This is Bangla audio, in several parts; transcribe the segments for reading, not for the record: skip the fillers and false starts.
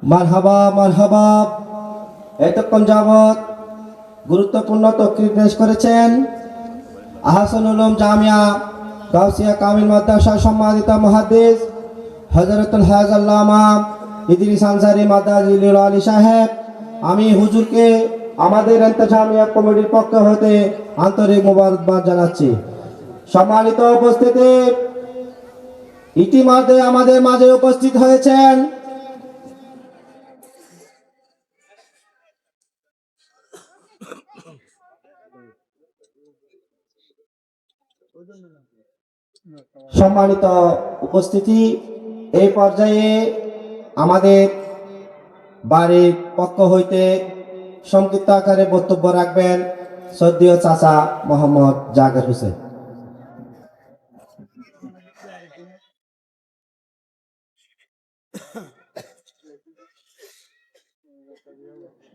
মারহাবা মারহাবা। এতক্ষণ যাবৎ গুরুত্বপূর্ণ তকরির পেশ করেছেন আহসানুল উলুম জামিয়া গাউসিয়া কামিল মাদ্রাসা সম্মানিত মুহাদ্দিস হযরতুল হাজ আল্লামা ইদ্রিস আনসারী মাদাজিলুল আলী সাহেব। আমি হুজুরকে আমাদের ইন্তেজামিয়া কমিটির পক্ষ হতে আন্তরিক মোবারকবাদ জানাচ্ছি। সম্মানিত উপস্থিতি, ইতিমধ্যে আমাদের মাঝে উপস্থিত হয়েছেন সম্মানিত উপস্থিতি, এই পর্যায়ে আমাদের বাড়ির পক্ষ হইতে সংক্ষিপ্ত আকারে বক্তব্য রাখবেন শ্রদ্ধেয় চাচা মোহাম্মদ জাকের হোসেন।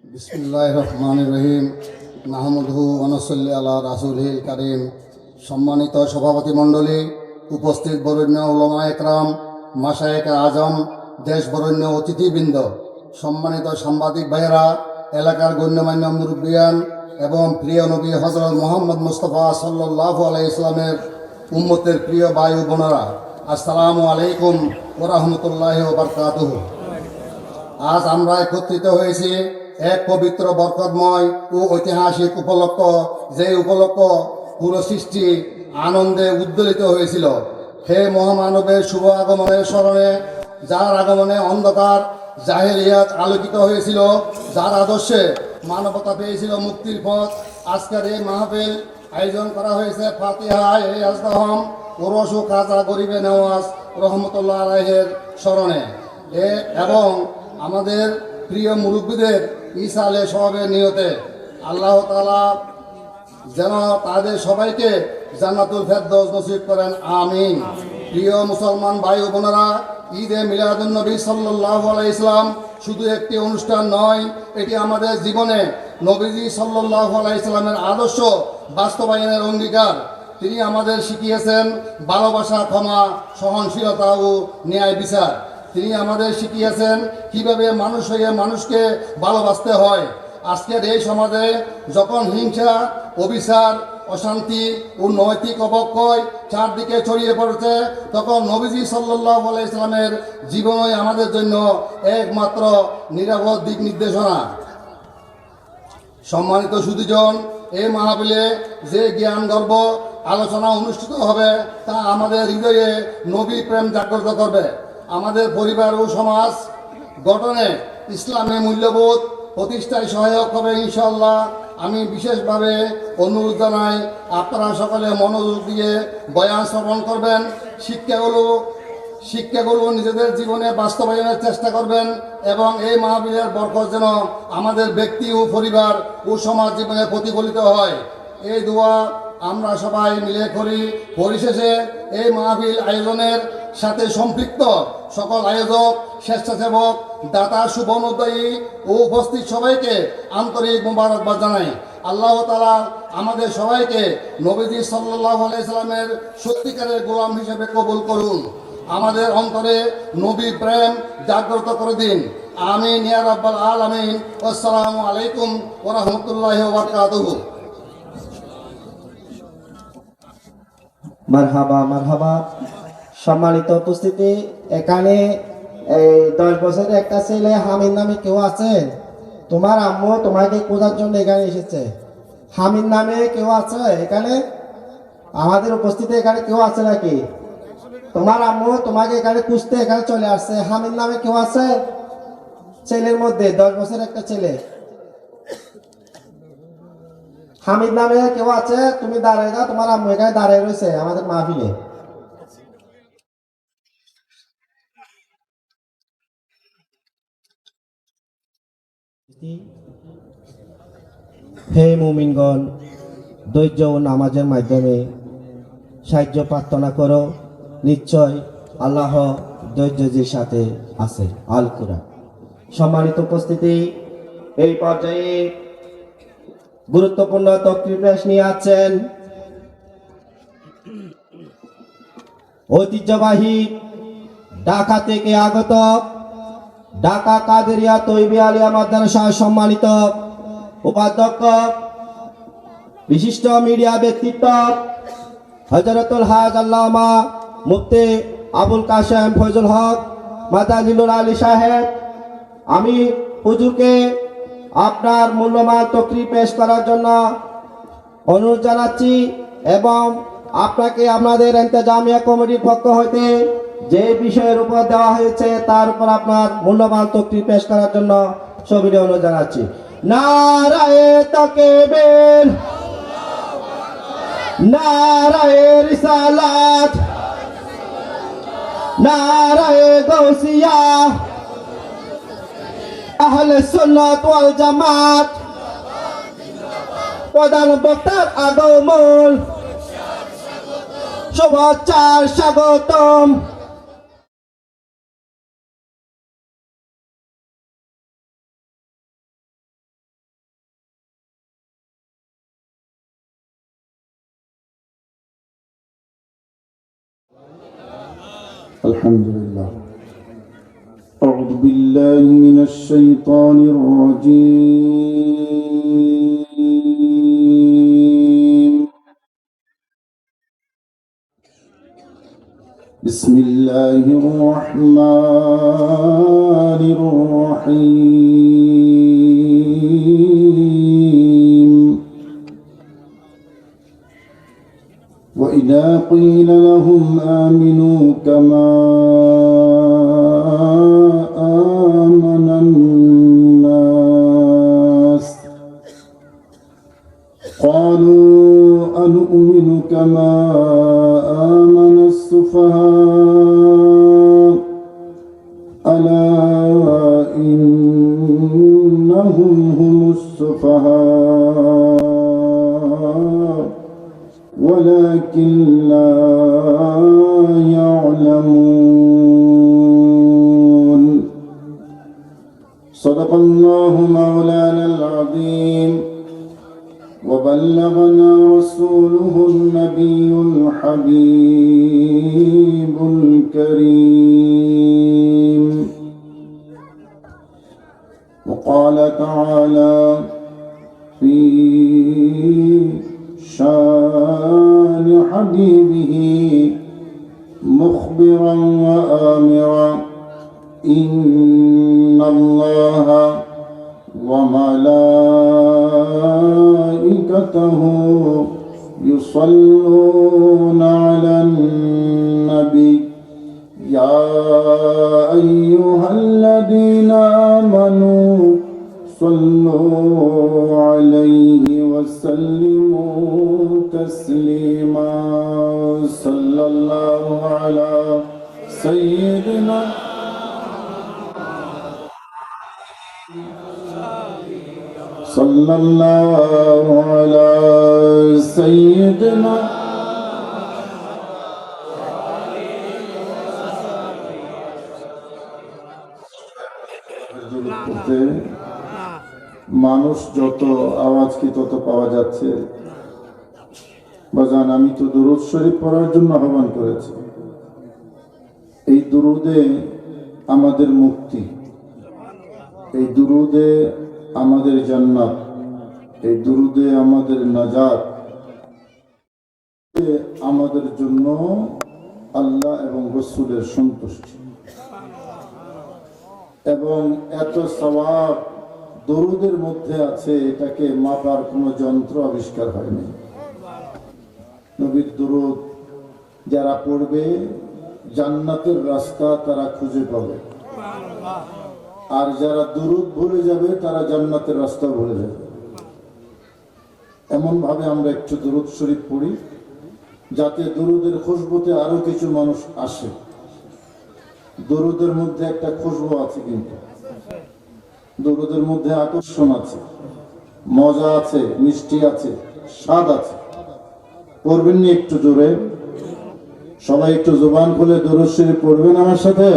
বিসমিল্লাহির রহমানির রহিম। নাহমাদুহু ওয়া নুসাল্লি আলা রাসূলিল কারীম। সম্মানিত সভাপতি মণ্ডলী, উপস্থিত বরেণ্য উলামা একরাম, মাশায়েখে আজম, দেশ বরেণ্য অতিথিবৃন্দ, সম্মানিত সাংবাদিক ভাইয়েরা, এলাকার গণ্যমান্য মুরব্বিয়ান এবং প্রিয় নবী হযরত মুহাম্মদ মুস্তাফা সাল্লাল্লাহু আলাইহি ইসলামের উম্মতের প্রিয় ভাই ও বোনেরা, আসসালামু আলাইকুম ওয়া রাহমাতুল্লাহি ওয়া বারাকাতুহু। আজ আমরা একত্রিত হয়েছি এক পবিত্র বরকতময় ও ঐতিহাসিক উপলক্ষ, যে উপলক্ষ পুরো সৃষ্টি আনন্দে উদ্দোলিত হয়েছিল। হে মহামানবের শুভ আগমনের স্মরণে, যার আগমনে অন্ধকার জাহেলিয়াত আলোকিত হয়েছিল, যার আদর্শে মানবতা পেয়েছিল মুক্তির পথ, আজকের এই মাহফিল আয়োজন করা হয়েছে ফাতিহা এ আজদাহম ওরস ও খাজা গরিবে নওয়াজ রহমতুল্লাহ আলাইহের স্মরণে এবং আমাদের প্রিয় মুরব্বীদের ইসালে সবের নিয়তে আল্লাহ তাআলা যেন তাদের সবাইকে জান্নাতুল ফেরদৌস নসিব করেন, আমিন। প্রিয় মুসলমান ভাই ও বোনেরা, ঈদে মিলাদুন নবী সাল্লাল্লাহু আলাইহি ইসলাম শুধু একটি অনুষ্ঠান নয়, এটি আমাদের জীবনে নবীজি সাল্লাল্লাহু আলাইহি ইসলামের আদর্শ বাস্তবায়নের অঙ্গীকার। তিনি আমাদের শিখিয়েছেন ভালোবাসা, ক্ষমা, সহনশীলতা ও ন্যায় বিচার। তিনি আমাদের শিখিয়েছেন কিভাবে মানুষ হয়ে মানুষকে ভালোবাসতে হয়। আজকের এই সমাজে যখন হিংসা, অবিচার, অশান্তি ও নৈতিক অবক্ষয় চারদিকে ছড়িয়ে পড়েছে, তখন নবীজি সাল্লাল্লাহু আলাইহি ইসলামের জীবনই আমাদের জন্য একমাত্র নিরাপদ দিক নির্দেশনা। সম্মানিত সুধীজন, এই মাহফিলে যে জ্ঞান গর্ব আলোচনা অনুষ্ঠিত হবে তা আমাদের হৃদয়ে নবী প্রেম জাগ্রত করবে। আমাদের পরিবার ও সমাজ গঠনে ইসলামী মূল্যবোধ প্রতিষ্ঠায় সহায়ক হবে ইনশাআল্লাহ। আমি বিশেষভাবে অনুরোধ জানাই, আপনারা সকলে মনোযোগ দিয়ে বয়ান শ্রবণ করবেন, শিক্ষাগুলো নিজেদের জীবনে বাস্তবায়নের চেষ্টা করবেন এবং এই মাহফিলের বরকত যেন আমাদের ব্যক্তি ও পরিবার ও সমাজ জীবনে প্রতিফলিত হয়, এই দোয়া আমরা সবাই মিলে করি। পরিশেষে এই মাহফিল আয়োজনের সাথে সম্পৃক্ত সকল আয়োজক, স্বেচ্ছাসেবক, দাতা, শুভনোদ্যয়ী ও উপস্থিত সবাইকে আন্তরিক মোবারকবাদ জানাই। আল্লাহ তাআলা আমাদের সবাইকে নবীজি সাল্লাল্লাহু আলাইহি সাল্লামের সত্যিকারের গোলাম হিসেবে কবুল করুন। আমাদের অন্তরে নবী প্রেম জাগ্রত করে দিন, আমিন ইয়া রাব্বাল আলামিন। আসসালামু আলাইকুম ওয়া রাহমাতুল্লাহি ওয়া বারাকাতুহু। মারহাবা মারহাবা। সম্মানিত উপস্থিতি, এখানে এই 10 বছরের একটা ছেলে হামিদ নামে কেউ আছে? তোমার আম্মু তোমাকে খোঁজার জন্য এখানে এসেছে। হামিদ নামে কেউ আছে এখানে? আমাদের উপস্থিতি এখানে কেউ আছে নাকি? তোমার আম্মু তোমাকে এখানে খুঁজতে এখানে চলে আসছে। হামিদ নামে কেউ আছে ছেলের মধ্যে? 10 বছরের একটা ছেলে হামিদ নামে কেউ আছে? তুমি দাঁড়ায় যাও, তোমার আম্মু এখানে দাঁড়ায় রয়েছে আমাদের মাহফিলে। হে মুমিনগণ, ধৈর্য ও নামাজের মাধ্যমে সাহায্য প্রার্থনা করো, নিশ্চয় আল্লাহ ধৈর্যের সাথে আছে। আল কুরআন। সম্মানিত উপস্থিতি, এই পর্যায়ে গুরুত্বপূর্ণ তকরির পেশ নিয়ে আছেন ঐতিহ্যবাহী ঢাকা থেকে আগত ঢাকা কাদেরিয়া তৈবি আলিয়া মাদ্রাসার সম্মানিত উপাধ্যক্ষ, বিশিষ্ট মিডিয়া ব্যক্তিত্ব হযরতুল হাজ আল্লামা মুফতি আবুল কাশেম ফয়জুল হক মাদাজিলুল আলী সাহেব, আমি হুজুরকে আপনার মূল্যবান তকরির পেশ করার জন্য অনুরোধ জানাচ্ছি এবং আপনাকে আপনাদের ইন্তেজামিয়া কমিটির পক্ষ হইতে যে বিষয়ের উপর দেওয়া হয়েছে তার উপর আপনার মূল্যবান তকরির পেশ করার জন্য সবিনয় অনুরোধ জানাচ্ছি। নারায়ে তাকবীর, নারায়ে রিসালাত, নারায়ে গাউসিয়া, আহলে সুন্নাত ওয়াল জামাত, প্রধান বক্তার আগমন, শুভেচ্ছার স্বাগতম। الحمد لله. أعوذ بالله من الشيطان الرجيم. بسم الله الرحمن الرحيم. وإذا قيل لهم آمنوا كما آمن الناس قالوا أنؤمن كما آمن السفهاء ألا إنهم هم السفهاء ولكن لا يعلمون. صدق الله مولانا العظيم وبلغنا رسوله النبي الحبيب الكريم. وقال تعالى في شان حبيبه مخبرا وآمرا إن الله وملائكته يصلون على النبي يا أيها الذين آمنوا صلوا عليه وسلموا تسليما. صلى الله على سيدنا صلى الله على سيدنا মানুষ যত আওয়াজ কি তত পাওয়া যাচ্ছে। বাজান, আমি তো দুরূদ শরীফ পড়ার জন্য আহ্বান করেছি। এই দুরুদে আমাদের মুক্তি, এই দুরুদে আমাদের জান্নাত, এই দুরুদে আমাদের নাজাত, আমাদের জন্য আল্লাহ এবং রাসূলের সন্তুষ্টি এবং এত সওয়াব দরুদের মধ্যে আছে, এটাকে মাপার কোনো যন্ত্র আবিষ্কার হয়নি। নবীর দরুদ যারা পড়বে জান্নাতের রাস্তা তারা খুঁজে পাবে, আর যারা দরুদ ভুলে যাবে তারা জান্নাতের রাস্তা ভুলে যাবে। এমন ভাবে আমরা একটু দরুদ শরীফ পড়ি যাতে দরুদের খুশবুতে আরো কিছু মানুষ আসে। দরুদের মধ্যে একটা খুশবু আছে, কিন্তু দরুদের মধ্যে আকর্ষণ আছে, মজা আছে, মিষ্টি আছে, স্বাদ আছে। পড়বেন নি একটু জোরে? সবাই একটু জুবান খুলে দরুদ শরীফ পড়বেন আমার সাথে।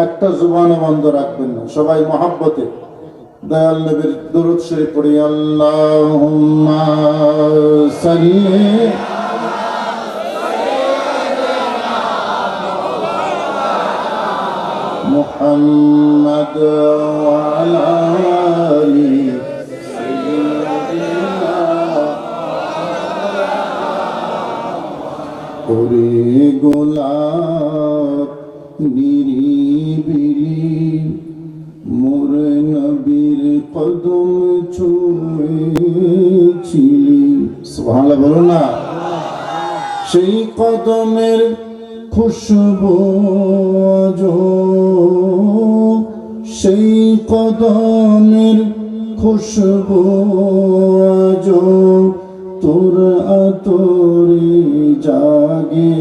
একটা জুবানও বন্ধ রাখবেন না, সবাই মহাব্বতে দয়াল নবীর দরুদ শরীফ পড়ি। আল্লাহুম্মা সাল্লি মুহাম্মাদ محمد وعلى آل سيدنا ওরে গোলাপ নিরিবিলি মোর নবীর কদম ছুঁয়েছিলি সুবহানাল্লাহ বলুন না সেই কদমের খুশবু আজো সেই কদমের খুশবু আজো তোর আতরে জাগে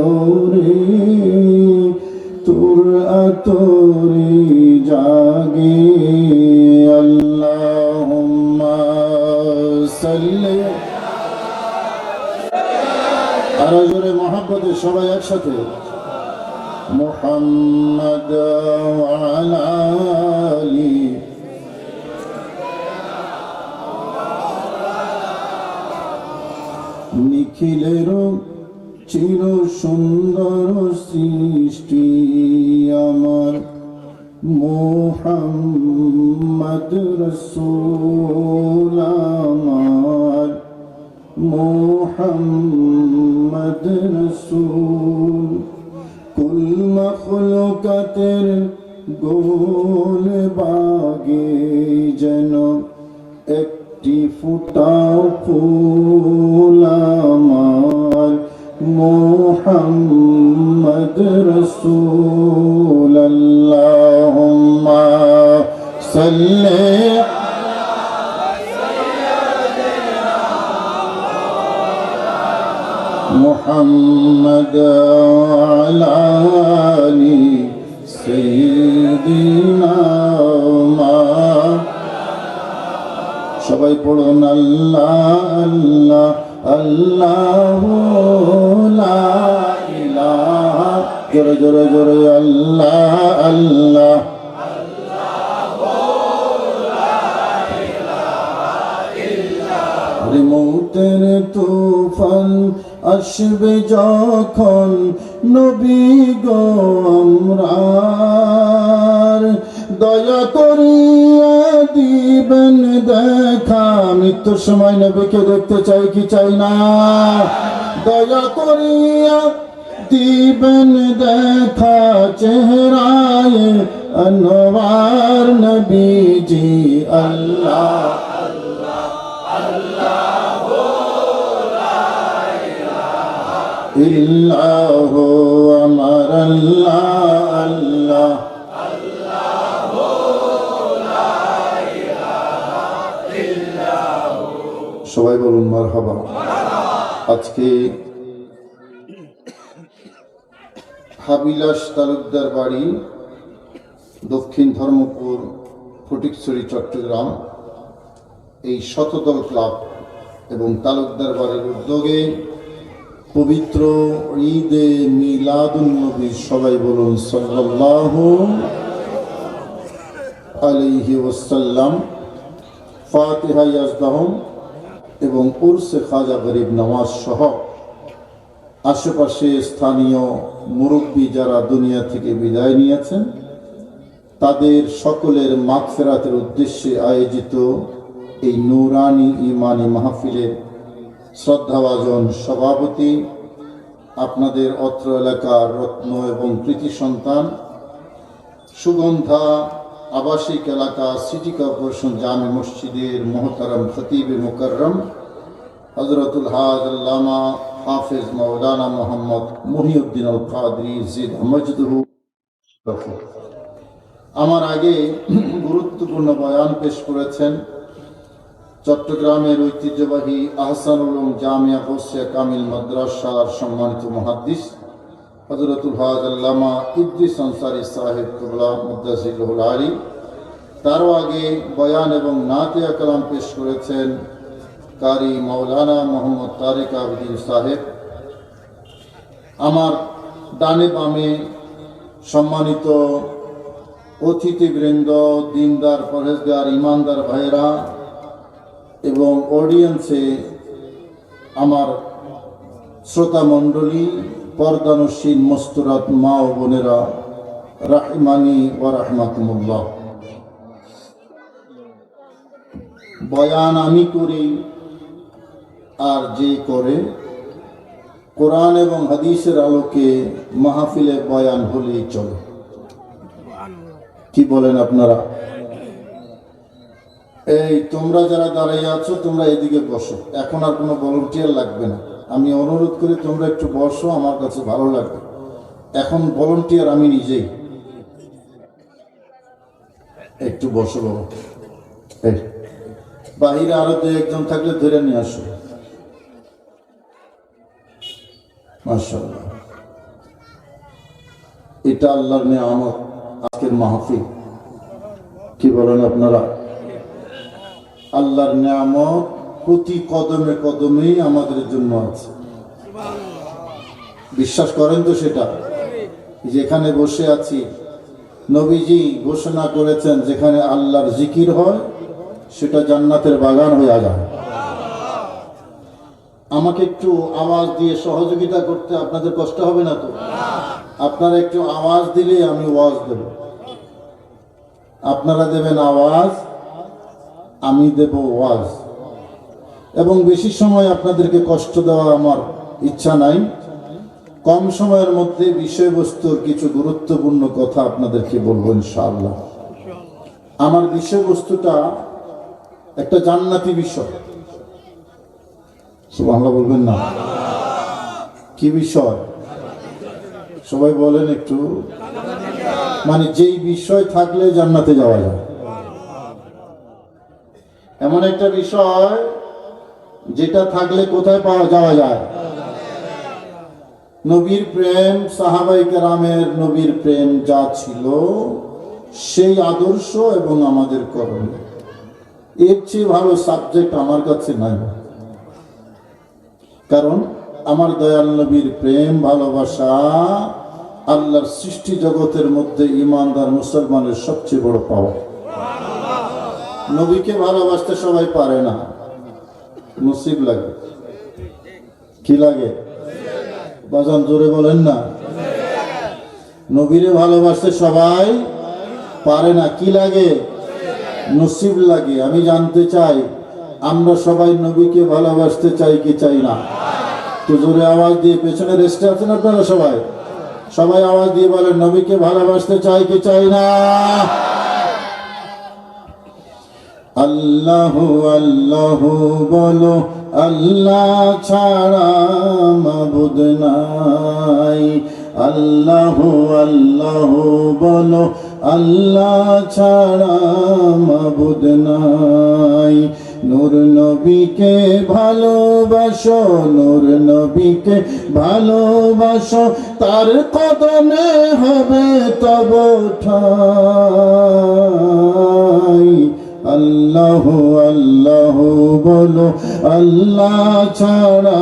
ওরে তোর আতরে জাগে আল্লাহুম্মা সাল্লি আর জোরে মহব্বতে সবাই একসাথে মুহাম্মদ ওয়া আলা আলি নিখিলের চির সুন্দর সৃষ্টি আমার মুহাম্মদ রাসূল আমার মুহাম্মদ রাসূল কুল মখলুকাতের গোল বাগে যেন একটি ফুটাও ফুল আমার মুহাম্মদ রাসূল আল্লাহুম্মা সাল্লি محمد وعلى آل سيدنا সবাই পড়ুন আল্লাহ আল্লাহ আল্লাহু লা ইলাহা জোরে জোরে জোরে আল্লাহ আল্লাহ মৌতের তুফান আসবে যখন নবী গো আমরার দয়া করিয়া দিবেন দেখা মৃত্যুর সময় নবীকে দেখতে চাই কি চাই না দয়া করিয়া দিবেন দেখা চেহারায় আনোয়ার নবীজি আল্লাহ ইল্লাহ আমার আল্লাহ আল্লাহ সবাই বলুন মারহাবা আজকে হাবিলাস তালুকদার বাড়ি দক্ষিণ ধর্মপুর ফটিকছড়ি চট্টগ্রাম এই শতদল ক্লাব এবং তালুকদার বাড়ির উদ্যোগে পবিত্র ঈদে মিলাদুন নবী সবাই বলুন সাল্লাল্লাহু আলাইহি ওয়াসাল্লাম ফাতিহা ইয়াজদাহুম এবং উরসে খাজা গরিব নওয়াজ সহ আশেপাশে স্থানীয় মুরব্বী যারা দুনিয়া থেকে বিদায় নিয়েছেন তাদের সকলের মাগফিরাতের উদ্দেশ্যে আয়োজিত এই নূরানি ঈমানি মাহফিলের শ্রদ্ধাভাজন সভাপতি আপনাদের অত্র এলাকার রত্ন এবং কৃতি সন্তান সুগন্ধা আবাসিক এলাকা সিটি কর্পোরেশন জামে মসজিদের মোহতারম খতিবে মুকররম হযরতুল হাজ আল্লামা হাফেজ মাওলানা মোহাম্মদ মহিউদ্দিন আল কাদরি জিদ মজদুহু আমার আগে গুরুত্বপূর্ণ বয়ান পেশ করেছেন চট্টগ্রামের ঐতিহ্যবাহী আহসানুল উলুম জামিয়া গৌসিয়া কামিল মাদ্রাসার সম্মানিত মুহাদ্দিস হযরতুল হাজ আল্লামা ইদ্রিস আনসারী সাহেব কিবলা মুদ্দাসিরুল আলী তারও আগে বয়ান এবং নাতিয়া কালাম পেশ করেছেন কারি মাওলানা মোহাম্মদ তারিক আবদিন সাহেব আমার ডানে বামে সম্মানিত অতিথিবৃন্দ দিনদার পরহেজগার ইমানদার ভাইরা এবং অডিয়েন্সে আমার শ্রোতা মণ্ডলী পর্দানসীন মস্তরাত মা ও বোনেরা রাহমানি ওয়া রাহমাকুমুল্লাহ। বয়ান আমি করি আর যে করে কোরআন এবং হাদিসের আলোকে মাহফিলে বয়ান হলেই চলে। কি বলেন আপনারা? এই তোমরা যারা দাঁড়িয়ে আছো তোমরা এদিকে বসো, এখন আর কোনো ভলান্টিয়ার লাগবে না। আমি অনুরোধ করি তোমরা একটু বসো, আমার কাছে ভালো লাগবে। এখন ভলান্টিয়ার আমি নিজেই। একটু বসো বাবা। এই বাহিরে আরো দু একজন থাকলে ধরে নিয়ে আসো। মাশাআল্লাহ, এটা আল্লাহর নিয়ামত আজকের মাহফিল। কি বলেন আপনারা? আল্লাহর নিয়ামত প্রতি কদমে কদমেই আমাদের জন্য আছে। বিশ্বাস করেন তো সেটা? যেখানে বসে আছি নবীজি ঘোষণা করেছেন যেখানে আল্লাহর জিকির হয় সেটা জান্নাতের বাগান হয়ে যায়। আমাকে একটু আওয়াজ দিয়ে সহযোগিতা করতে আপনাদের কষ্ট হবে না তো? আপনারা একটু আওয়াজ দিলে আমি ওয়াজ দেব। আপনারা দেবেন আওয়াজ, আমি দেব ওয়াজ। এবং বেশি সময় আপনাদেরকে কষ্ট দেওয়া আমার ইচ্ছা নাই। কম সময়ের মধ্যে বিষয়বস্তুর কিছু গুরুত্বপূর্ণ কথা আপনাদেরকে বলবো ইনশাআল্লাহ। আমার বিষয়বস্তুটা একটা জান্নাতি বিষয়। সুবহানাল্লাহ বলবেন না? কি বিষয়? সবাই বলেন একটু। মানে যেই বিষয় থাকলে জান্নাতে যাওয়া যায়, এমন একটা বিষয় যেটা থাকলে কোথায় যাওয়া যায়? নবীর প্রেম, সাহাবায়ে কেরামের নবীর প্রেম যা ছিল সেই আদর্শ এবং আমাদের করণীয়, এর চেয়ে ভালো সাবজেক্ট আমার কাছে নাই। কারণ আমার দয়াল নবীর প্রেম ভালোবাসা আল্লাহর সৃষ্টি জগতের মধ্যে ঈমানদার মুসলমানের সবচেয়ে বড় পাওয়া। নবীকে ভালোবাসতে সবাই পারে না, নসিব লাগে। কি লাগে? বাজান জোরে বলেন না। নবীরে ভালোবাসতে সবাই পারে না, কি লাগে? নসিব লাগে। আমি জানতে চাই আমরা সবাই নবীকে ভালোবাসতে চাই কি চাই না? তো জোরে আওয়াজ দিয়ে, পেছনে রেস্টে আছেন আপনারা সবাই, সবাই আওয়াজ দিয়ে বলেন নবীকে ভালোবাসতে চাই কি চাই না? আল্লাহু আল্লাহু বলো, আল্লাহ ছাড়া মাবুদ নাই। আল্লাহু আল্লাহু বলো, আল্লাহ ছাড়া মাবুদ নাই। নূর নবীকে ভালোবাসো, নূর নবীকে ভালোবাসো, তার কদমে হবে তব ঠাই। আল্লাহু আল্লাহু বলো, আল্লাহ ছাড়া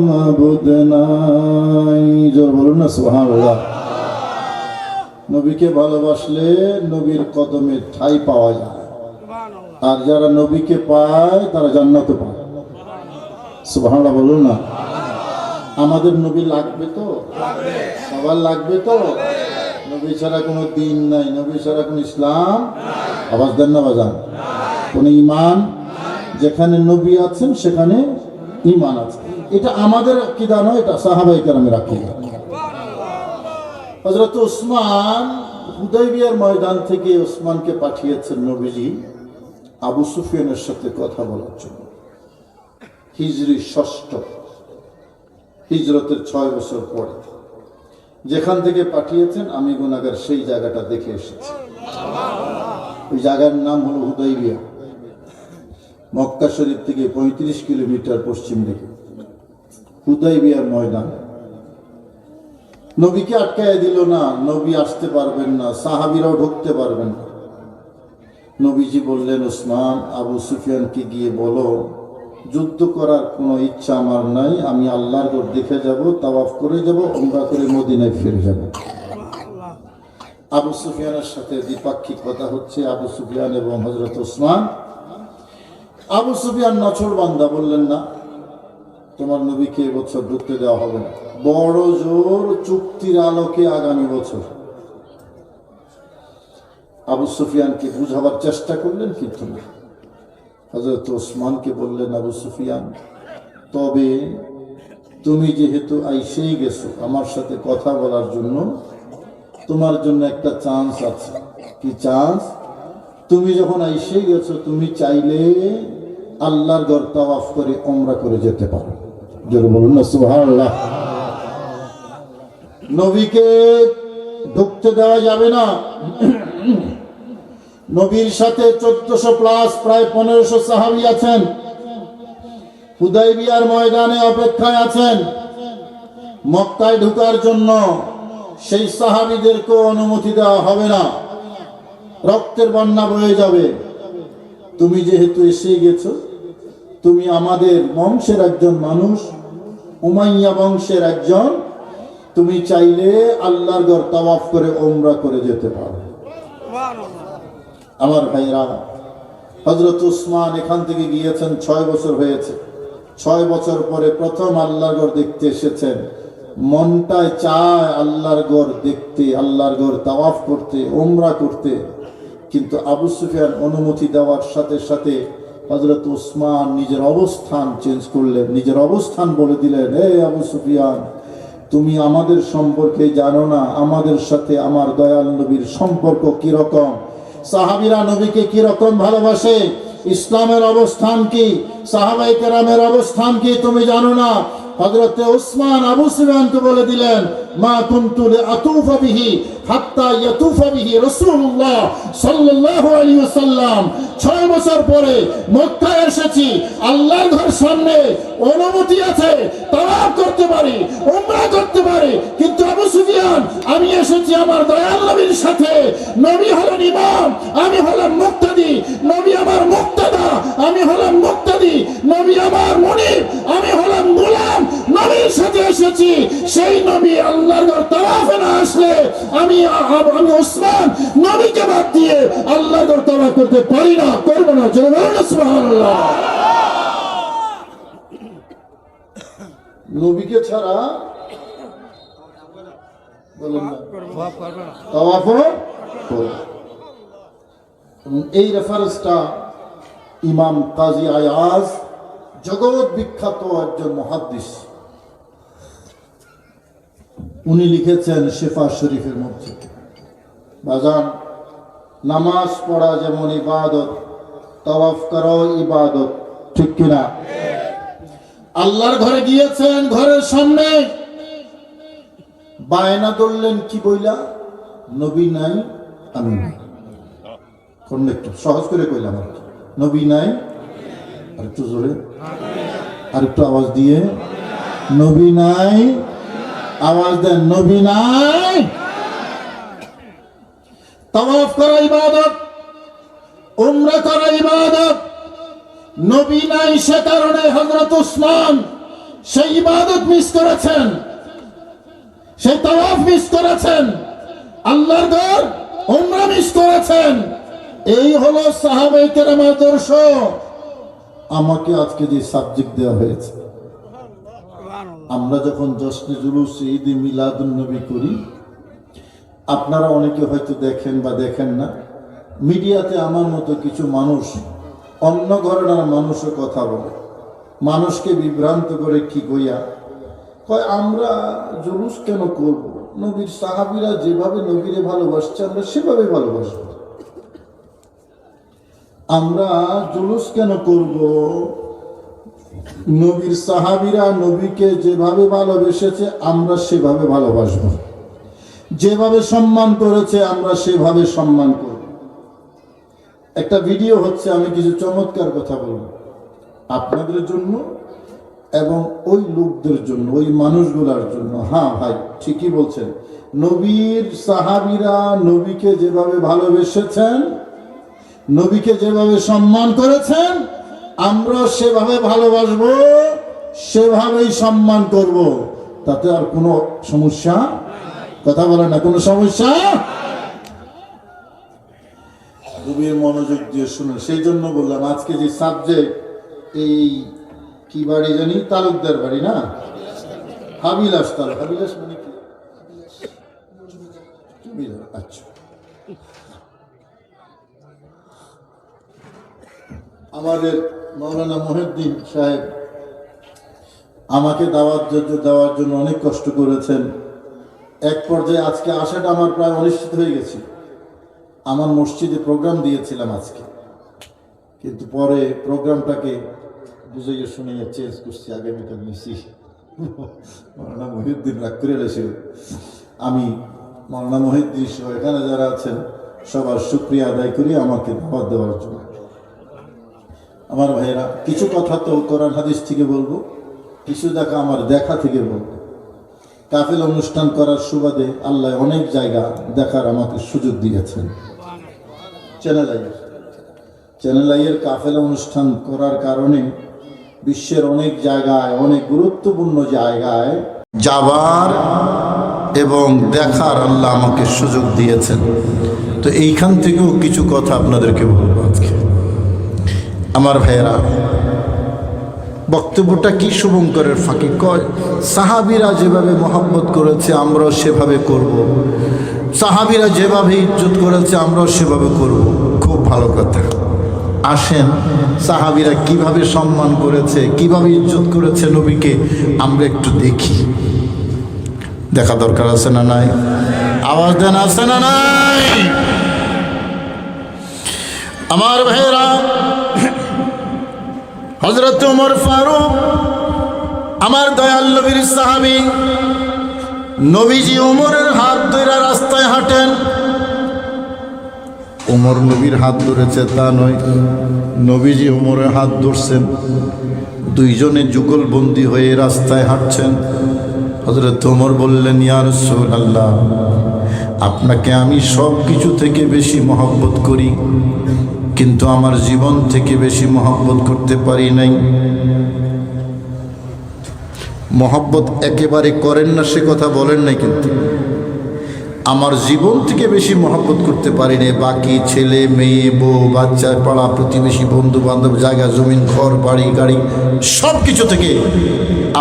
মাবুদ নাই। জোর বলুন না সুবহানাল্লাহ। নবীকে ভালোবাসলে নবীর কদমে ঠাই পাওয়া যায়, আর যারা নবীকে পায় তারা জান্নাতে পায়। সুবহানাল্লাহ বলুন না। আমাদের নবী লাগবে তো? সবার লাগবে তো? নবী ছাড়া কোনো দিন নাই, নবী ছাড়া কোনো ইসলাম। আওয়াজ দেন না বাজান। কোন ঈমান, যেখানে নবী আছেন সেখানে ঈমান আছে। এটা আমাদের আকীদা নয়, এটা সাহাবায়ে কেরামের আকীদা। হযরত ওসমান হুদায়বিয়ার ময়দান থেকে ওসমানকে পাঠিয়েছেন নবীজি আবু সুফিয়ানের সাথে কথা বলার জন্য। হিজরি ৬ষ্ঠ, হিজরতের ৬ বছর পরে যেখান থেকে পাঠিয়েছেন আমি গুনাহগার সেই জায়গাটা দেখে এসেছি। ওই জায়গার নাম হলো হুদায়বিয়া, মক্কা শরীফ থেকে ৩৫ কিলোমিটার পশ্চিম দিকে হুদায়বিয়ার ময়দান। নবীকে আটকায় দিল না, নবী আসতে পারবেন না, সাহাবীরাও ঢুকতে পারবেন না। নবীজি বললেন, ওসমান আবু সুফিয়ানকে গিয়ে বলো যুদ্ধ করার কোনো ইচ্ছা আমার নাই, আমি আল্লাহর ঘর দেখে যাব, তাওয়াফ করে যাব, উমরা করে মদিনায় ফিরে যাব। আবু সুফিয়ানের সাথে দ্বিপাক্ষিক কথা হচ্ছে, আবু সুফিয়ান এবং হযরত ওসমান। আবু সুফিয়ান নাছোড়বান্দা, বললেন না তোমার নবীকে এবছর ঢুকতে দেওয়া হবে না, বড় জোর চুক্তির আলোকে আগামী বছর। আবু সুফিয়ানকে বুঝাবার চেষ্টা করলেন, কিন্তু না। হযরত ওসমানকে বললেন, আবু সুফিয়ান, তবে তুমি যেহেতু আইসেই গেছো আমার সাথে কথা বলার জন্য, তোমার জন্য একটা চান্স আছে। কি চান্স? তুমি যখন আইসেই গেছো, তুমি চাইলে আল্লাহর ঘর তাওয়াফ করে উমরা করে যেতে পারো। জোরে বলুন না সুবহানাল্লাহ। নবীকে ঢুকতে দেওয়া যাবে না। নবীর সাথে 1400 প্লাস প্রায় 1500 সাহাবী আছেন, হুদাইবিয়ার ময়দানে অপেক্ষায় আছেন মক্কায় ঢোকার জন্য। সেই সাহাবীদেরকে অনুমতি দেওয়া হবে না, রক্তের বন্যা বয়ে যাবে। তুমি যেহেতু এসে গেছো, তুমি আমাদের বংশের একজন মানুষ, উমাইয়া বংশের একজন, তুমি চাইলে আল্লাহর ঘর তাওয়াফ করে উমরা করে যেতে পারো। আমার ভাইরা, হযরত উসমান এখান থেকে গিয়েছেন 6 বছর হয়েছে। 6 বছর পরে প্রথম আল্লাহর ঘর দেখতে এসেছেন। মনটায় চায় আল্লাহর ঘর দেখতে, আল্লাহর ঘর তাওয়াফ করতে, উমরা করতে। কিন্তু আবু সুফিয়ান অনুমতি দেওয়ার সাথে সাথে হযরত উসমান নিজের অবস্থান চেঞ্জ করলেন, নিজের অবস্থান বলে দিলেন, হে আবু সুফিয়ান, তুমি আমাদের সম্পর্কে জানো না, আমাদের সাথে আমার দয়াল নবীর সম্পর্ক কি রকম, সাহাবীরা নবীকে কি রকম ভালোবাসে, ইসলামের অবস্থান কি, সাহাবায়ে কেরামের অবস্থান কি তুমি জানো না। হযরতে উসমান আবু সুফিয়ানকে বলে দিলেন, মা কুনতু লিআতুফা বিহি হাত্তা ইয়াতুফা বিহি রাসূলুল্লাহ সাল্লাল্লাহু আলাইহি ওয়াসাল্লাম। 6 বছর পরে মক্কায় এসেছি, আল্লাহর ঘর সামনে, অনুমতি আছে, তাওয়াফ করতে পারি, উমরা করতে পারি, কিন্তু আবু সুফিয়ান, আমি এসেছি আমার দয়াল নবীর সাথে। নবী হলেন ইমাম, আমি হলাম মুক্তাদি। নবী আমার মুক্তাদা, আমি হলাম মুক্তাদি। নবী আমার মুনিব, আমি হলাম গোলাম। নবীর সাথে এসেছি, সেই নবী আল্লাহর ঘর তাওয়াফে না আসলে আমি ওসমান নবীকে বাদ দিয়ে আল্লাহর ঘর তাওয়াফ করতে পারি না, করব না। জোরে বলুন সুবহানাল্লাহ। নবীকে ছাড়া বলেন না তাওয়াফ করব। এই রেফারেন্সটা ইমাম কাজী আয়াজ, জগৎ বিখ্যাত একজন মুহাদ্দিস, উনি লিখেছেন শিফা শরীফের মধ্যে, বাজান, নামাজ পড়া যেমন ইবাদত, তাওয়াফ করাও ইবাদত, ঠিক কিনা? আল্লাহর ঘরে গিয়েছেন, ঘরের সামনে বায়না ধরলেন কি বইলা, নবী নাই আমি নাই। কোন একটু সহজ করে কইলাম আর কি, নবী নাই, আর একটু জোরে, আর একটু আওয়াজ দিয়ে, নবী নাই, আওয়াজ দেন, নবী নাই। তাওয়াফ করা ইবাদত, উমরা করা ইবাদত। নবী নাই, সে কারণে হযরত উসমান সেই ইবাদত মিস করেছেন, সেই তাওয়াফ মিস করেছেন, আল্লাহর ঘর উমরা মিস করেছেন। এই হলো সাহাবায়ে কেরাম আদর্শ। আমাকে আজকে যে সাবজেক্ট দেওয়া হয়েছে, আমরা যখন জশ্নে জুলুস ঈদ মিলাদুন নবী করি, আপনারা অনেকে হয়তো দেখেন বা দেখেন না, মিডিয়াতে আমার মতো কিছু মানুষ অন্য ঘরানার মানুষের কথা বলে, মানুষকে বিভ্রান্ত করে কি কইয়া কয়, আমরা জুলুস কেন করব, নবীর সাহাবীরা যেভাবে নবীরে ভালোবাসছে আমরা সেভাবে ভালোবাসব। আমরা জুলুস কেন করব, নবীর সাহাবীরা নবীকে যেভাবে ভালোবেসেছে আমরা সেভাবে ভালোবাসব, যেভাবে সম্মান করেছে আমরা সেভাবে সম্মান করব। একটা ভিডিও হচ্ছে, আমি কিছু চমৎকার কথা বলবো আপনাদের জন্য এবং ওই লোকদের জন্য, ওই মানুষগুলার জন্য। হ্যাঁ ভাই, ঠিকই বলছেন, নবীর সাহাবীরা নবীকে যেভাবে ভালোবেসেছেন, নবীকে যেভাবে সম্মান করেছেন, আমরা সেভাবে ভালোবাসবো, সেভাবেই সম্মান করব। তাতে আর কোনো সমস্যা, কথা বলে না, কোনো সমস্যা। খুবই মনোযোগ দিয়ে শুনুন। সেই জন্য বললাম আজকে যে সাবজেক্ট, এই কি বাড়ি জানি, তালুকদার বাড়ি না, হাবিলাস, হাবিলাস মানে কি? আচ্ছা, আমাদের মাওলানা মহিউদ্দিন সাহেব আমাকে দেওয়ার জন্য অনেক কষ্ট করেছেন। এক পর্যায়ে আজকে আসাটা আমার প্রায় অনিশ্চিত হয়ে গেছে। আমার মসজিদে প্রোগ্রাম দিয়েছিলাম আজকে, কিন্তু পরে প্রোগ্রামটাকে বুঝিয়ে শুনে চেঞ্জ করছি, আগামীকাল নিচ্ছি। মাওলানা মহিউদ্দিন রাগ করে এসে আমি মাওলানা মহিউদ্দিন সহ এখানে যারা আছেন সবার শুকরিয়া আদায় করি আমাকে দাওয়াত দেওয়ার জন্য। আমার ভাইয়েরা, কিছু কথা তো কোরআন হাদিস থেকে বলবো, কিছু আমার দেখা থেকে বলবো। কাফেল অনুষ্ঠান করার সুবাদে আল্লাহ অনেক জায়গা দেখার আমাকে সুযোগ দিয়েছেন। চ্যানেল আইয়ের কাফেলা অনুষ্ঠান করার কারণে বিশ্বের অনেক জায়গায়, অনেক গুরুত্বপূর্ণ জায়গায় যাবার এবং দেখার আল্লাহ আমাকে সুযোগ দিয়েছেন। তো এইখান থেকেও কিছু কথা আপনাদেরকে বলবো আজকে। আমার ভাইয়েরা, বক্তব্যটা কি শুভঙ্করের ফাঁকি কয়, সাহাবীরা যেভাবে মহব্বত করেছে আমরাও সেভাবে করব। সাহাবীরা যেভাবে ইজ্জত করেছে আমরাও সেভাবে করব। খুব ভালো কথা। আসেন, সাহাবীরা কিভাবে সম্মান করেছে, কিভাবে ইজ্জত করেছে নবীকে আমরা একটু দেখি। দেখা দরকার আছে না নাই? আওয়াজ দেন, আছে না নাই? আমার ভাইয়েরা, হযরত ওমর ফারুক আমার দয়াল নবীর সাহাবী, নবীজি ওমরের হাত ধরে রাস্তায় হাঁটেন। ওমর নবীর হাত ধরেছে তা নয়, নবীজি ওমরের হাত ধরছেন। দুইজনে যুগলবন্দি হয়ে রাস্তায় হাঁটছেন। হযরত ওমর বললেন, ইয়া রাসূলুল্লাহ, আপনাকে আমি সব কিছু থেকে বেশি মহব্বত করি, কিন্তু আমার জীবন থেকে বেশি মহব্বত করতে পারি নাই। মহব্বত একেবারে করেন না সে কথা বলেন নাই, কিন্তু আমার জীবন থেকে বেশি মহব্বত করতে পারি নাই। বাকি ছেলে মেয়ে বউ বাচ্চা পাড়া প্রতিবেশী বন্ধু বান্ধব জায়গা জমিন ঘর বাড়ি গাড়ি সব কিছু থেকে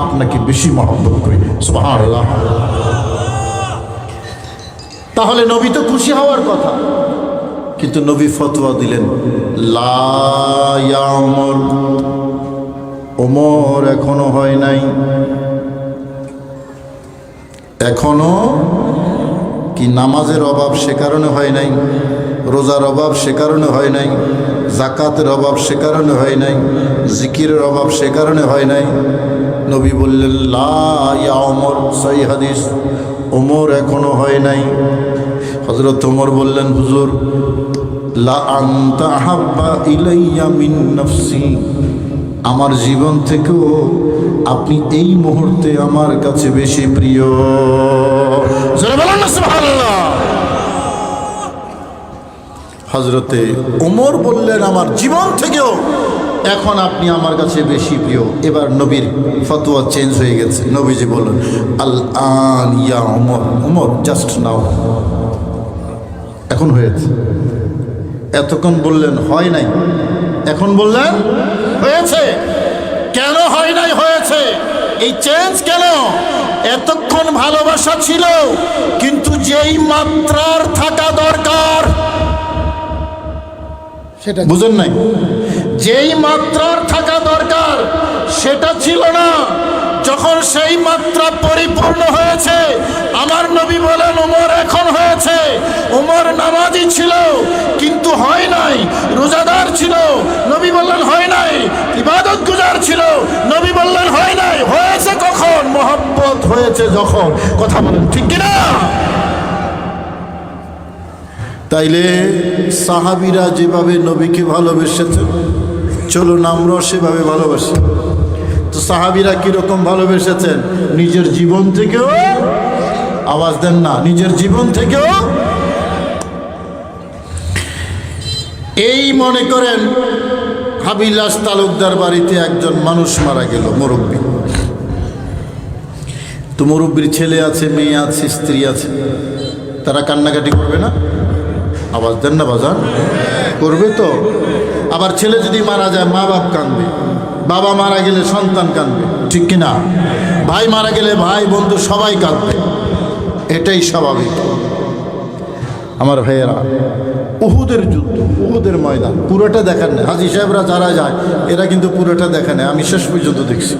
আপনাকে বেশি মহব্বত করি। সুবহানাল্লাহ। তাহলে নবী তো খুশি হওয়ার কথা, কিন্তু নবী ফতোয়া দিলেন, লা ইয়া ওমর, ওমর এখনো হয় নাই। এখনো কি নামাজের অভাব সে কারণে হয় নাই, রোজার অভাব সে কারণে হয় নাই, জাকাতের অভাব সে কারণে হয় নাই, জিকিরের অভাব সে কারণে হয় নাই। নবী বললেন, লা ইয়া ওমর, সহিহ হাদিস, ওমর এখনো হয় নাই। হযরত ওমর বললেন, হুজুর, লা আনতা আহাব্বা ইলাইয়া মিন নাফসি, আমার জীবন থেকেও আপনি এই মুহূর্তে আমার কাছে বেশি প্রিয়। জোরে বলেন না সুবহানাল্লাহ। হযরতে ওমর বললেন, আমার জীবন থেকেও এখন আপনি আমার কাছে বেশি প্রিয়। এবার নবীর ফতোয়া চেঞ্জ হয়ে গেছে। নবীজি বললেন, আল আন ইয়া ওমর, ওমর জাস্ট নাও, এখন হয়েছে। এতক্ষণ বললেন হয় নাই, এখন বললেন হয়েছে। কেন হয় নাই? হয়েছে। এই চেঞ্জ কেন? এতক্ষণ ভালোবাসা ছিল, কিন্তু যেই মাত্রার থাকা দরকার সেটা বুঝেন নাই। যেই মাত্রার থাকা দরকার সেটা ছিল না। যখন সেই মাত্রা পরিপূর্ণ হয়েছে, আমার নবী বলেন, ওমর এখন হয়েছে। ওমর নামাজি ছিল কিন্তু হয় নাই, রোজাদার ছিল, নবী বললেন হয় নাই, ইবাদত গুজার ছিল, নবী বললেন হয় নাই। হয়েছে কখন? মহব্বত হয়েছে যখন। কথা বলেন ঠিক কিনা? তাইলে সাহাবীরা যেভাবে নবীকে ভালোবেসেছেন, চলুন আমরাও সেভাবে ভালোবাসি। তো সাহাবীরা কিরকম ভালোবেসেছেন? নিজের জীবন থেকেও, আওয়াজ দেন না, নিজের জীবন থেকেও। এই মনে করেন হাবিলাস তালুকদার বাড়িতে একজন মানুষ মারা গেল, মুরব্বী। তো মুরব্বীর ছেলে আছে, মেয়ে আছে, স্ত্রী আছে, তারা কান্নাকাটি করবে না? আওয়াজ দেন না বাজান, করবে তো। আবার ছেলে যদি মারা যায় মা বাপ কাঁদবে, বাবা মারা গেলে সন্তান কাঁদবে, ঠিক কিনা? ভাই মারা গেলে ভাই বন্ধু সবাই কাঁদবে, এটাই স্বাভাবিক। আমার ভাইয়েরা, উহুদের যুদ্ধ, উহুদের ময়দান পুরোটা দেখেন না। হাজী সাহেবরা যারা যায় এরা কিন্তু পুরোটা দেখে না, আমি শেষ পর্যন্ত দেখছি।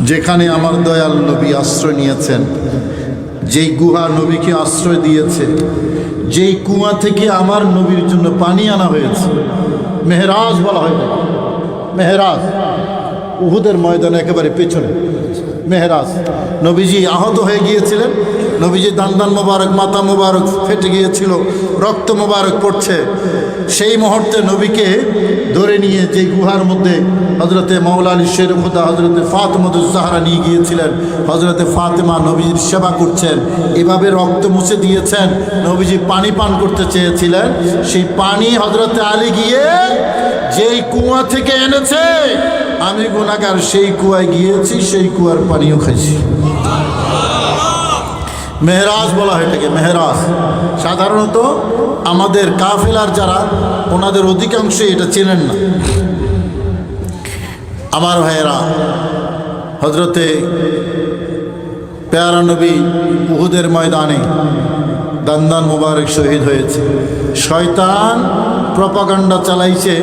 যেখানে আমার দয়াল নবী আশ্রয় নিয়েছেন, যেই গুহা নবীকে আশ্রয় দিয়েছে, যেই কুয়া থেকে আমার নবীর জন্য পানি আনা হয়েছে, মেহরাজ বলা হয় না, মেহরাজ উহুদের ময়দানে একেবারে পেছনে মেহরাজ। নবীজি আহত হয়ে গিয়েছিলেন, নবীজি দান মোবারক, মাথা মোবারক ফেটে গিয়েছিল, রক্ত মোবারক পড়ছে। সেই মুহূর্তে নবীকে ধরে নিয়ে যে গুহার মধ্যে হজরতে মাওলা আলী শের খুদা হজরতে ফাতেমাতুজ জাহরা নিয়ে গিয়েছিলেন, হজরতে ফাতেমা নবীজির সেবা করছেন, এভাবে রক্ত মুছে দিয়েছেন। নবীজি পানি পান করতে চেয়েছিলেন, সেই পানি হজরতে আলী গিয়ে যেই কুয়া থেকে এনেছে, আমি গুনাহগার সেই কুয়ায় গিয়েছি, সেই কুয়ার পানিও খাইছি। মেহরাজ বলা হয় এটাকে, মেহরাজ। সাধারণত আমাদের কাফেলার যারা, ওনাদের অধিকাংশই এটা চেনেন না। আমার ভাইয়েরা, হজরতে পেয়ারা নবী উহুদের ময়দানে দান মুবারক শহীদ হয়েছে। শয়তান প্রপাগান্ডা চালাইছে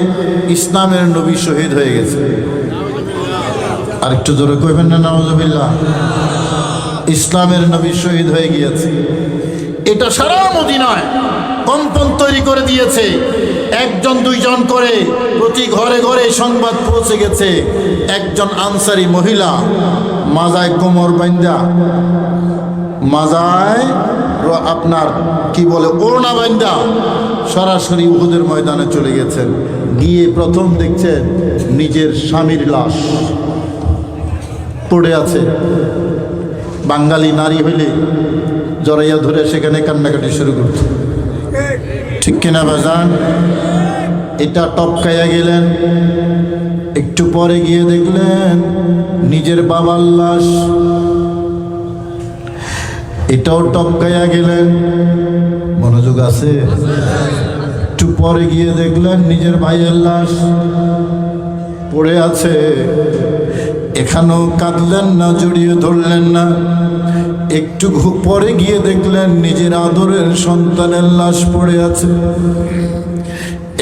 ইসলামের নবী শহীদ হয়ে গেছে। আর একটু জোরে কইবেন না নাউজুবিল্লাহ। ইসলামের নবী শহীদ হয়ে গিয়েছে, এটা সারা মদিনায় কম্পন তৈরি করে দিয়েছে। একজন দুইজন করে প্রতি ঘরে ঘরে সংবাদ পৌঁছে গেছে। একজন আনসারি মহিলা মাজায় কোমর বান্ধা, মাজায় আপনার কি বলে ওড়না বান্ধা সরাসরি উহুদের ময়দানে চলে গেছেন। গিয়ে প্রথম দেখছেন নিজের স্বামীর লাশ পড়ে আছে। বাঙালি নারী হইলে জড়াইয়া ধরে সেখানে কান্নাকাটি শুরু করত, ঠিক কিনা বাজান? এটা টপকাইয়া গেলেন, একটু পরে গিয়ে দেখলেন নিজের বাবার লাশ, এটাও টপকাইয়া গেলেন। মনোযোগ আছে? একটু পরে গিয়ে দেখলেন নিজের ভাইয়ের লাশ পড়ে আছে। এখানেও কাঁদলেন না, জড়িয়ে ধরলেন না। একটু পরে গিয়ে দেখলেন নিজের আদরের সন্তানের লাশ পড়ে আছে।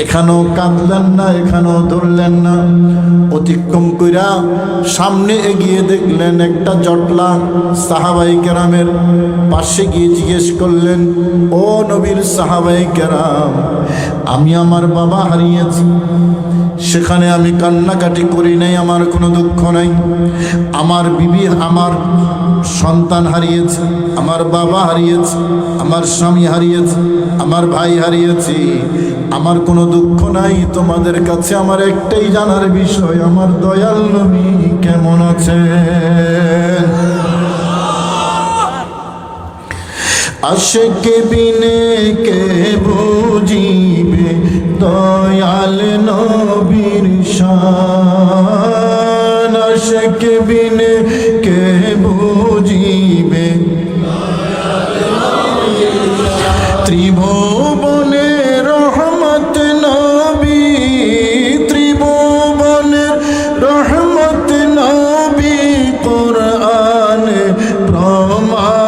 এখানেও কাঁদলেন না, এখানেও ধরলেন না। অতিক্রম কইরা সামনে এগিয়ে দেখলেন একটা জটলা। সাহাবাই কেরামের পাশে গিয়ে জিজ্ঞেস করলেন, ও নবীর সাহাবাই কেরাম, আমি আমার বাবা হারিয়েছি, সেখানে আমি কান্নাকাটি করি নাই, আমার কোনো দুঃখ নাই। আমার বিবি, আমার সন্তান হারিয়েছে, আমার বাবা হারিয়েছে, আমার স্বামী হারিয়েছে, আমার ভাই হারিয়েছি, আমার কোনো দুঃখ নাই। তোমাদের কাছে আমার একটাই জানার বিষয়, আমার দয়াল নবী কেমন আছেন? আশিক বিনে কে বুঝিবে দয়াল নবীর শান, আশিক বিনে কে বুঝিবে ত্রিভুবনে রহমত নবী, ত্রিভুবনে রহমত নবী, কোরআন প্রমাণ।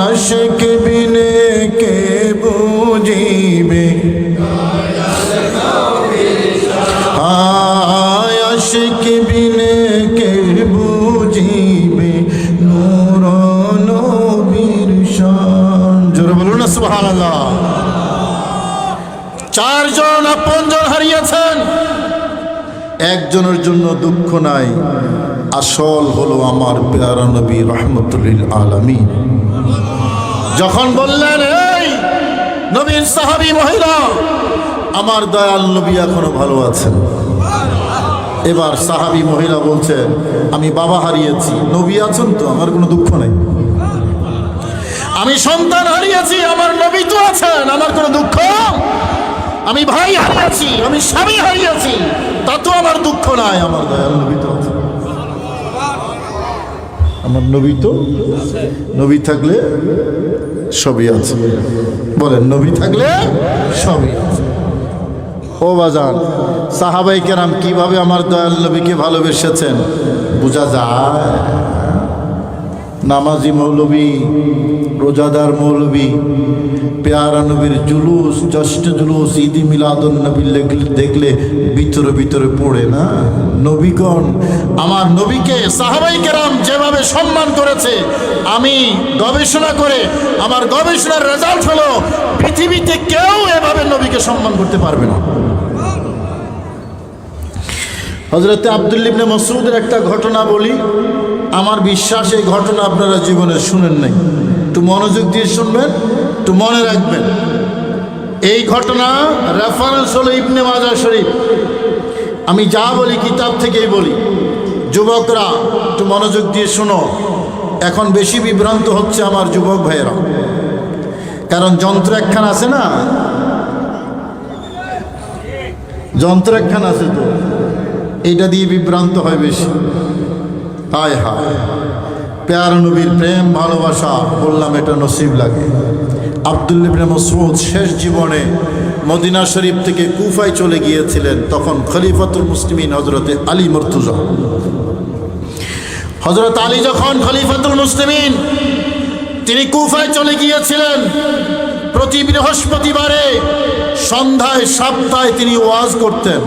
আশিক বিনে কে বুঝিবে, আশিক বিনে কে বুঝিবে নূর নবীর শান। জোরে বলুন না সুবহানাল্লাহ। চারজন আপনজন হারিয়েছেন, একজনের জন্য দুঃখ নাই। আসল হলো আমার পেয়ারা নবী রাহমাতুল লিল আলামিন। যখন বললেন, এই নবীর সাহাবী মহিলা, আমার দয়াল নবী এখনো ভালো আছেন। এবার সাহাবী মহিলা বলছেন, আমি বাবা হারিয়েছি, নবী আছেন তো, আমার কোনো দুঃখ নেই। আমি সন্তান হারিয়েছি, আমার নবী তো আছেন, আমার কোনো দুঃখ। আমি ভাই হারিয়েছি, আমি স্বামী হারিয়েছি, তা তো আমার দুঃখ নাই, আমার দয়াল নবী তো আছেন। আমার নবী তো, নবী থাকলে সবই আছে। বলেন, নবী থাকলে সবই আছে। ও বাজান, সাহাবাই কেরাম কিভাবে আমার দয়াল নবীকে ভালোবেসেছেন বোঝা যায়? নামাজি মৌলবী, রোজাদার মৌলবী, পেয়ারা নবীর জুলুস, জশ্ন জুলুস, ঈদি মিলাদুন নবী দেখলে ভিতরে ভিতরে পড়ে না? নবীগণ, আমার নবীকে সাহাবাই কেরাম যেভাবে সম্মান করেছে, আমি গবেষণা করে আমার গবেষণার রেজাল্ট হলো পৃথিবীতে কেউ এভাবে নবীকে সম্মান করতে পারবে না। হযরতে আব্দুল্লাহ ইবনে মাসউদের একটা ঘটনা বলি, আমার বিশ্বাস এই ঘটনা আপনারা জীবনে শুনেন নাই। একটু মনোযোগ দিয়ে শুনবেন, একটু মনে রাখবেন। এই ঘটনা রেফারেন্স হলো ইবনে মাজাহ শরীফ। আমি যা বলি কিতাব থেকেই বলি। যুবকরা একটু মনোযোগ দিয়ে শোনো। এখন বেশি বিভ্রান্ত হচ্ছে আমার যুবক ভাইয়েরা, কারণ যন্ত্র একখান আছে না, যন্ত্র একখান আছে তো, এইটা দিয়ে বিভ্রান্ত হয় বেশি। হায় হায়, প্যারা নবীর প্রেম ভালোবাসা বললাম এটা নসিব লাগে। আব্দুল্লাহ ইবনে মাসউদ শেষ জীবনে মদিনা শরীফ থেকে কুফায় চলে গিয়েছিলেন। তখন খলিফাতুল মুসলিমিন হযরতে আলী মুর্তজা, হযরত আলী যখন খলিফাতুল মুসলিমিন, তিনি কুফায় চলে গিয়েছিলেন। প্রতি বৃহস্পতিবারে সন্ধ্যায় সপ্তাহে তিনি ওয়াজ করতেন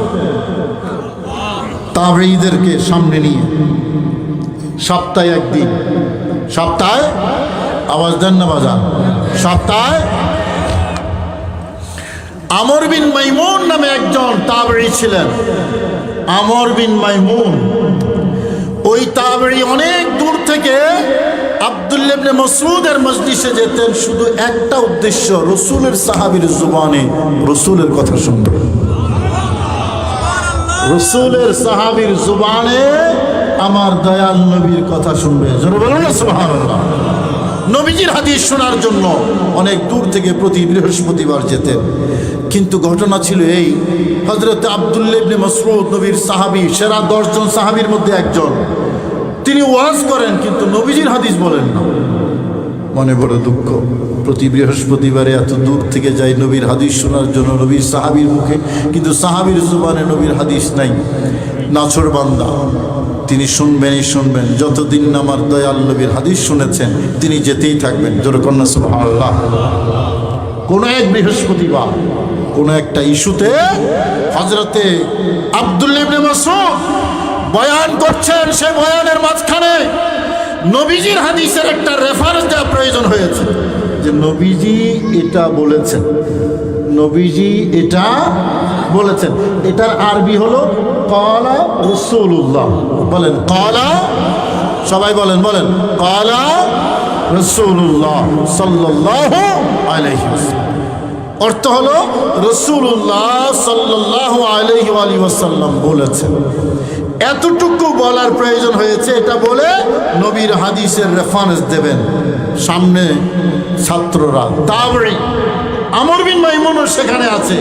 তাবেঈদেরকে সামনে নিয়ে। সপ্তাহে একদিন, সপ্তাহে, আওয়াজ দেন না বাজান, সপ্তাহে। আমর বিন মাইমুন নামে একজন তাবেঈ ছিলেন। আমর বিন মাইমুন, ওই তাবেঈ অনেক দূর থেকে আব্দুল্লাহ ইবনে মাসউদের মজলিসে যেতেন শুধু একটা উদ্দেশ্য, রাসূলের সাহাবীর জবানে রাসূলের কথা শুনবেন। রাসূলের সাহাবীর জবানে আমার দয়াল নবীর কথা শুনবে। জোরে বলুন না সুবহানাল্লাহ। নবীজির হাদিস শোনার জন্য অনেক দূর থেকে প্রতি বৃহস্পতিবার যেতেন। কিন্তু ঘটনা ছিল এই, হযরত আব্দুল্লাহ ইবনে মাসউদ নবীর সাহাবী, সেরা 10 জন সাহাবীর মধ্যে একজন। তিনি ওয়াজ করেন কিন্তু নবীজির হাদিস বলেন না। মনে বড় দুঃখ, প্রতি বৃহস্পতিবারে এত দূর থেকে যাই নবীর হাদিস শোনার জন্য নবীর সাহাবীর মুখে, কিন্তু সাহাবীর জবানে নবীর হাদিস নাই। নাছর বান্দা, তিনি শুনবেনই শুনবেন। যতদিন না আমার দয়াল নবীর হাদিস শুনেছেন তিনি যেতেই থাকবেন। জোরে কন্যা সুবহানাল্লাহ। কোন এক বৃহস্পতিবার কোন একটা ইস্যুতে হযরতে আব্দুল্লাহ ইবনে মাসউদ বয়ান করছেন। সে বয়ানের মাঝখানে নবীজির হাদিসের একটা রেফারেন্স দেওয়া প্রয়োজন হয়েছে, যে নবীজি এটা বলেছেন, নবীজি এটা বলেছেন। এটার আরবি হলো ক্বালা রাসূলুল্লাহ। বলেন ক্বালা, সবাই বলেন, বলেন ক্বালা রাসূলুল্লাহ সাল্লাল্লাহু আলাইহি ওয়াসাল্লাম। অর্থ হলো রাসূলুল্লাহ সাল্লাল্লাহু আলাইহি ওয়াসাল্লাম বলেছেন। এতটুকু বলার প্রয়োজন হয়েছে। এটা বলে নবীর হাদিসের রেফারেন্স দেবেন সামনে ছাত্ররা। তাবেঈ আমর বিন মাইমুনও সেখানে আছে।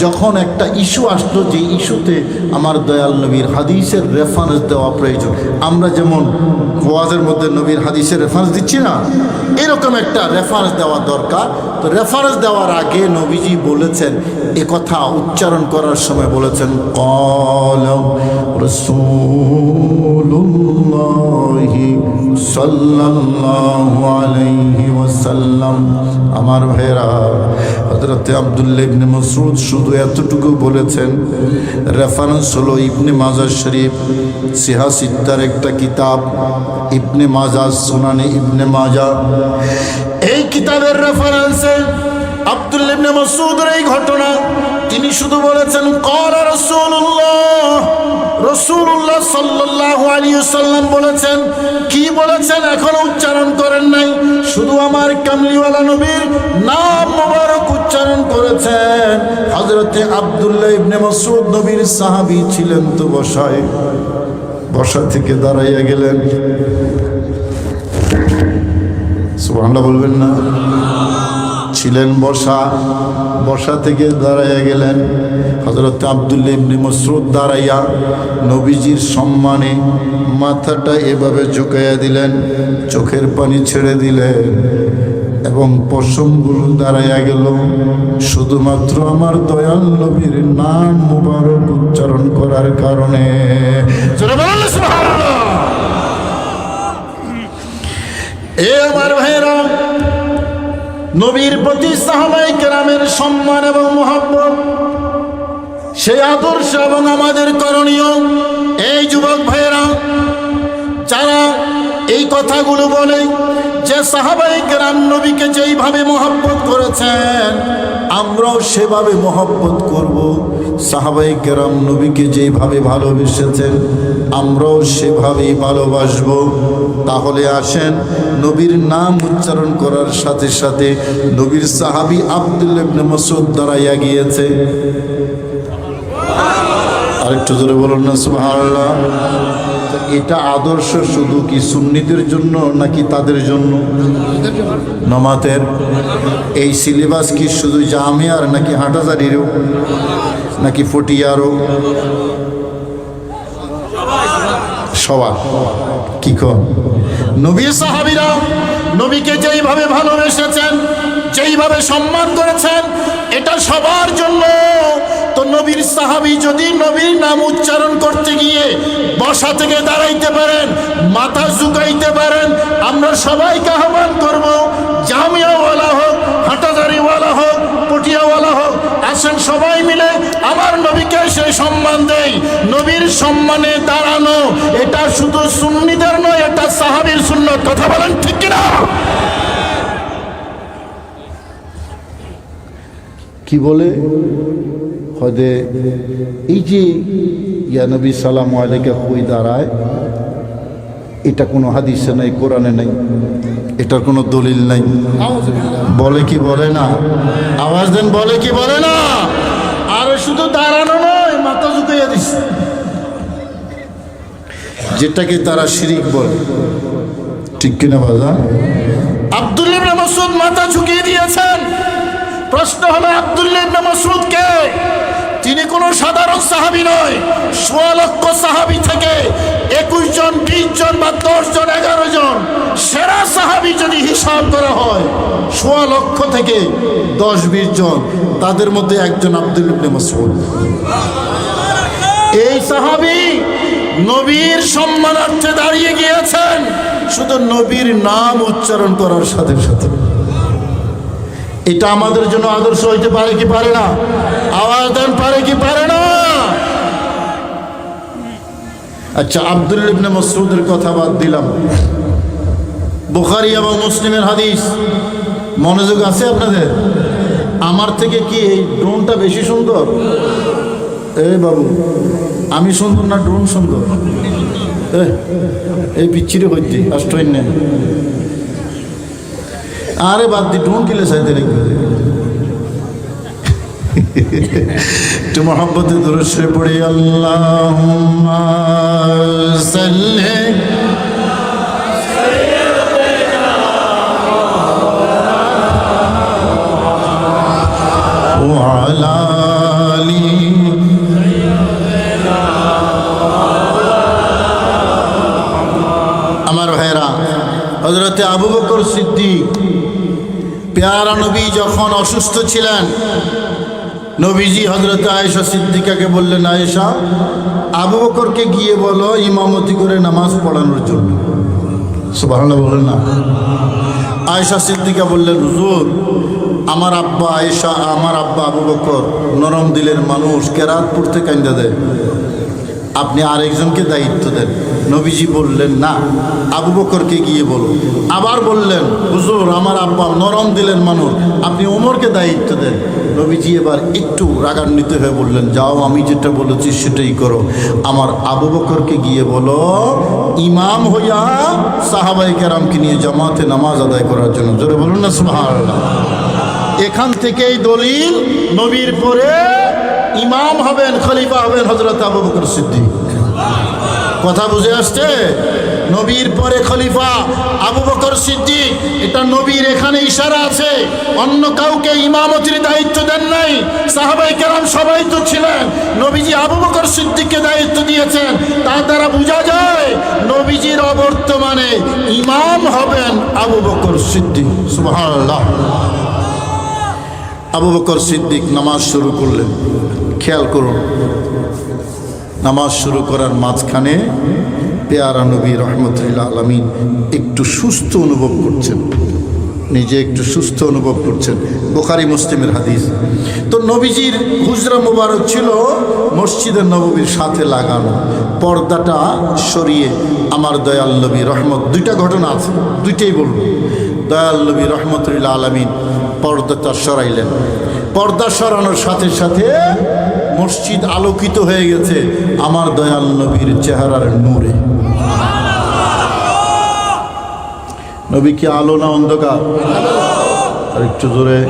যখন একটা ইস্যু আসলো, যে ইস্যুতে আমার দয়াল নবীর হাদিসের রেফারেন্স দেওয়া প্রয়োজন, আমরা যেমন ওয়াজের মধ্যে নবীর হাদিসের রেফারেন্স দিচ্ছি না, এরকম একটা রেফারেন্স দেওয়া দরকার। তো রেফারেন্স দেওয়ার আগে নবীজি বলেছেন, এ কথা উচ্চারণ করার সময় বলেছেন ক্বালা রাসূলুল্লাহি সাল্লাল্লাহু আলাইহি ওয়াসাল্লাম। আমার ভাইরা, হযরতে আব্দুল্লাহ ইবনে মাসউদ শুধু এতটুকু বলেছেন। রেফারেন্স হলো ইবনে মাজাহ শরীফ, সিহা সিত্তার একটা কিতাব, ইবনে মাজাহ, সুনানে ইবনে মাজাহ। এই কিতাবের রেফারেন্সে আব্দুল্লাহ ইবনে মাসউদের এই ঘটনা, তিনি শুধু বলেছেন ক্বালা রাসূলুল্লাহ, রাসূলুল্লাহ সাল্লাল্লাহু আলাইহি ওয়াসাল্লাম বলেছেন। কি বলেছেন এখনো উচ্চারণ করেন নাই, শুধু আমার কামলিওয়ালা নবীর নাম মোবারক উচ্চারণ করেছেন। হযরতে আব্দুল্লাহ ইবনে মাসউদ নবীর সাহাবী ছিলেন, তো বসায়, বসা থেকে দাঁড়াইয়া গেলেন। সুবহানাল্লাহ বলবেন না? ছিলেন বসা, বসা থেকে দাঁড়াইয়া গেলেন। হযরত আব্দুল্লাহ ইবনে মাসউদ দাঁড়াইয়া নবীজির সম্মানে মাথাটা এভাবে ঝুঁকাইয়া দিলেন, চোখের পানি ছেড়ে দিলেন এবং পশমগুলো দাঁড়াইয়া গেল, শুধুমাত্র আমার দয়াল নবীর নাম মুবারক উচ্চারণ করার কারণে। এ আমার ভাইরা, নবীর প্রতি সাহাবায়ে কেরামের সম্মান এবং মহব্বত, সেই আদর্শ এবং আমাদের করণীয়। এই যুবক ভাইয়েরা যারা এই কথাগুলো বলে যে সাহাবায়ে কেরাম নবীকে যেইভাবে মহব্বত করেছেন আমরাও সেভাবে মহব্বত করব, সাহাবায়ে কেরাম নবীকে যেইভাবে ভালোবেসেছেন আমরাও সেভাবেই ভালোবাসব। তাহলে আসেন নবীর নাম উচ্চারণ করার সাথে সাথে নবীর সাহাবী আব্দুল্লাহ ইবনে মাসউদ দাঁড়াইয়া গিয়েছে। আরেকটু জোরে বলুন না সুবহানাল্লাহ। এটা আদর্শ শুধু কি সুন্নিদের জন্য নাকি তাদের জন্য? নামাতের এই সিলেবাস কি শুধু জামিয়ার নাকি হাটাজারিরও নাকি ফটিয়ারও? সবার কি কন? নবীর সাহাবীরা নবীকে যেইভাবে ভালোবেসেছেন, যেইভাবে সম্মান করেছেন, এটা সবার জন্য। তো নবীর সাহাবী যদি নবীর নাম উচ্চারণ করতে গিয়ে বসা থেকে দাঁড়াইতে পারেন, মাথা ঝুঁকাইতে পারেন, আমরা সবাইকে আহ্বান করব, জামিয়াওয়ালা হোক, হাটাজারিওয়ালা হোক, পটিয়াওয়ালা হোক, আসেন সবাই মিলে আমার নবীকে সেই সম্মান দেই। নবীর সম্মানে দাঁড়ানো এটা শুধু সুন্নিদের নয়, এটা সাহাবীর সুন্নত। কথা বলেন ঠিক কিনা? কি বলে হদে এই যে ইয়া নবী সালাম আলাইকা কই দাঁড়ায়, এটা কোনো হাদিসে নাই, কোরআনে নাই, এটার কোনো দলিল নাই। বলে কি বলে না? আওয়াজ দেন, বলে কি বলে না? আর শুধু দাঁড়ানো নয়, মাথা ঝুঁকাইয়া দিচ্ছে, যেটাকে তারা শিরিক বলে। ঠিক কিনা বাজা? আব্দুল্লাহ ইবনে মাসউদ মাথা ঝুঁকিয়ে দিয়েছেন। প্রশ্ন হলো আব্দুল্লাহ ইবনে মাসউদ কে? তিনি কোনো সাধারণ সাহাবী নয়। ১৬ লক্ষ সাহাবী থেকে ২১ জন, ২০ জন বা ১০ জন, ১১ জন সেরা সাহাবী যদি হিসাব করা হয়, ১৬ লক্ষ থেকে ১০-২০ জন, তাদের মধ্যে একজন আব্দুল্লাহ ইবনে মাসউদ। এই সাহাবী নবীর সম্মানার্থে দাঁড়িয়ে গিয়েছেন শুধু নবীর নাম উচ্চারণ করার সাথে সাথে। এটা আমাদের জন্য আদর্শ হইতে পারে কি পারে না? আওয়াজ দেন, পারে কি পারে না? আচ্ছা, আব্দুল্লাহ ইবনে মাসউদের কথা বাদ দিলাম, বুখারী এবং মুসলিমের হাদিস। মনোযোগ আছে আপনাদের? আমার থেকে কি এই ড্রোনটা বেশি সুন্দর? এই বাবু, আমি সুন্দর না ড্রোন সুন্দর? এই পিচ্ছিরে হইতে আষ্টইন নেই। আরে বাদ দি, ড্রোন কিলে চাইতে লিখবে। একটু মহব্বতে দুরূদ শরীফ পড়ি। আল্লাহুম্মা সাল্লি ওয়া আলা আলি আমার ভাইরা, হযরতে আবু বকর সিদ্দিক প্যারা নবী যখন অসুস্থ ছিলেন, নবীজি হযরতে আয়েশা সিদ্দিকাকে বললেন, আয়েশা, আবু বকরকে গিয়ে বলো ইমামতি করে নামাজ পড়ানোর জন্য। সুবহানাল্লাহ বলেন না? আয়েশা সিদ্দিকা বললেন, হুজুর, আমার আব্বা আবু বকর নরম দিলের মানুষ, কেরাত পড়তে কান্দা দেয়, আপনি আরেকজনকে দায়িত্ব দেন। নবীজি বললেন, না, আবু বকরকে গিয়ে বলো। আবার বললেন, হুজুর, আমার আব্বা নরম দিলের মানুষ, আপনি ওমরকে দায়িত্ব দেন। নবীজি এবার একটু রাগান্বিত হয়ে বললেন, যাও, আমি যেটা বলেছি সেটাই করো। আমার আবু বকরকে গিয়ে বলো ইমাম হইয়া সাহাবায়ে কেরামকে নিয়ে জামাতে নামাজ আদায় করার জন্য। জোরে বলুন না সুবহানাল্লাহ। এখান থেকেই দলিল, নবীর পরে ইমাম হবেন, খলিফা হবেন হযরত আবু বকর সিদ্দিক। কথা বুঝে আসছে? নবীর পরে খলিফা আবু বকর সিদ্দিক, এটা নবীর এখানে ইশারা আছে। অন্য কাউকে ইমামতির দায়িত্ব দেন নাই। সাহাবায়ে কেরাম সবাই তো ছিলেন, নবীজি আবু বকর সিদ্দিককে দায়িত্ব দিয়েছেন। তার দ্বারা বোঝা যায় নবীজির অবর্তমানে ইমাম হবেন আবু বকর সিদ্দিক। সুবহানাল্লাহ। আবু বকর সিদ্দিক নামাজ শুরু করলেন। খেয়াল করুন, নামাজ শুরু করার মাঝখানে পেয়ারা নবী রহমতুল্লাহ আলামিন একটু সুস্থ অনুভব করছেন, নিজে একটু সুস্থ অনুভব করছেন। বুখারী মুসলিমের হাদিস। তো নবীজির হুজরা মুবারক ছিল মসজিদের নববীর সাথে লাগানো, পর্দাটা সরিয়ে আমার দয়াল নবী রহমত, দুইটা ঘটনা আছে, দুইটাই বলবো। দয়াল নবী রহমতুল্লাহ আলামিন পর্দাটা সরাইলেন। পর্দা সরানোর সাথে সাথে মসজিদ আলোকিত হয়ে গেছে আমার দয়াল নবীর চেহারার নূরে। নবী কি আলো না অন্ধকার? আর একটু জোরে।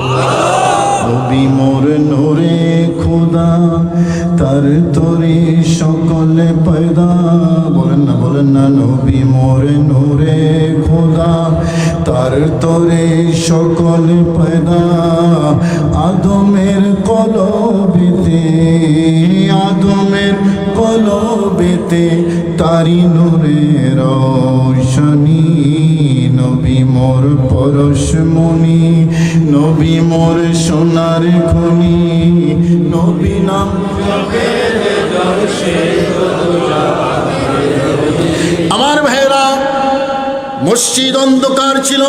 নবী মোর নূরে খোদা, তার তোরে সকলে পয়দা। বলেন না, বলেন না। নবী মোর নূরে খোদা, তার তোরে সকলে পয়দা। আদমের কলবেতে, আদমের কলবেতে তারি নূরের রোশনী। নবী মোর পরশমণি, নবী মোর সোনার খনি, নবী নাম আমার ভাইরা। মসজিদ অন্ধকার ছিল,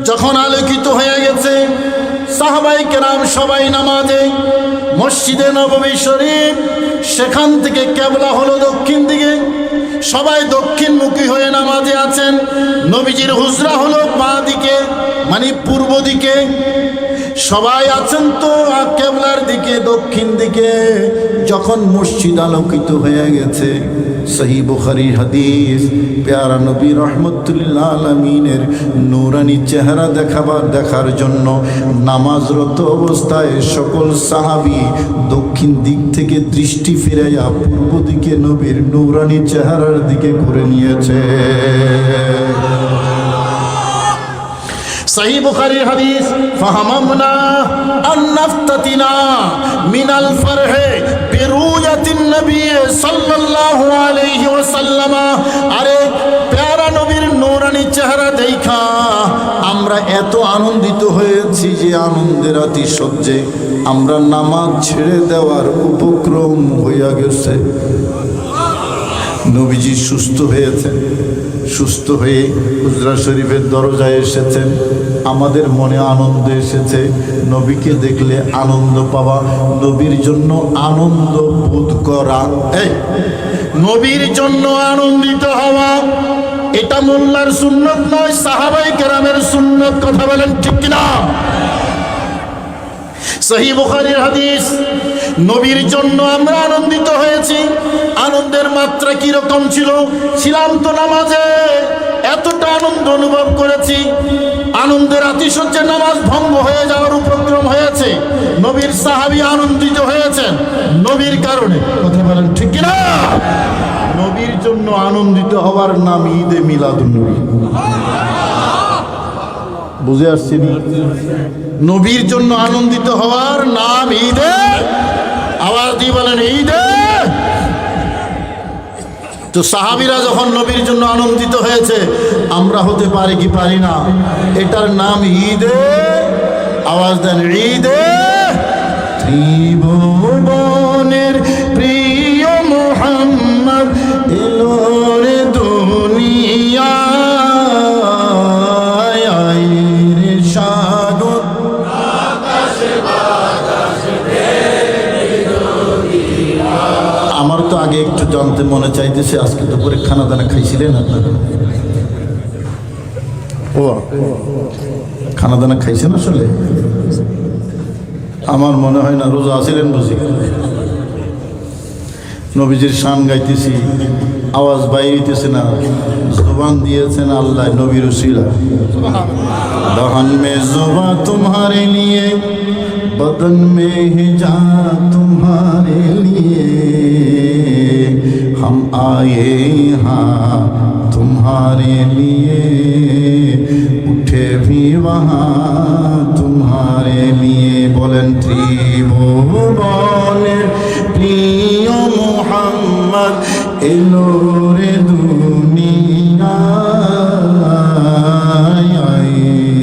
যখন আলোকিত হয়ে গেছে সাহাবায়ে কেরাম সবাই নামাজে। মসজিদে নববী শরীফ, সেখান থেকে কেবলা হলো দক্ষিণ দিকে, সবাই দক্ষিণমুখী হয়ে নামাজে আছেন। নবীজির হুজরা হলো বাঁ দিকে, মানে পূর্ব দিকে। সবাই আছেন তো কেবলার দিকে, দক্ষিণ দিকে। যখন মসজিদ আলোকিত হয়ে গেছে, সহিহ বুখারীর হাদিস, পেয়ারা নবী রহমতুল্লাহ আলামিনের নূরানি চেহারা দেখার জন্য নামাজরত অবস্থায় সকল সাহাবী দক্ষিণ দিক থেকে দৃষ্টি ফিরাইয়া পূর্ব দিকে নবীর নূরানি চেহারার দিকে করে নিয়েছে। সহিহ বুখারীর হাদিস, ফাহামামনা আন নাফতাতিনা মিনাল ফারহে বিরুয়াতিন নবী সাল্লাল্লাহু আলাইহি ওয়াসাল্লাম। আরে প্যারা নবীর নূরানি চেহারা দেখা আমরা এত আনন্দিত হয়েছি যে আনন্দের অতিশয্যে আমরা নামাজ ছেড়ে দেওয়ার উপক্রম হইয়া গেছে। নবীজি সুস্থ হয়েছেন, সুস্থ হয়ে হুজরা শরীফের দরজায় এসেছেন। আমাদের মনে আনন্দ এসেছে, নবীকে দেখলে আনন্দ পাওয়া, নবীর জন্য আনন্দ বোধ করা, এই নবীর জন্য আনন্দিত হওয়া, এটা মোল্লার সুন্নত নয়, সাহাবায়ে কেরামের সুন্নত। কথা বলেন ঠিক কিনা? সহিহ বুখারীর হাদিস, নবীর জন্য আমরা আনন্দিত হয়েছি। আনন্দের মাত্রা কি রকম ছিল? ছিলাম তো নামাজে, এতটা আনন্দ অনুভব করেছি, আনন্দের আতিশয্যে নামাজ ভঙ্গ হয়ে যাওয়ার উপক্রম হয়েছে। নবীর সাহাবী আনন্দিত হয়েছেন নবীর কারণে। কথা বলেন ঠিক কিনা? নবীর জন্য আনন্দিত হওয়ার নাম ঈদে মিলাদুন নবী। বুঝে আসছি? নবীর জন্য আনন্দিত হওয়ার নাম ঈদে, আওয়াজ দিয়ে বলেন ঈদে। তো সাহাবীরা যখন নবীর জন্য আনন্দিত হয়েছে, আমরা হতে পারি কি পারি না? এটার নাম ঈদে, আওয়াজ দেন ঈদে। ত্রিভুবনের প্রিয় মুহাম্মদ এলো রে দুনিয়া, আমার তো আগে একটু জানতে মনে চাইতেছে, আজকে তো করে খানা দানা খাইছিলেন আপনারা? ও খানা দানা খাইছেন আসলে? আমার মনে হয় না, রোজা আছিলেন বুঝি। নবীজির শান গাইতেছি, আওয়াজ বাইরেতেছে না, জবান দিয়েছেন আল্লাহ নবীর উসিলা। দহন মে জুবা तुम्हारे लिए, बदन में ही जा तुम्हारे लिए, हम आए हाँ तुम्हारे लिए, उठे भी वहाँ तुम्हारे लिए। बोलें ত্রিভুবনের প্রিয় মুহাম্মদ এলো রে দুনিয়ায়,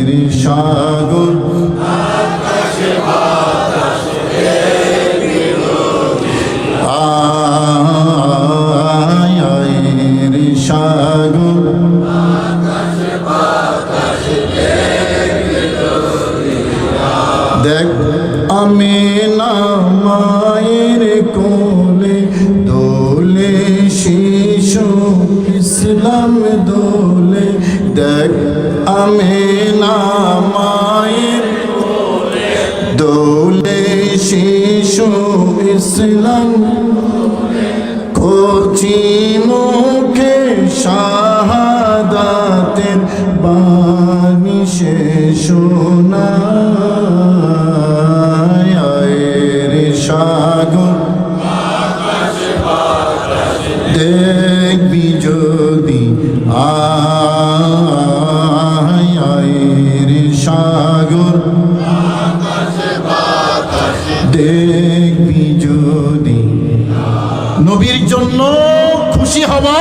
রে সাগর রে আমিনা মায়ের কোলে দোলে শিশু ইসলাম দোলে দেখ আমিনা মায়ের দোলে শিশু ইসলাম কচি মুখে শাহাদাতের বাণী সে শোনায় রে সাগর দেখবি যদি আয় রে সাগর দেখবি যদি নবীর জন্য খুশি হওয়া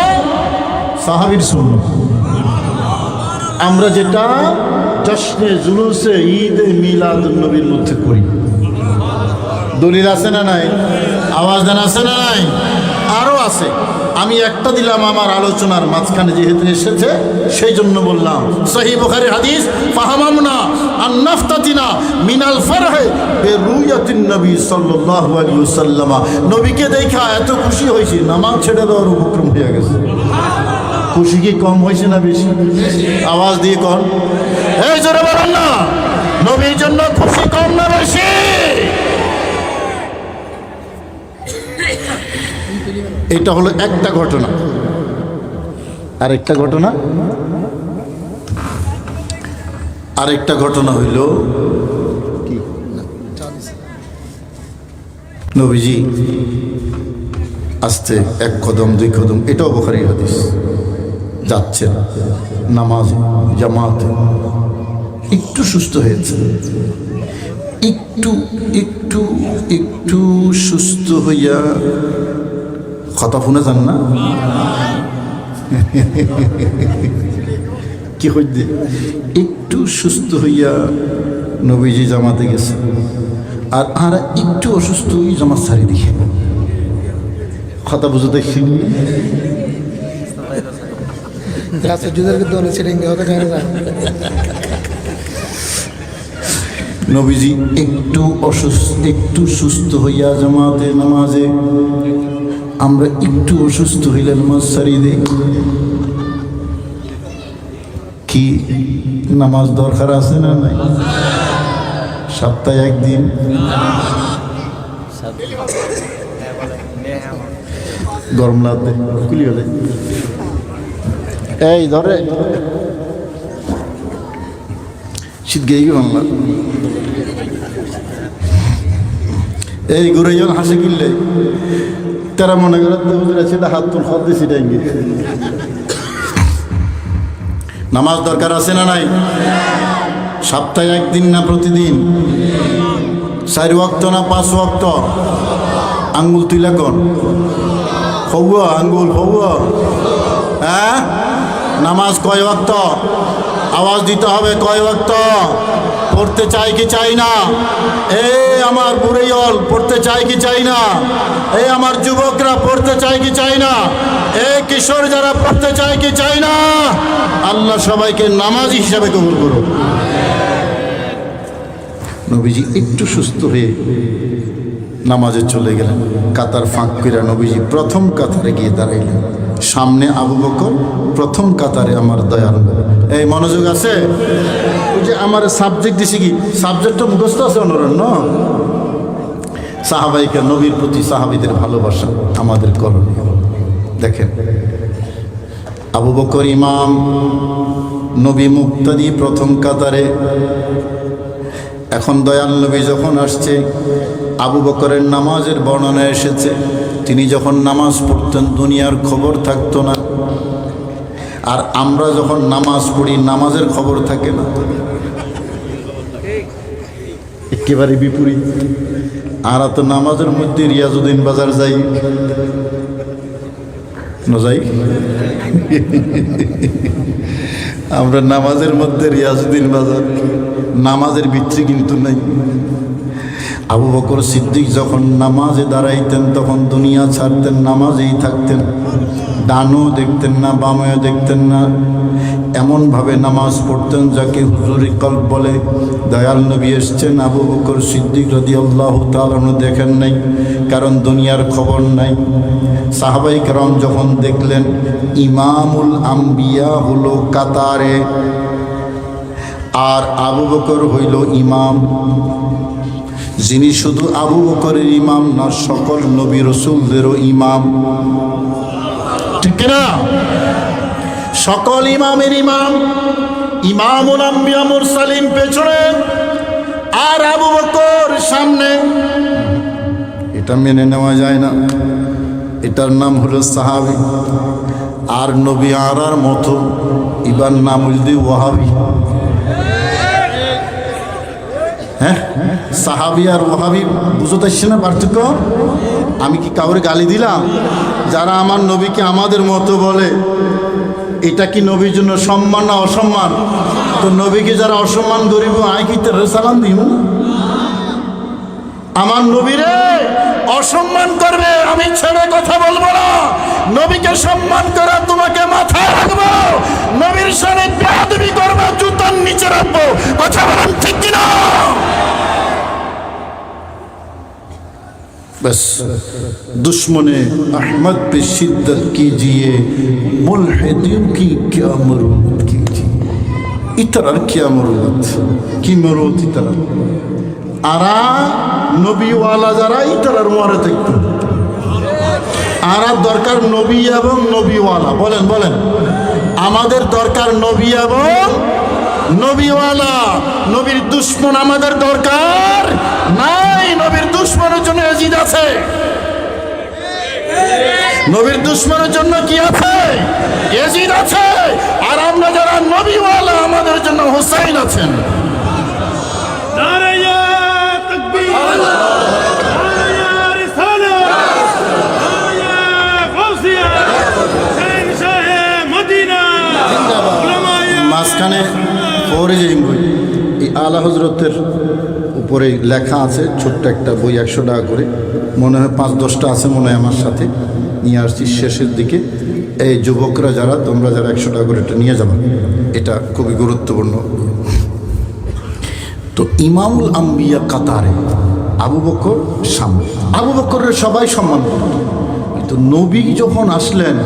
সাহাবীর সুন্নাত। আমরা যেটা জশ্নে জুলুসে ঈদে মিলাদুন নবীর মধ্যে করি, দলিল আছে না নাই? আওয়াজ দেন আছে না নাই? আরও আছে। আমি একটা দিলাম আমার আলোচনার মাঝখানে যেহেতু এসেছে সেই জন্য বললাম। সহিহ বুখারীর হাদিস, ফাহামামনা আন্নাফতাতিনা মিনাল ফারহে বিরুয়াতিন নবী সাল্লাল্লাহু আলাইহি ওয়াসাল্লাম। নবীকে দেখা এত খুশি হয়েছি নামাজ ছেড়ে দেওয়ার উপক্রম হয়ে গেছে। খুশি কি কম হয়েছে না বেশি? আওয়াজ দিয়ে কন, এই জোরে বলেন না, নবীর জন্য খুশি কম না বেশি? এটা হলো একটা ঘটনা। আরেকটা ঘটনা হইল কি, নবীজি আস্তে এক কদম দুই কদম, এটাও বুখারীর হাদিস, যাচ্ছেন নামাজ জামাতে, একটু সুস্থ হয়েছে, একটু একটু একটু সুস্থ হইয়া, কথা শুনে যান না কি হইতে, একটু সুস্থ হইয়া নবীজি জামাতে গেছে, আর আর একটু অসুস্থ হই জামাত ছাড়ি দিয়ে, কথা বুঝে দেখছি নবীজি একটু অসুস্থ, একটু সুস্থ হইয়া জামাতে নামাজে, আমরা একটু অসুস্থ হইলে নামাজ ছাড়ি দেই। কি নামাজ দরকার আছে না নাই? সপ্তাহে একদিন, গরম লাগবে কুলি হলে এই ধরে শীত গেয়ে বাংলা এই ঘুরে যখন হাসি কিনলে তারা মনে করে সেটা হাত তুল খাদ্য সেটা গিয়ে নামাজ দরকার আছে না নাই? সপ্তাহে একদিন না প্রতিদিন? 4 ওয়াক্ত না 5 ওয়াক্ত? আঙ্গুল তুইলা কোন হৌয়া আঙ্গুল হৌয়া, হ্যাঁ? নামাজ কয় ওয়াক্ত? আওয়াজ দিতে হবে, কয় ওয়াক্ত? পড়তে চাই কি চাই না? আমার বুড়িয়ল পড়তে চাই কি চাই না? আমার যুবকরা পড়তে চাই কি চাই না? কিশোর যারা পড়তে চাই কি চাই না? আল্লাহ সবাইকে নামাজি হিসাবে কবুল করো। নবীজি একটু সুস্থ হয়ে নামাজে চলে গেলেন, কাতার ফাঁক করে নবীজি প্রথম কাতারে গিয়ে দাঁড়াইলেন, সামনে আবু বকর, প্রথম কাতারে আমার দয়াল। এই মনোযোগ আছে? ওই যে আমার সাবজেক্ট দিছি, কি সাবজেক্টটা মুখস্থ আছে অনরণ্য? সাহাবাইকে নবীর প্রতি সাহাবীদের ভালোবাসা আমাদের করণীয়। দেখেন আবু বকর ইমাম, নবী মুক্তাদি প্রথম কাতারে। এখন দয়াল নবী যখন আসছে, আবু বকরের নামাজের বর্ণনা এসেছে, তিনি যখন নামাজ পড়তেন দুনিয়ার খবর থাকতো না, আর আমরা যখন নামাজ পড়ি নামাজের খবর থাকে না, একেবারে বিপরীত। আর তো নামাজের মধ্যে রিয়াজউদ্দিন বাজার যাই না যাই, আমরা নামাজের মধ্যে রিয়াজউদ্দিন বাজার, নামাজের ভিতরে কিন্তু নাই। আবু বকর সিদ্দিক যখন নামাজে দাঁড়াইতেন তখন দুনিয়া ছাড়তেন, নামাজেই থাকতেন, ডানও দেখতেন না বামেও দেখতেন না, এমনভাবে নামাজ পড়তেন যাকে হুজুরি কলব বলে। দয়াল নবী এসছেন, আবু বকর সিদ্দিক রাদিয়াল্লাহু তাআলা আনহু দেখেন নাই, কারণ দুনিয়ার খবর নাই। সাহাবায়ে কেরাম যখন দেখলেন ইমামুল আম্বিয়া হলো কাতারে আর আবু বকর হইল ইমাম, যিনি শুধু আবু বকরের ইমাম না, সকল নবী রাসূলদেরও ইমাম, ঠিক না? সকল ইমামের ইমাম, ইমামুল আম্বিয়া মুরসালিন পেছনে আর আবু বকর সামনে। এটা মেনে নেওয়া যায় না। এটার নাম হলো সাহাবী। আর নবী আরার মতো এবার নাম হইল ওয়াহাবি। হ্যাঁ, সাহাবী আর ওয়াহাবি বুঝতে আসছে না পার্থক্য? আমি কি কাউরে গালি দিলাম? যারা আমার নবীকে আমাদের মতো বলে, এটা কি নবীর জন্য সম্মান না অসম্মান? তো নবীকে যারা অসম্মান করিব, আয় কি তার সালাম দিব? আমার নবীরে অসম্মান করবে, আমি ছেড়ে কথা বলবো না। নবীকে সম্মান করা তোমাকে মাথায় রাখবো, নবীর সামনে বেয়াদবি করবো, জুতার নিচে রাখবো। কথা বলেন ঠিক কিনা? बस दुश्मने अहमद पे शिद्दत कीजिए, मुल्हिदों की क्या मरूत कीजिए। इतरार क्या मरूत की मरूत इतरार आरा नबी वाला যারা ইতরার মরে থাকতো, আরা দরকার নবী এবং নবীওয়ালা। বলেন বলেন, আমাদের দরকার নবী এবং নবীওয়ালা। নবীর দুশ্মন আমাদের দরকার নাই। নবীর দুশ্মনের জন্য ইয়াজিদ আছে, নবীর দুশ্মনের জন্য কি আছে? ইয়াজিদ আছে। আর আমরা যারা নবীওয়ালা, আমাদের জন্য হুসাইন আছেন। নারায়ে তাকবীর, নারায়ে রিসালাত, নারায়ে গাউসিয়া, হুসাইন শাহে মদিনা উলামায়ে। মাঝখানে পরে যে এই আলা হজরতের উপরে লেখা আছে, ছোট্ট একটা বই, 100 টাকা করে, মনে হয় 5-10টা আছে মনে হয়, আমার সাথে নিয়ে আসছি শেষের দিকে। এই যুবকরা যারা, তোমরা যারা 100 টাকা করে এটা নিয়ে যাবে, এটা খুবই গুরুত্বপূর্ণ। তো ইমামুল আম্বিয়া কাতারে, আবু বকর সামনে। আবু বকরের সবাই সম্মান করত, কিন্তু নবী যখন আসলেন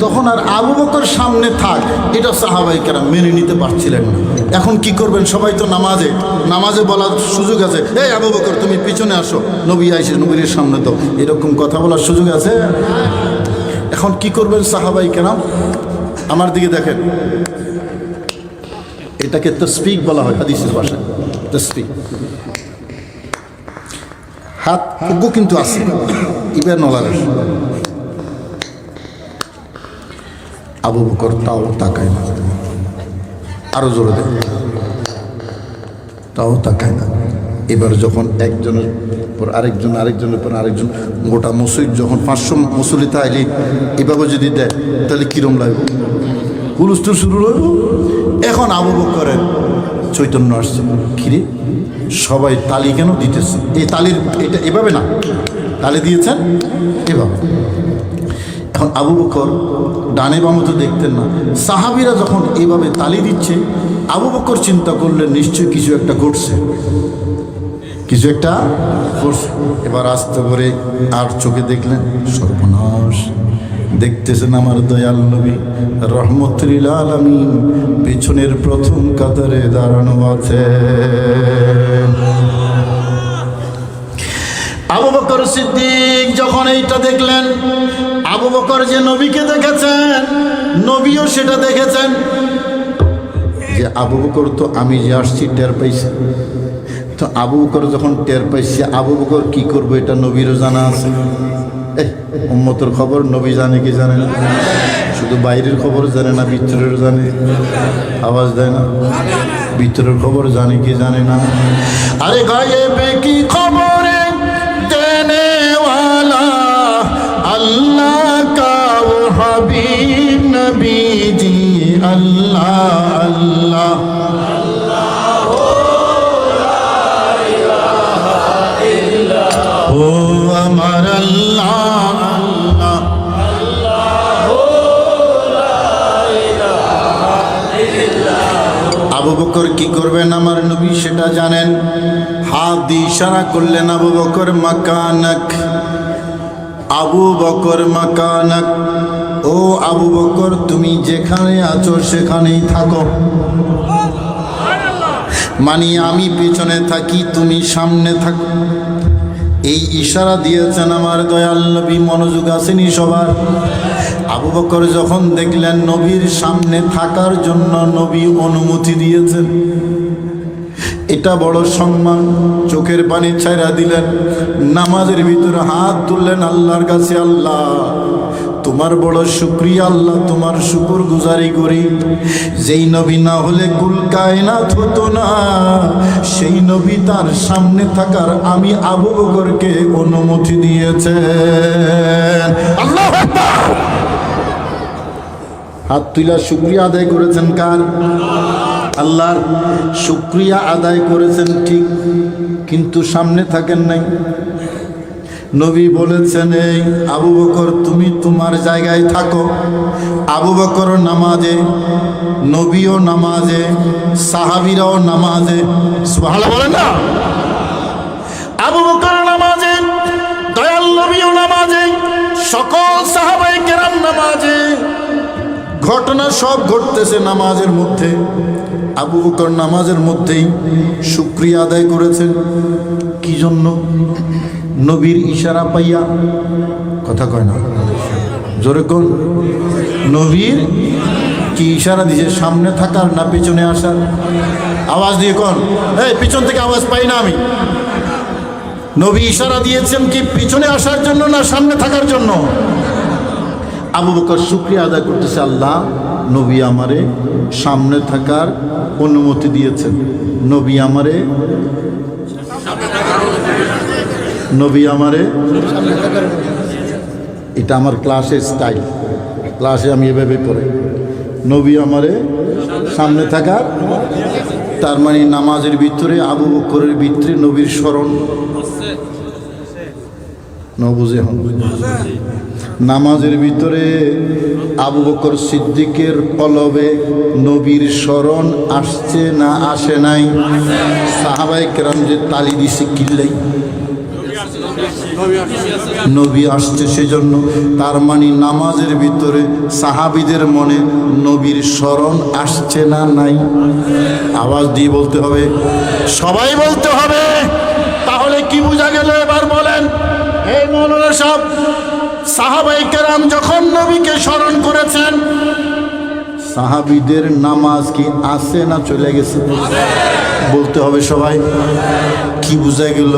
তখন আর আবু বকর সামনে থাক, এটা সাহাবায়ে কেরাম মেনে নিতে পারছিলেন না। এখন কি করবেন? সবাই তো নামাজে বলার সুযোগ আছে, এই আবু বকর তুমি পিছনে আসো, নবী আইসে, নবীর সামনে তো এরকম কথা বলার সুযোগ আছে। এখন কি করবেন সাহাবায়ে কেরাম? আমার দিকে দেখেন, এটাকে তাসবিহ বলা হয় হাদিসের ভাষায়, তাসবিহ। হাত ফুগো কিন্তু আছে, ইবেন নলারের। আবু বকর তাও তাকায় না, আরো জোরে দেয়, তাও তাকায় না। এবার যখন একজনের পর আরেকজন, আরেকজনের পর আরেকজন, গোটা মসজিদ যখন 500 মুসল্লিতে আইলি এভাবে যদি দেয়, তাহলে কিরম লাগবে? হুলস্থুল শুরু হইব। এখন আবু বকরের চৈতন্য আসছে, কিরে সবাই তালি কেন দিতেছে? এই তালির এটা এভাবে না, তালি দিয়েছেন এভাবে। এখন আবু বকর ডানে বামে তো দেখতেন না, সাহাবীরা যখন এইভাবে তালি দিচ্ছে, আবু বকর চিন্তা করলেন নিশ্চয়ই কিছু একটা ঘটছে, কিছু একটা ঘটছে। এবার আস্তে করে আর চোখে দেখলেন, সর্বনাশ, দেখতেছেন আমার দয়াল নবী রহমতুল আলামিন পেছনের প্রথম কাতারে দাঁড়ানো আছে। আবু বকর সিদ্দিক যখন এইটা দেখলেন, আবু বকর যে নবীকে দেখেছেন, নবীও সেটা দেখেছেন, যে আবু বকর তো আমি যে আসছি টের পাইছে। তো আবু বকর যখন টের পাইছে, আবু বকর কি করবো এটা নবীরও জানা আছে। এই উম্মতের খবর নবী জানে কি জানে না? শুধু বাইরের খবর জানে না, ভিতরের জানে। আওয়াজ দেয় না? ভিতরের খবর জানে কি জানে না? আরে গায়েবে কি খবরে দেনে ওয়ালা আল্লাহ কা ও হাবিব নবী জি, আল্লাহ আল্লাহ ও আমার আল্লাহ আল্লাহ বকর কি করবেন আমার নবী সেটা জানেন। হাত দিয়ে ইশারা করলেন, আবু বকর মাকানাক, আবু বকর মাকানাক, ও আবু বকর তুমি যেখানে আছো সেখানেই থাকো। মানে আমি পেছনে থাকি, তুমি সামনে থাকো। এই ইশারা দিয়েছেন আমার দয়াল নবী। মনোযোগ আসেনি সবার? আবু বকর যখন দেখলেন নবীর সামনে থাকার জন্য নবী অনুমতি দিয়েছেন, এটা বড় সম্মান। চোখের পানি ছাইরা দিলেন, নামাজের ভিতরে হাত তুললেন আল্লাহর কাছে, আল্লাহ তোমার বড় শুকরিয়া, আল্লাহ তোমার শুকর গুজারি করি। যেই নবী না হলে কুল কায়নাত হতো না, সেই নবী তার সামনে থাকার আমি আবু বকরকে অনুমতি দিয়েছেন। আল্লাহু আকবার। হাত তুলা শুকরিয়া আদায় করেছেন কার? আল্লাহর। শুকরিয়া আদায় করেছেন ঠিক, কিন্তু সামনে থাকেন নাই। নবী বলেছেন, এই আবু বকর তুমি তোমার জায়গায় থাকো। আবু বকর নামাজে, নবীও নামাজে, সাহাবীরাও নামাজে। সুবহানাল্লাহ বলেন না? আবু বকর নামাজে, দয়াল নবীও নামাজে, সকল সাহাবায়ে কেরাম নামাজে। ঘটনা সব ঘটতেছে নামাজের মধ্যে। আবু বকর নামাজের মধ্যেই শুকরিয়া আদায় করেছেন। কি জন্য? নবীর ইশারা পাইয়া। কথা কয় না, জোরে কোন? নবীর কি ইশারা দিয়েছে? সামনে থাকার না পিছনে আসার? আওয়াজ দিয়ে কোন? এই পিছন থেকে আওয়াজ পাই না আমি। নবী ইশারা দিয়েছেন কি পিছনে আসার জন্য না সামনে থাকার জন্য? আবু বকর শুকরিয়া আদায় করতেছে, আল্লাহ নবী আমারে সামনে থাকার অনুমতি দিয়েছেন। নবী আমারে এটা আমার ক্লাসের স্টাইল। ক্লাসে আমি এভাবে পড়ে, নবী আমারে সামনে থাকার, তার মানে নামাজের ভিতরে আবু বকরের ভিতরে নবীর স্মরণ নবুঝে হন। নামাজের ভিতরে আবু বকর সিদ্দিকের কলবে নবীর স্মরণ আসছে না আসে নাই? সাহাবায়ে কেরাম যে তালি দিছে কিল্লাই, নবী আসছে সেজন্য। তার মানে নামাজের ভিতরে সাহাবীদের মনে নবীর স্মরণ আসছে না নাই? আওয়াজ দিয়ে বলতে হবে, সবাই বলতে হবে। তাহলে কি বোঝা গেল এবার বলেন? এই মৌলানা সাহেব, সাহাবায়ে কেরাম যখন নবীকে স্মরণ করেছেন, সাহাবীদের নামাজ কি আছে না চলে গেছে? বলতে হবে সবাই। কি বোঝা গেল?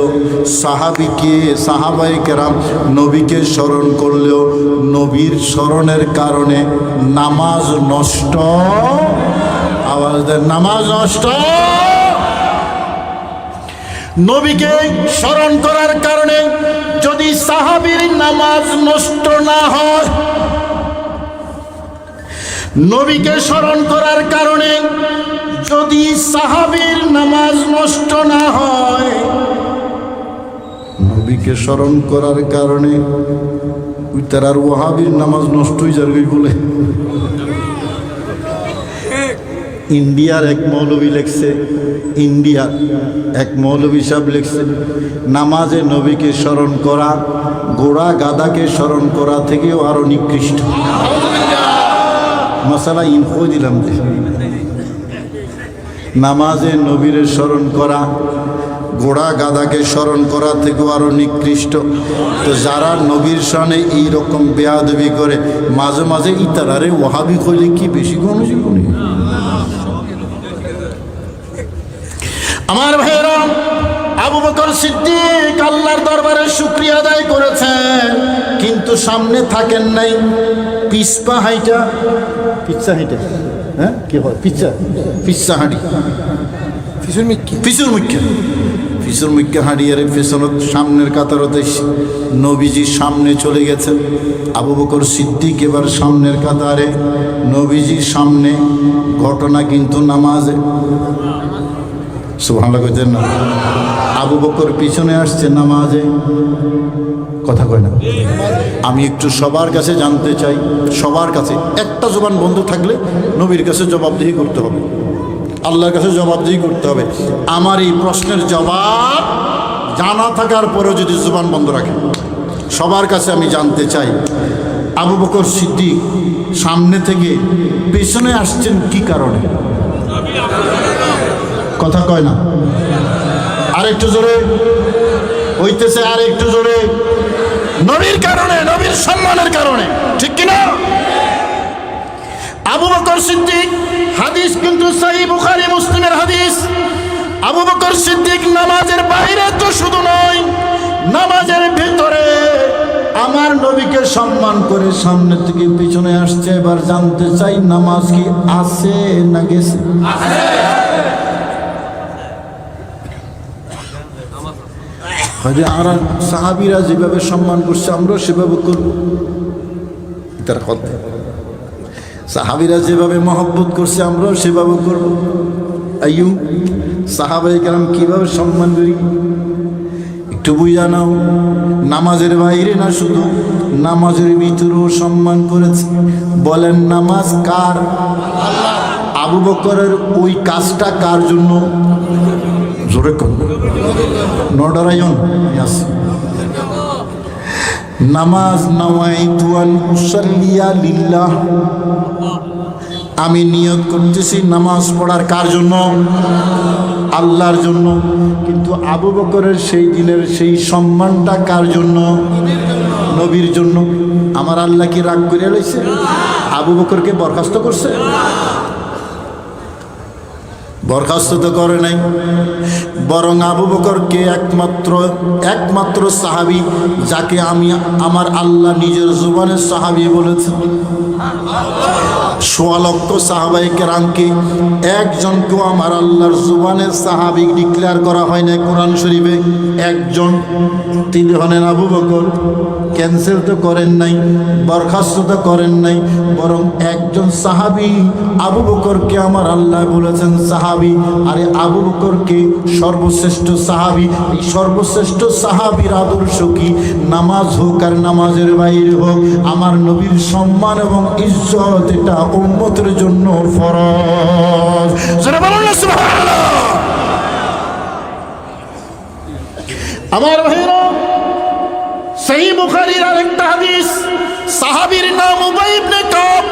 সাহাবায়ে কেরাম নবীকে স্মরণ করলেও নবীর স্মরণের কারণে নামাজ নষ্ট। আওয়াজ দেন, নামাজ নষ্ট। নবীকে স্মরণ করার কারণে যদি সাহাবীর নামাজ নষ্ট না হয়, নবীকে স্মরণ করার কারণে যদি সাহাবীর নামাজ নষ্ট না হয়, নবীকে স্মরণ করার কারণে ওই তার ওয়াহাবীর নামাজ নষ্ট হয়ে যাবে বলে। ইন্ডিয়ার এক মৌলবী লিখছে, ইন্ডিয়ার এক মৌলবী সাহেব লিখছে, নামাজে নবীকে স্মরণ করা ঘোড়া গাদাকে স্মরণ করা থেকেও আরো নিকৃষ্ট। মশালা ইনফো দিলাম যে নামাজে নবীরে স্মরণ করা ঘোড়া গাদাকে স্মরণ করা থেকেও আরো নিকৃষ্ট। তো যারা নবীর সামনে এইরকম বেয়াদবি করে, মাঝে মাঝে ইতারারে ওয়াহাবি কইলে কি বেশি কোনো জীবনে? আমার ভাইয়েরা, আবু বকর সিদ্দিক আল্লাহর দরবারে শুকরিয়া আদায় করেছেন, কিন্তু সামনে থাকেন নাই। পিছপা হাইটা, পিচ্ছা হাইটা, হ্যাঁ কি হয়? পিচ্ছা হাঁটি, পিছুর মুখ্য হাঁড়িয়ারে পেছনত সামনের কাতারতে নবীজি সামনে চলে গেছেন। আবু বকর সিদ্দিক এবার সামনের কাতারে, নবীজির সামনে। ঘটনা কিন্তু নামাজে। সুবহানাল্লাহ কইতেন না? আবু বকর পিছনে আসছে নামাজে। কথা কয় না? আমি একটু সবার কাছে জানতে চাই, সবার কাছে একটা জবান বন্ধ থাকলে নবীর কাছে জবাবদিহি করতে হবে। আল্লাহর কাছে জবাবদিহি করতে হবে। আমার এই প্রশ্নের জবাব জানা থাকার পরেও যদি জুবান বন্ধ রাখে, সবার কাছে আমি জানতে চাই, আবু বকর সিদ্দিক সামনে থেকে পেছনে আসছেন কি কারণে? কথা কয় না, আরেকটু জোরে হইতেছে, আর একটু জোরে। নবীর কারণে, নবীর সম্মানের কারণে, ঠিক কিনা? আবু বকর সিদ্দিক, হাদিস কিন্তু সহিহ বুখারী মুসলিমের হাদিস। আবু বকর সিদ্দিক নামাজের বাইরে তো শুধু নয়, নামাজের ভিতরে আমার নবীকে সম্মান করে সামনে থেকে পিছনে আসছে। এবার জানতে চাই নামাজ কি আছে না গেছে? আর সাহাবীরা যেভাবে সম্মান করছে আমরাও সেভাবে করব। তার কথা, সাহাবীরা যেভাবে মহব্বত করছে আমরাও সেভাবে করব। আইয়ু সাহাবায়ে কেরাম কিভাবে সম্মান করি একটু বুঝা নাও। নামাজের বাইরে না, শুধু নামাজের ভিতরেও সম্মান করেছে। বলেন নামাজ কার? আবু বকরের ওই কাজটা কার জন্য? জোরে কর, নডরায়ন নামাজ নাওয়াইতু আন উসাল্লিয়া লিল্লাহ, আমি নিয়ত করতেছি নামাজ পড়ার কার জন্য? আল্লাহর জন্য। কিন্তু আবু বকরের সেই দিনের সেই সম্মানটা কার জন্য? নবীর জন্য। আমার আল্লাহ কি রাগ করে লইছে? আবু বকরকে বরখাস্ত করছে? বরখাস্ত তো করে নাই, বরং আবু বকরকে একমাত্র সাহাবী যাকে আমি আমার আল্লাহ নিজের জবানের সাহাবী বলেছেন। ১৬ লক্ষ সাহাবায়ে কেরামকে একজনকেও আমার আল্লাহর জবানের সাহাবী ডিক্লেয়ার করা হয় না কোরআন শরীফে। একজন, তিনি হলেন আবু বকর। ক্যান্সেল তো করেন নাই, বরখাস্ত তো করেন নাই, বরং একজন সাহাবী আবু বকরকে আমার আল্লাহ বলেছেন সাহাবী। আরে আবু বকরকে সর্বশ্রেষ্ঠ সাহাবী, এই সর্বশ্রেষ্ঠ সাহাবীর আদর্শ কি? নামাজ হোক আর নামাজের বাইরে হোক, আমার নবীর সম্মান এবং ইজ্জত এটা উম্মতের জন্য ফরজ। জোরে বলুন না সুবহানাল্লাহ। আমার ভাইরা, সহিহ বুখারীর আরেকটা হাদিস, সাহাবীর নাম উবাই ইবনে কাব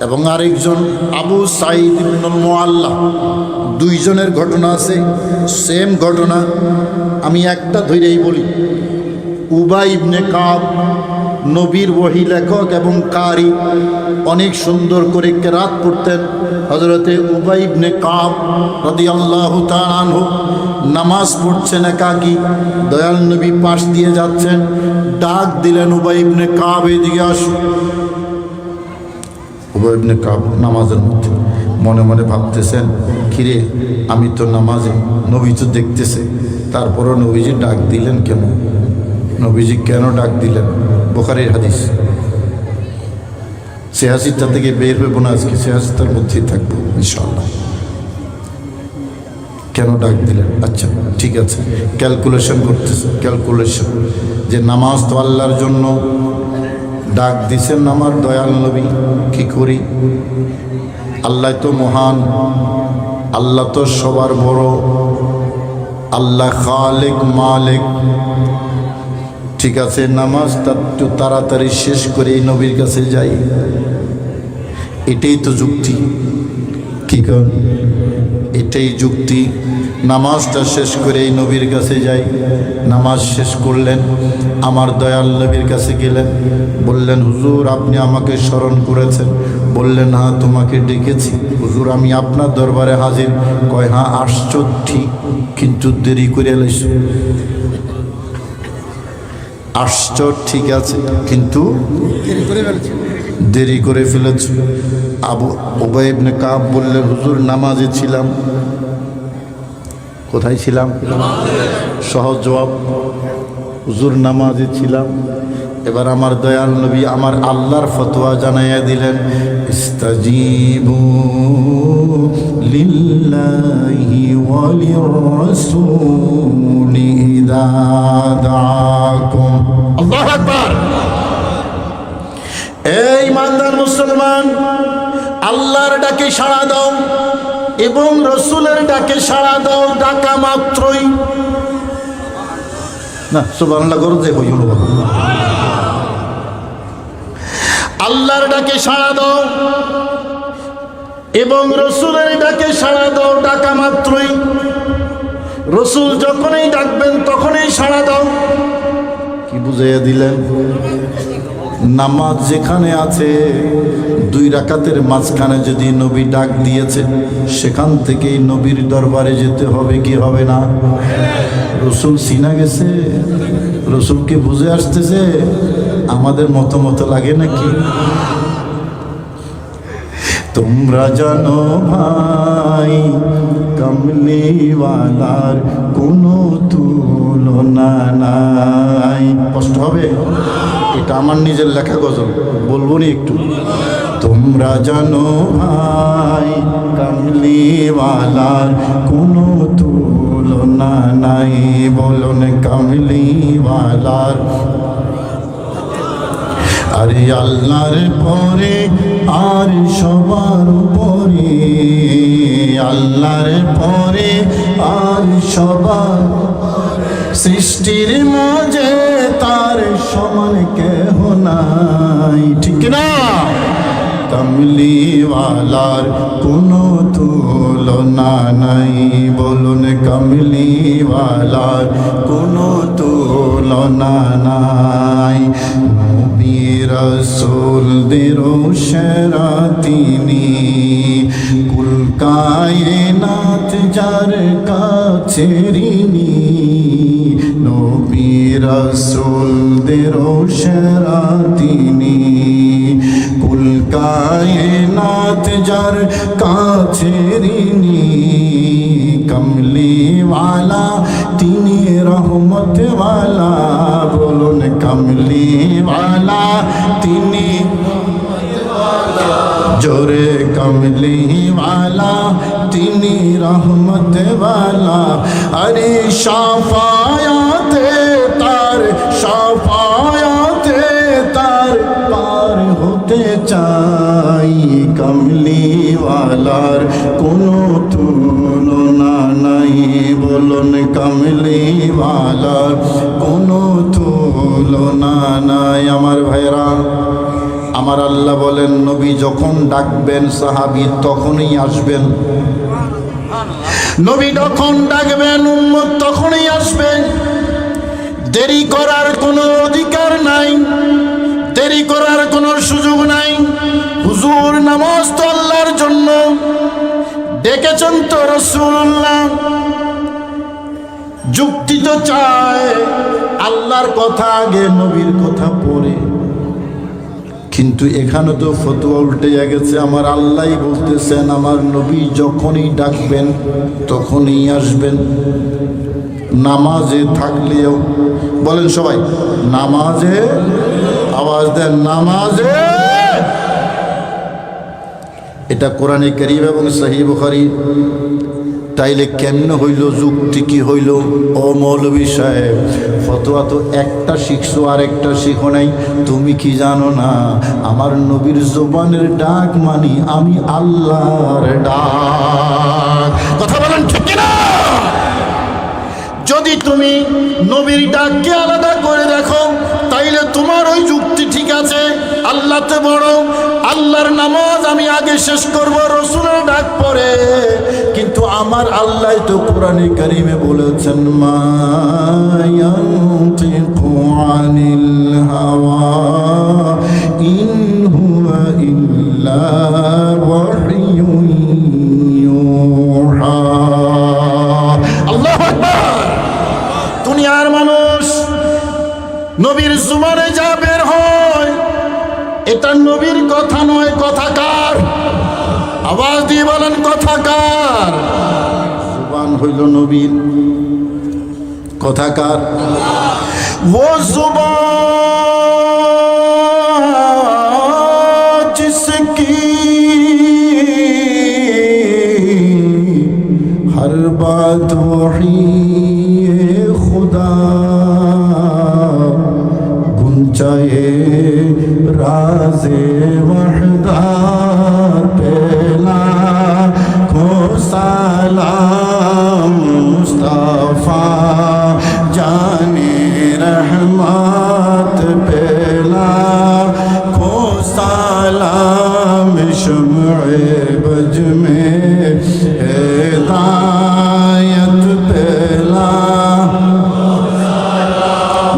এবং আরেকজন আবু সাঈদ ইবনুল মুআল্লা। দুইজনের ঘটনা আছে, সেম ঘটনা। আমি একটা ধরেই বলি। উবাই ইবনে কাব নবীর ওহী লেখক এবং কারি, অনেক সুন্দর করে কেরাত পড়তেন। হযরতে উবাই ইবনে কাব রাদিয়াল্লাহু তাআলা আনহু নামাজ পড়ছেন একাকী, দয়াল নবী পাশ দিয়ে যাচ্ছেন, ডাক দিলেন উবাই ইবনে কাব এদিকে আসো। উবাই ইবনে কাব নামাজের মধ্যে মনে মনে ভাবতেছেন, কিরে আমি তো নামাজে, নবী তো দেখতেছে, তারপরও নবীজি ডাক দিলেন কেন? নবীজি কেন ডাক দিলেন? বুখারীর হাদিস। সেহাসিটা থেকে বের হইব না আজকে, সেহাসিটার মধ্যেই থাকবো ইনশাআল্লাহ। কেন ডাক দিলেন? আচ্ছা ঠিক আছে, ক্যালকুলেশন করতেছে, ক্যালকুলেশন যে নামাজ তো আল্লাহর জন্য, ডাক দিছেন আমার দয়াল নবী, কি করি? আল্লাহ তো মহান, আল্লাহ তো সবার বড়, আল্লাহ খালেক মালিক। ঠিক আছে, নামাজটা একটু তাড়াতাড়ি শেষ করে এই নবীর কাছে যাই, এটাই তো যুক্তি। কি কারণ? এটাই যুক্তি। নামাজটা শেষ করে এই নবীর কাছে যাই। নামাজ শেষ করলেন, আমার দয়াল নবীর কাছে গেলেন, বললেন হুজুর আপনি আমাকে স্মরণ করেছেন? বললেন হ্যাঁ তোমাকে ডেকেছি হুজুর, আমি আপনার দরবারে হাজির। কয় হ্যাঁ আসছো ঠিক, কিন্তু দেরি করে এলাইছো। আসছো ঠিক আছে, কিন্তু দেরি করে ফেলেছ। উবাই ইবনে কাব বললেন হুজুর নামাজে ছিলাম। কোথায় ছিলাম? সহজ জবাব, হুজুর নামাজে ছিলাম। এবার আমার দয়াল নবী আমার আল্লাহর ফতোয়া জানাইয়া দিলেন, ইস্তাজিবু লিল্লাহি ওয়া লির-রাসূলি ইযা দাআকুম। আল্লাহু আকবার। এই ইমানদার মুসলমান, আল্লাহর ডাকে ডাকে সাড়া দাও এবং রসুলের ডাকে সাড়া দাও, ডাকা মাত্রই না সুবহানাল্লাহ করো যে হইল আল্লাহর ডাকে সাড়া দাও এবং রসুলের ডাকে সাড়া দাও, ডাকা মাত্রই। রসুল যখনই ডাকবেন তখনই সাড়া দাও। কি বুঝাইয়া দিলেন? নামাজ যেখানে আছে 2 রাকাতের মাঝখানে যদি নবী ডাক দিয়েছে সেখান থেকেই নবীর দরবারে যেতে হবে, কি হবে না? রসুল চিনা গেছে, রসুলকে বুঝে আসতেছে, আমাদের মতো লাগে নাকি? তোমরা জানো ভাই কামলিওয়ালার কোনো তুলনা নাই। কষ্ট হবে, এটা আমার নিজের লেখা গজল, বলবো নি একটু? তোমরা জানো ভাই কামলিওয়ালার কোনো তুলনা নাই, বলুন কামলিওয়ালার। আরে আল্লাহর পরে আর সবার উপরে, আল্লাহর পরে আর সবার, সৃষ্টির মাঝে তার সমান কেহ নাই, ঠিক না? কামলিওয়ালার কোনো তুলনা নাই, বলুন কামলিওয়ালার কোনো তুলনা নাই। নবী রাসূলদের সেরা তিনি, কুল কায়নাত যার কাছে ঋণী। নবী রাসূলদের সেরা তিনি, কুল কায়নাত যার কাছে ঋণী। কমলিওয়ালা তিনি রহমতওয়ালা, বলুন কমলিওয়ালা তিনি জোরে কমলিওয়ালা তিনি রহমতওয়ালা। আরে শাফায়াতে তার, শাফায়াতে তার পার হতে চাই। কমলিওয়ালার কোনো তুলনা নাই, বলুন কমলিওয়ালার কোনো তুলনা নাই। আমার ভাইরা, আমার আল্লাহ বলেন নবী যখন ডাকবেন সাহাবী তখনই আসবেন, নবী যখন ডাকবেন উম্মত তখনই আসবেন। দেরি করার কোনো অধিকার নাই, দেরি করার কোনো সুযোগ নাই। হুজুর নামাজ তো আল্লাহর জন্য, ডেকেছেন তো রাসূলুল্লাহ, যুক্তি তো চায় আল্লাহর কথা আগে নবীর কথা পরে। কিন্তু এখানে তো ফতোয়া উল্টে গেছে, আমার আল্লাহ বলতেছেন আমার নবী যখনই ডাকবেন তখনই আসবেন। নামাজে থাকলেও, বলেন সবাই নামাজে, আওয়াজ দেন নামাজে। এটা কোরআনে কারীম এবং সহিহ বুখারী। তাইলে কেমন হইল, যুক্তি কি হইল? ও মৌলভী সাহেব, ফতোয়া তো একটা শিখছো আর একটা শিখো নাই। তুমি কি জানো না আমার নবীর জবানের ডাক মানি আমি আল্লাহর ডাক? কথা বলেন ঠিক না? যদি তুমি নবীর ডাককে আলাদা করে দেখো তাইলে তোমার ওই যুক্তি ঠিক আছে, আল্লাহ তো বড়, আল্লাহর নামাজ আমি আগে শেষ করব, রসুলের ডাক পরে। কিন্তু আমার আল্লাহ তো কোরআনে কারিমে বলেছেন মা ইয়ানতিকু আনিল হাওয়া ইন হুয়া ইল্লা ওয়াহয়ুন ইউহা। আল্লাহু আকবার। দুনিয়ার মানুষ নবীর জুমানে যা বের হয় এটা নবীর কথা নয়, কথা কার? আওয়াজ দিয়ে বলেন কথা কার? জুবান হইল নবীর, কথা কার? वो जुबान जिसकी हर बात वही खुदा गुंजाए राज़े वहदात पेला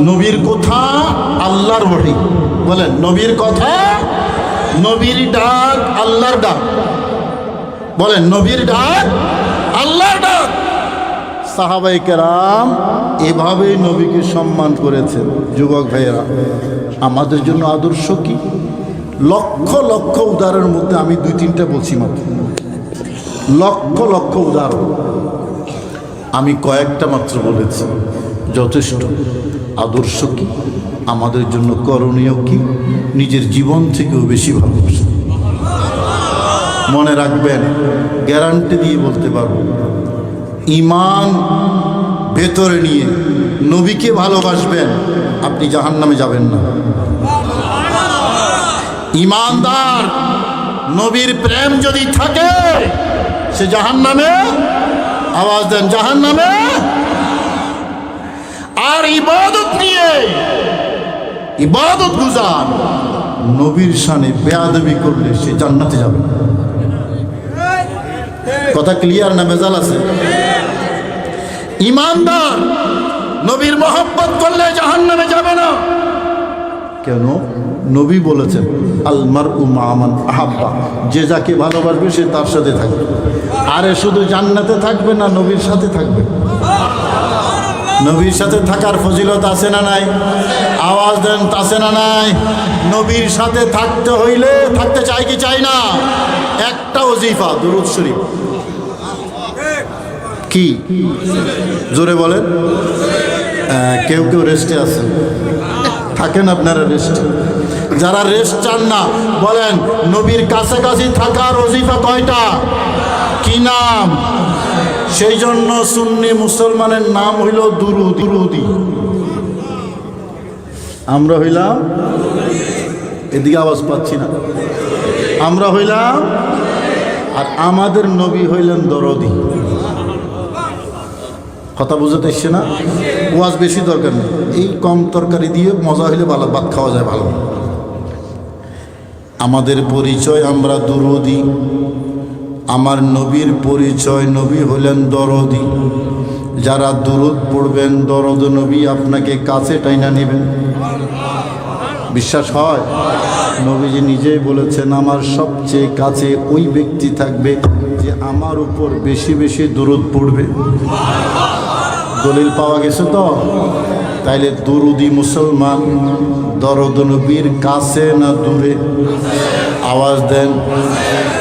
নবীর কথা আল্লাহর ওহী, বলেন নবীর কথা, নবীর ডাক আল্লাহর ডাক, বলেন নবীর ডাক আল্লাহর ডাক। সাহাবায়ে কেরাম এভাবে নবীকে সম্মান করেছেন। যুবক ভাইয়েরা, আমাদের জন্য আদর্শ কি? লক্ষ লক্ষ উদাহরণের মধ্যে আমি 2-3টা বলছি মাত্র, লক্ষ লক্ষ উদাহরণ আমি কয়েকটা মাত্র বলেছি, যথেষ্ট। আদর্শ কি, আমাদের জন্য করণীয় কি, নিজের জীবন থেকেও বেশি ভালোবাসা। মনে রাখবেন, গ্যারান্টি দিয়ে বলতে পারবো, ঈমান ভেতরে নিয়ে নবীকে ভালোবাসবেন, আপনি জাহান্নামে যাবেন না। ঈমানদার নবীর প্রেম যদি থাকে, সে জাহান্নামে, আওয়াজ দেন জাহান্নামে। আর ইবাদত নিয়ে, ইবাদত গুজার নবীর শানে বেয়াদবি করলে সে জান্নাতে যাবে। কথা ক্লিয়ার না ভেজাল আছে? ঈমানদার নবীর মহব্বত করলে জাহান্নামে যাবে না। কেন? নবী বলেছেন আল মারউ মা মান আহাব্বা, যে যাকে ভালোবাসবে সে তার সাথে থাকবে। আরে শুধু জান্নাতে থাকবে না, নবীর সাথে থাকবে। নবীর সাথে থাকার ফজিলত আছে না নাই? আওয়াজ দেন, আছে না নাই? নবীর সাথে থাকতে হইলে, থাকতে চাই কি চাই না? একটা ওজিফা দুরূদ শরীফ। কি জোরে বলেন? কেউ কেউ রেস্টে আছে, থাকেন আপনারা রেস্টে। যারা রেস্ট চান না, বলেন নবীর কাছাকাছি থাকার ওজিফা কয়টা? কি নাম? সেই জন্য সুন্নি মুসলমানের নাম হইল দুরুদি। আমরা হইলাম, এদিকে আওয়াজ পাচ্ছি না, আমরা হইলাম, আর আমাদের নবী হইলেন দরদি। কথা বুঝতে এসছে না? ওয়াজ বেশি দরকার নেই, এই কম তরকারি দিয়ে মজা হইলে ভালো, ভাত খাওয়া যায় ভালো। আমাদের পরিচয় আমরা দুরুদি, আমার নবীর পরিচয়, নবী হলেন দরদি। যারা দুরুদ পড়বেন, দরদ নবী আপনাকে কাছে টাইনা নেবেন। বিশ্বাস হয়? নবীজি নিজেই বলেছেন, আমার সবচেয়ে কাছে ওই ব্যক্তি থাকবে যে আমার উপর বেশি বেশি দুরুদ পড়বে। দলিল পাওয়া গেছে তো? তাইলে দুরুদি মুসলমান দরদ নবীর কাছে না দূরে? আওয়াজ দেন।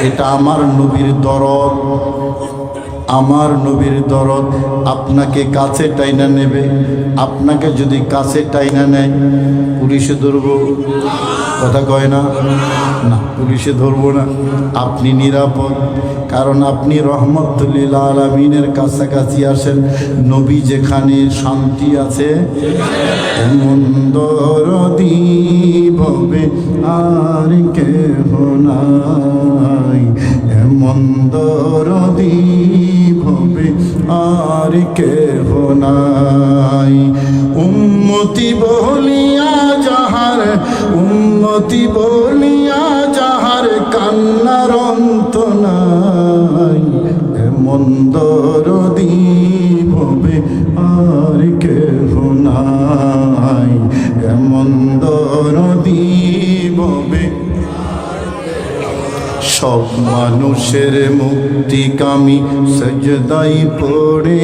এটা আমার নবীর দরদ, আমার নবীর দরদ আপনাকে কাছে টাইনা নেবে। আপনাকে যদি কাছে টাইনা নেয়, পুলিশে ধরবো? কথা কয় না? না, পুলিশে ধরবো না। আপনি নিরাপদ, কারণ আপনি রহমতুল্লিল আলামিনের কাছাকাছি আসেন। নবী যেখানে শান্তি আছে, এমন দরদি ভবে আর কেহ নাই, এমন দরদি ভবে আর কেহ নাই। উম্মতি বলিয়া যাহার, উম্মতি বলিয়া যাহার কান্নার অন্ত নাই, এমন দরদি ভবে আর কেহ নাই, এমন দরদি ভবে। সব মানুষের মুক্তিকামী সজদাই পড়ে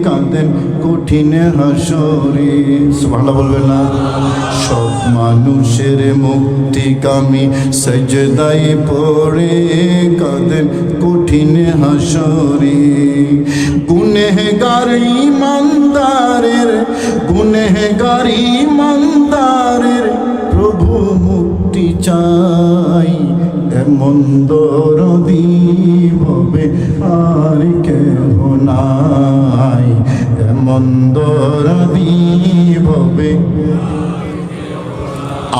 কাঁদেন কঠিন হাসরে। সুবহানাল্লাহ বলবেন না? সব মানুষের মুক্তিকামী সজদাই পড়ে কাঁদেন কঠিন হাসরে। গুনেহগার ইমানদারের, গুনেহগার ইমানদারের প্রভু মুক্তি চাই, এমন দরদি ভবে আর কেহ নাই, এমন দরদি ভবে।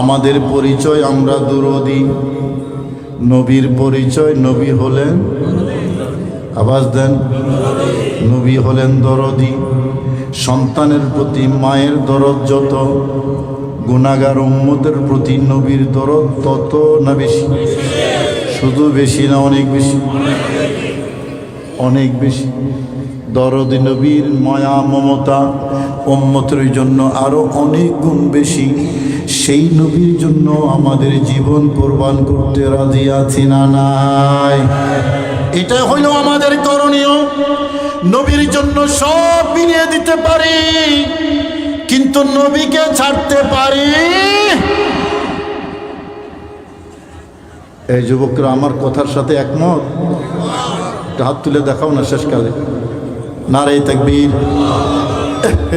আমাদের পরিচয় আমরা দুরুদি, নবীর পরিচয় নবী হলেন, আওয়াজ দেন, নবী হলেন দরদি। সন্তানের প্রতি মায়ের দরদ যত, গুনাহগার উম্মতের প্রতি নবীর দরদ তত না বেশি? শুধু বেশি না অনেক বেশি? অনেক বেশি। দরদ নবীর মায়া মমতা উম্মতের জন্য আরো অনেক গুণ বেশি, সেই নবীর জন্য আমাদের জীবন কোরবান করতে রাজি আছি না নাই? এটা হইল আমাদের করণীয়। নবীর জন্য সব বিলিয়ে দিতে পারি, কিন্তু নবীকে ছাড়তে পারি। এই যুবকরা আমার কথার সাথে একমত? একটা হাত তুলে দেখাও না শেষকালে। নারে তাকবীর।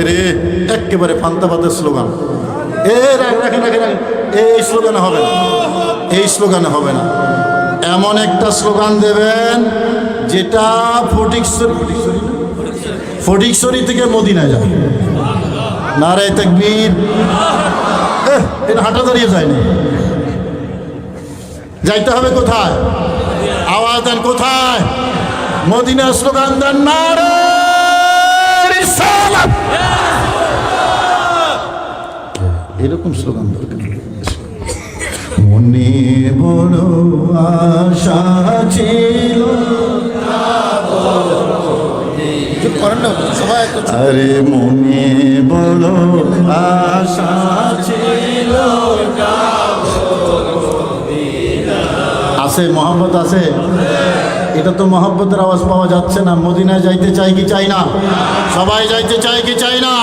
রে একেবারে ফান্তাবাদের স্লোগান। রাখেন, এই স্লোগানে হবে না, এই স্লোগানে হবে না। এমন একটা স্লোগান দেবেন যেটা ফটিকছড়ি থেকে মদিনায় যায়। নারে তাকবীর। এটা হাঁটা দাঁড়িয়ে যায়নি, যাইতে হবে কোথায়? আওয়াজ দেন কোথায়? মদিনার স্লোগান দেন, নারে রিসালাত। এরকম স্লোগান দরকার। মনে বড় আশা ছিল, আরে মনে বড় আশা ছিল। আছে মহব্বত আছে? এটা তো মহব্বতের আওয়াজ পাওয়া যাচ্ছে না। মদিনায় যাইতে চাই কি চাই না? সবাই যাইতে চাই কি চাই না?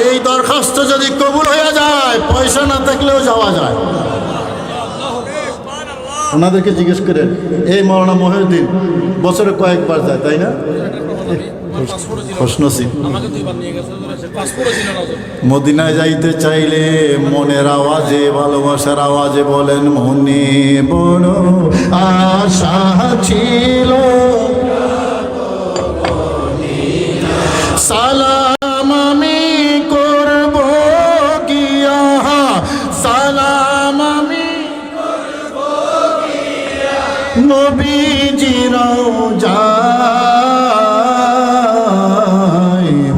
এই দরখাস্ত যদি কবুল হয়ে যায়, পয়সা না থাকলেও যাওয়া যায়। ওনাদেরকে জিজ্ঞেস করেন, এই মৌলানা মহিউদ্দিন বছরে কয়েকবার যায়, তাই না? মদিনায় যাইতে চাইলে মনের আওয়াজে, ভালোবাসার আওয়াজে বলেন, মনে বড় আশা ছিল, সালাম আমি করব গিয়া, সালাম আমি নবীজির রওজায়।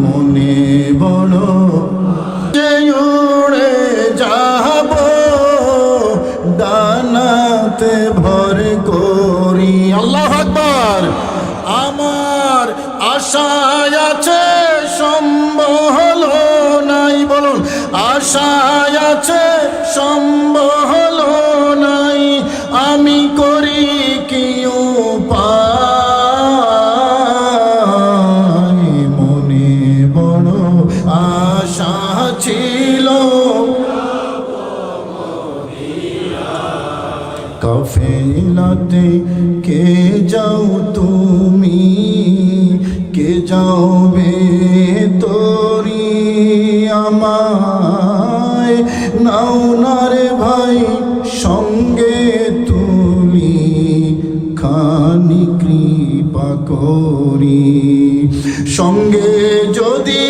মনে বড় যে উড়ে যাব, ডানাতে ভর করি। আল্লাহু আকবার। আমার আশায় আছে সম্বল নাই, বলুন আশায় আছে সম্বল নাই, আমি করি কি উপায়? মনে বড় আশা ছিল, কাফেলাতে কে যাও তুমি, কে যাবে তোরি, আমায় নাও না রে ভাই সঙ্গে তুলি, খানি কৃপা করি। সঙ্গে যদি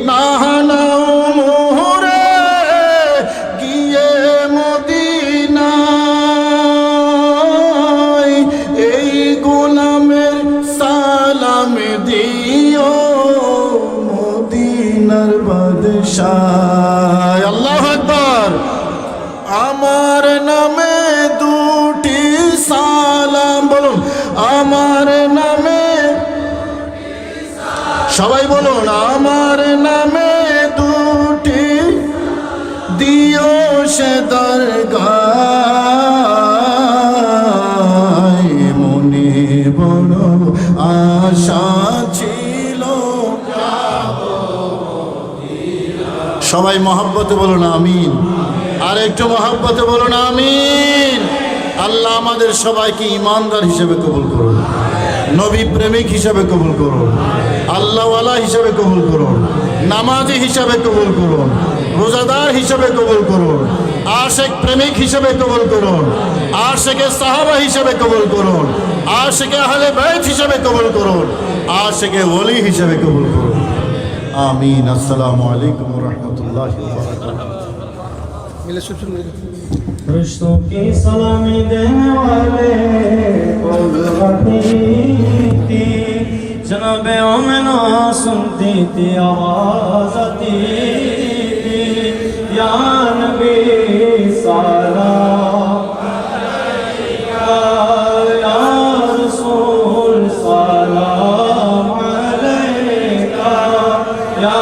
না নাও মোহরে, গিয়ে মদিনায় এই গোলামের সালাম দিও, মদিনার বাদশাহ। আল্লাহু আকবার। আমার নামে দুটি সালাম, বলুন আমার নামে, সবাই বলুন আমার নামে দুটি দিও সে দরগায়। মনে বড় আশা ছিল। সবাই মহব্বতে বলুন আমিন। আর একটু মহব্বতে বলুন আমিন। আল্লাহ আমাদের সবাইকে ইমানদার হিসেবে কবুল করুন, নবী প্রেমিক হিসেবে কবুল করুন, আল্লাহওয়ালা হিসেবে কবুল করুন, নামাজি হিসেবে কবুল করুন, রোজাদার হিসেবে কবুল করুন, আশেক প্রেমিক হিসেবে কবুল করুন, আশেকে সাহাবা হিসেবে কবুল করুন, আশেকে আহলে বাইত হিসেবে কবুল করুন, আশেকে ওলি হিসেবে কবুল করুন। আমিন। আসসালামু আলাইকুম ওয়া রাহমাতুল্লাহি ওয়া বারাকাতুহু। रिश्तों की सलामी देने वाले थी, जनाबे ओमना सुनती थी आवाज आती थी, या नबी सलाम अलैका, या रसूल सलाम अलैका, या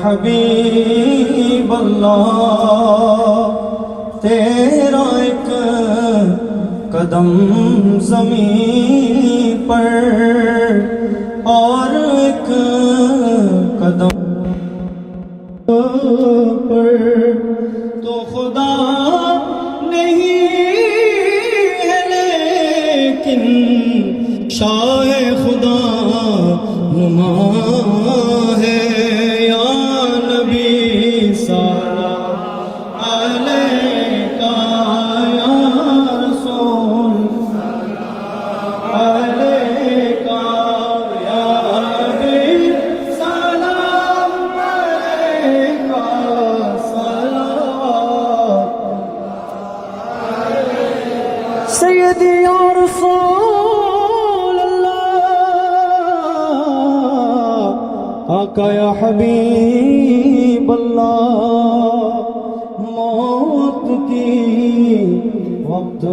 حبیب اللہ تیرا ایک قدم زمین پر اور ایک قدم پر تو خدا نہیں ہے لیکن شاہ خدا نما ہے یا نبی سلام علیکہ یا رسول علیکہ یا حبیب سلام علیکہ سلام سیدی یا رسول اللہ آقا یا حبیب اللہ موت کی وقت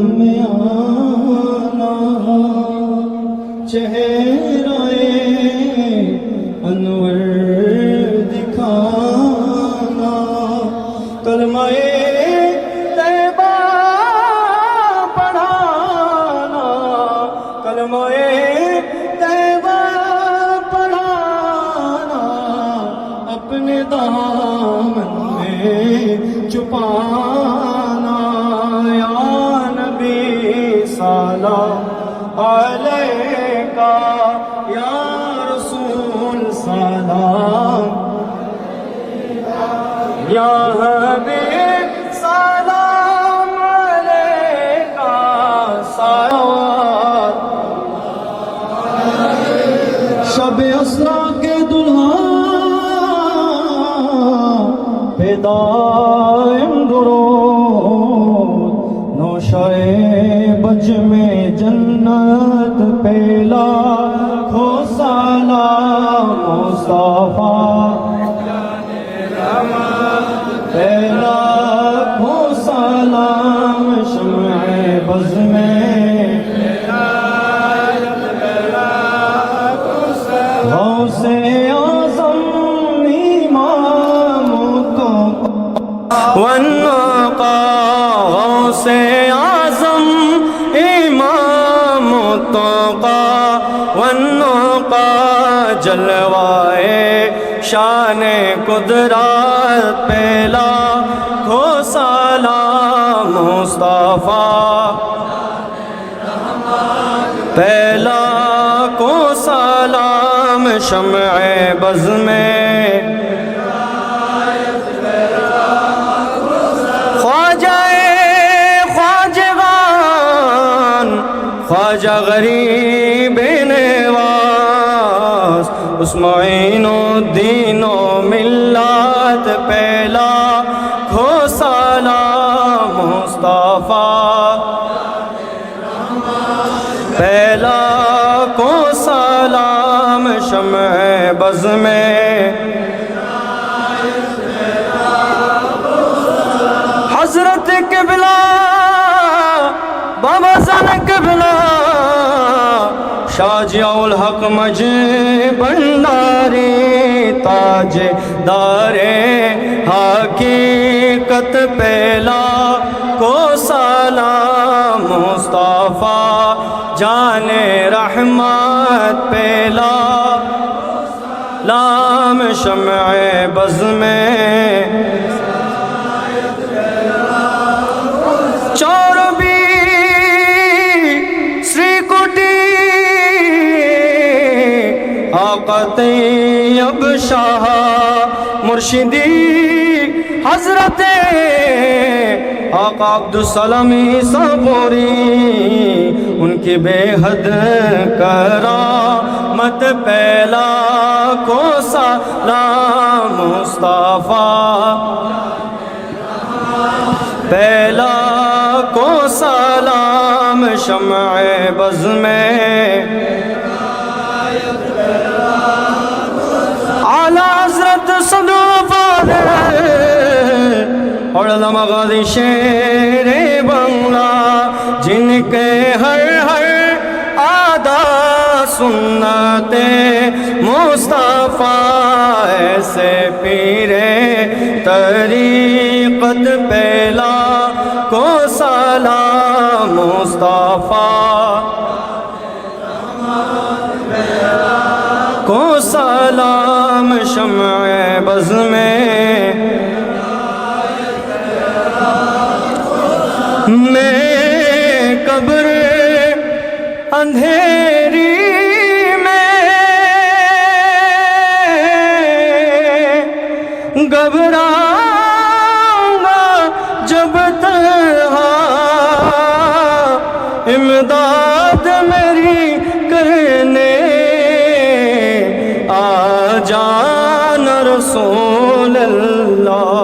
میں آنا چہرہ انور دکھانا کلمہ طیبہ پڑھانا کلمہ طیبہ پڑھانا اپنے دامن میں چھپانا یا نبی سلام علیکہ یا رسول سلام یا حبیب سلام علیکہ صلوات شب اسرا کے دلہا پہ دائم درود نوشائے بج میں جنت پہلا کھو سلام مصطفیٰ پہلا کھو سلام شمع بز میں غوث اعظم امام تو والنقا غوث اعظم امام التقا والنقا جلوائے شان قدرت پہلا کھو سلام مصطفیٰ پہلا کو سلام شمع بز میں خواجہ غریب نواز اس معین الدین و ملت پہلا کھو سلام مصطفیٰ پہلا کو سلام شمع بز میں حضرت قبلہ بابا زن قبلہ شاہ ضیاء الحق مجھ بنداری تاج دار حقیقت پہلا کو سلام مصطفیٰ جان رحمت پہلا لام شمع بز میں آقا طیب شاہ مرشدی حضرت آقا عبدالسلام صبوری ان کی بے حد کرامت پہلا کو سلام مصطفیٰ پہلا کو سلام شمع بز میں حضرت صدر فاضل اور علامہ غازی شیر بنگلہ جن کے ہر ادا सुन्नते मुस्तफा ऐसे पीरे तरीक़त पहला को सलाम मुस्तफा को सलाम शम्अ बज़ में मैं कब्र अंधेरी में घबराऊंगा जब तन्हा इमदाद मेरी करने आ जाना रसूल अल्लाह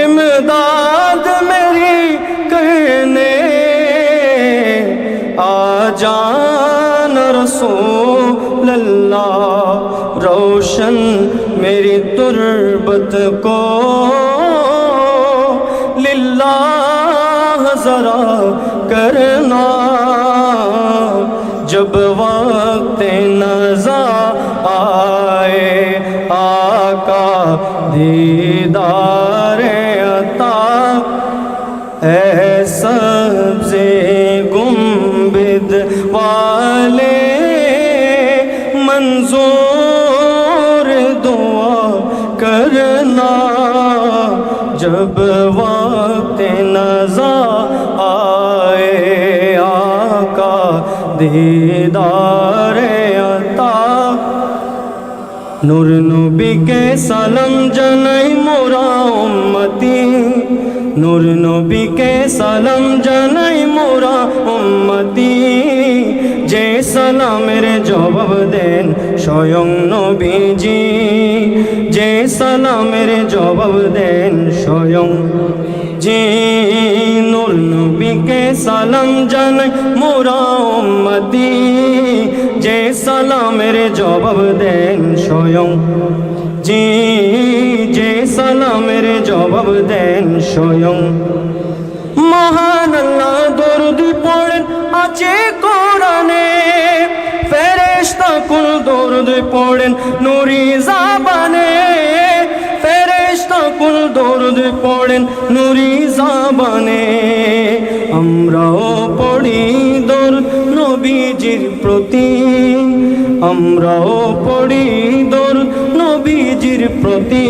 इमदाद मेरी करने आ जाना रसूल अल्लाह रोशन मेरी तुर्बत को लिल्लाह ज़रा करना जब वक्त नज़ा आए आका दीदार अता ऐ सब्ज़े गुंबद वाले मंजूर दुआ करना जब वक्त नज़ा आए आका दीदार अता नूर नबी के सलाम जनाई मोरा उम्मती नूर नबी के सलाम जनाई मोरा उम्मती जे सालामेर जवाब देन स्वयं नबीजी जे सालामेर जवाब देन स्वयं जी नूर नबी के सलाम जनाई मोरा उम्मती जे सालामेर जवाब देन स्वयं जी जे सालामेर जवाब देन स्वयं महान अल्लाह दरूद पढ़ेन আছে কোরআনে ফেরেশতা কুল দরুদ পড়েন নূরি জাবানে ফেরেশতা কুল দরুদ পড়েন নূরি জাবানে আমরাও পড়ি দরুদ নবীজির প্রতি আমরাও পড়ি দরুদ নবীজির প্রতি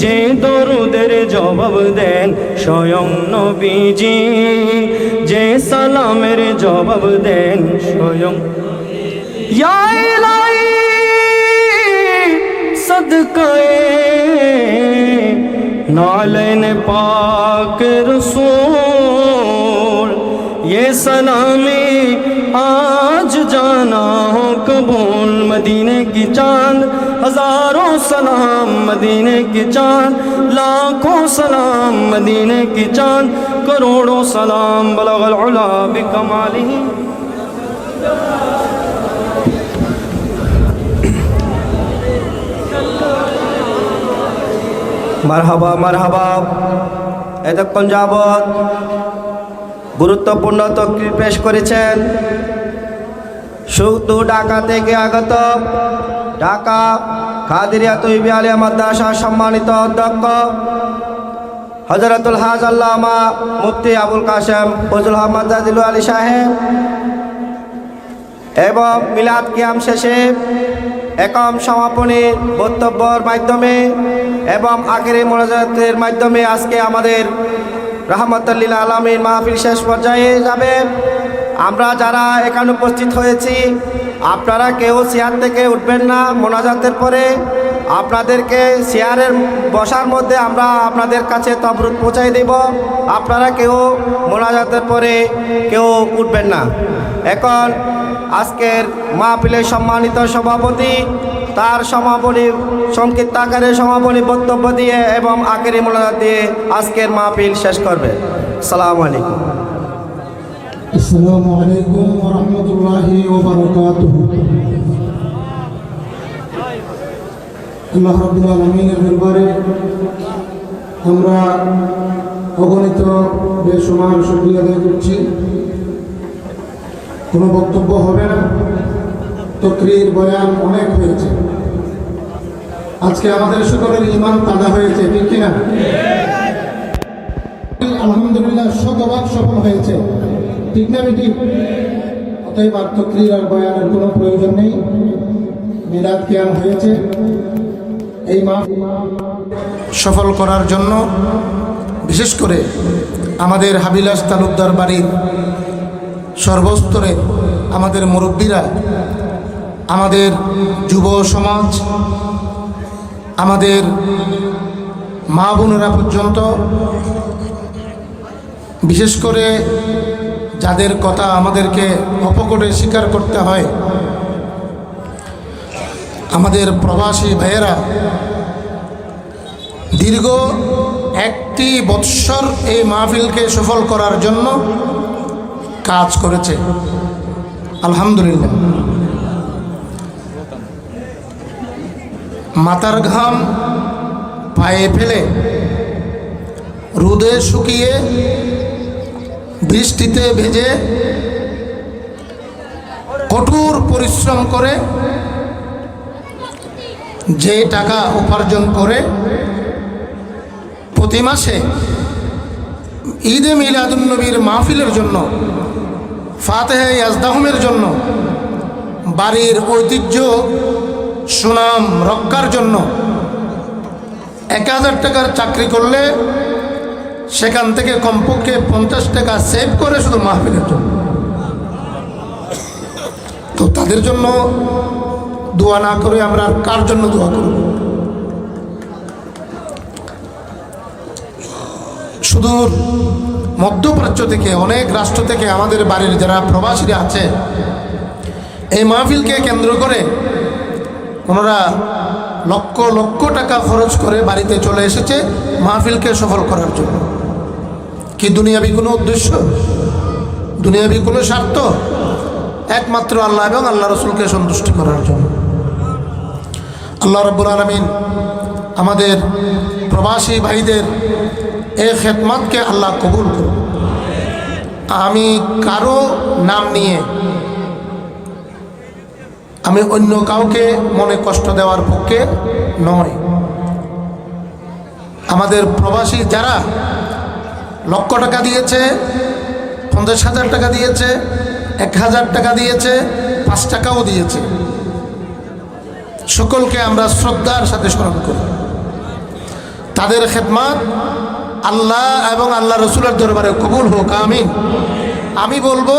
যে দরুদের জবাব দেন স্বয়ং নবীজি যে সালামের জবাব দেন স্বয়ং ইয়া ইলাহি সদকায়ে नालेन पाक रसूल ये सलामी आज जाना हो कबूल मदीने की चांद हजारों सलाम मदीने की चांद लाखों सलाम मदीने की चांद करोड़ों सलाम बलगल उला बिकमालिही মারহাবা মারহাবা এতক্ষণ যাবৎ গুরুত্বপূর্ণ তকরির পেশ করেছেন শুধু ঢাকা থেকে আগত ঢাকা কাদেরিয়া তৈয়বা আলিয়া মাদ্রাসার সম্মানিত অধ্যক্ষ হযরতুল হাজ আল্লামা মুফতি আবুল কাশেম ফজলুল আহমদ জাজিলু আলী সাহেব এবং মিলাদ কিয়াম শেষে একম সমাপনী বক্তব্যের মাধ্যমে এবং আখেরি মোনাজাতের মাধ্যমে আজকে আমাদের রাহমাতুল লিল আলামিন মাহফিল শেষ পর্যায়ে যাবে। আমরা যারা এখানে উপস্থিত হয়েছি আপনারা কেউ চেয়ার থেকে উঠবেন না। মোনাজাতের পরে আপনাদেরকে চেয়ারের বসার মধ্যে আমরা আপনাদের কাছে তবরুদ পৌঁছাই দেব। আপনারা কেউ মোনাজাতের পরে কেউ উঠবেন না। এখন আজকের মাহফিলের সম্মানিত সভাপতি তার সমাপনী সংক্ষিপ্ত আকারে সমাপনী বক্তব্য দিয়ে এবং আখেরি মোনাজাত দিয়ে আজকের মাহফিল শেষ করবে। আসসালামু আলাইকুম। আসসালামু আলাইকুম ওয়া রাহমাতুল্লাহি ওয়া বারাকাতুহু। আল্লাহ রাব্বুল আলামিনের দরবারে আমরা অগণিত বেসমান শুকরিয়া আদায় করছি। কোনো বক্তব্য হবে না, তকরির বয়ান অনেক হয়েছে। আজকে আমাদের সকলের ঈমান তাজা হয়েছে, ঠিক কিনা? আলহামদুলিল্লাহ শতভাগ সফল হয়েছে, ঠিক না বেটি? অতএব আর তকরির আর বয়ানের কোনো প্রয়োজন নেই। মিলাদ কিয়াম হয়েছে। এই সফল করার জন্য বিশেষ করে আমাদের হাবিলাস তালুকদার বাড়ির সর্বস্তরে আমাদের মুরব্বীরা, আমাদের যুব সমাজ, আমাদের মা বোনেরা পর্যন্ত, বিশেষ করে যাদের কথা আমাদেরকে অপকটে স্বীকার করতে হয়, আমাদের প্রবাসী ভাইয়েরা দীর্ঘ 1 বৎসর এই মাহফিলকে সফল করার জন্য কাজ করেছে। আলহামদুলিল্লাহ, মাথার ঘাম পায়ে ফেলে, রোদে শুকিয়ে, বৃষ্টিতে ভেজে, কঠোর পরিশ্রম করে যে টাকা উপার্জন করে প্রতি মাসে ঈদে মিলাদুন্নবীর মাহফিলের জন্য, ফাতেহে ইয়াজদাহুমের জন্য, বাড়ির ঐতিহ্য সুনাম রক্ষার জন্য 1000 টাকার চাকরি করলে সেখান থেকে কমপক্ষে 50 টাকা সেভ করে শুধু মাহফিলের জন্য। তো তাদের জন্য দোয়া না করে আমরা কার জন্য দোয়া করব? সুদূর মধ্যপ্রাচ্য থেকে, অনেক রাষ্ট্র থেকে আমাদের বাড়ির যারা প্রবাসীরা আছে, এই মাহফিলকে কেন্দ্র করে ওনারা লক্ষ লক্ষ টাকা খরচ করে বাড়িতে চলে এসেছে মাহফিলকে সফল করার জন্য। কি দুনিয়াবি কোনো উদ্দেশ্য, দুনিয়াবি কোনো স্বার্থ? একমাত্র আল্লাহ এবং আল্লাহ রসুলকে সন্তুষ্টি করার জন্য। আল্লাহ রাব্বুল আলামিন আমাদের প্রবাসী ভাইদের এই খেদমতকে আল্লাহ কবুল করুন। আমি কারো নাম নিয়ে আমি অন্য কাউকে মনে কষ্ট দেওয়ার পক্ষে নয়। আমাদের প্রবাসী যারা লক্ষ টাকা দিয়েছে, 50,000 টাকা দিয়েছে, 1000 টাকা দিয়েছে, 5 টাকাও দিয়েছে, সকলকে আমরা শ্রদ্ধার সাথে স্মরণ করি। তাদের খেদমত আল্লাহ এবং আল্লাহ রসুলের দরবারে কবুল হোক, আমিন। আমি বলবো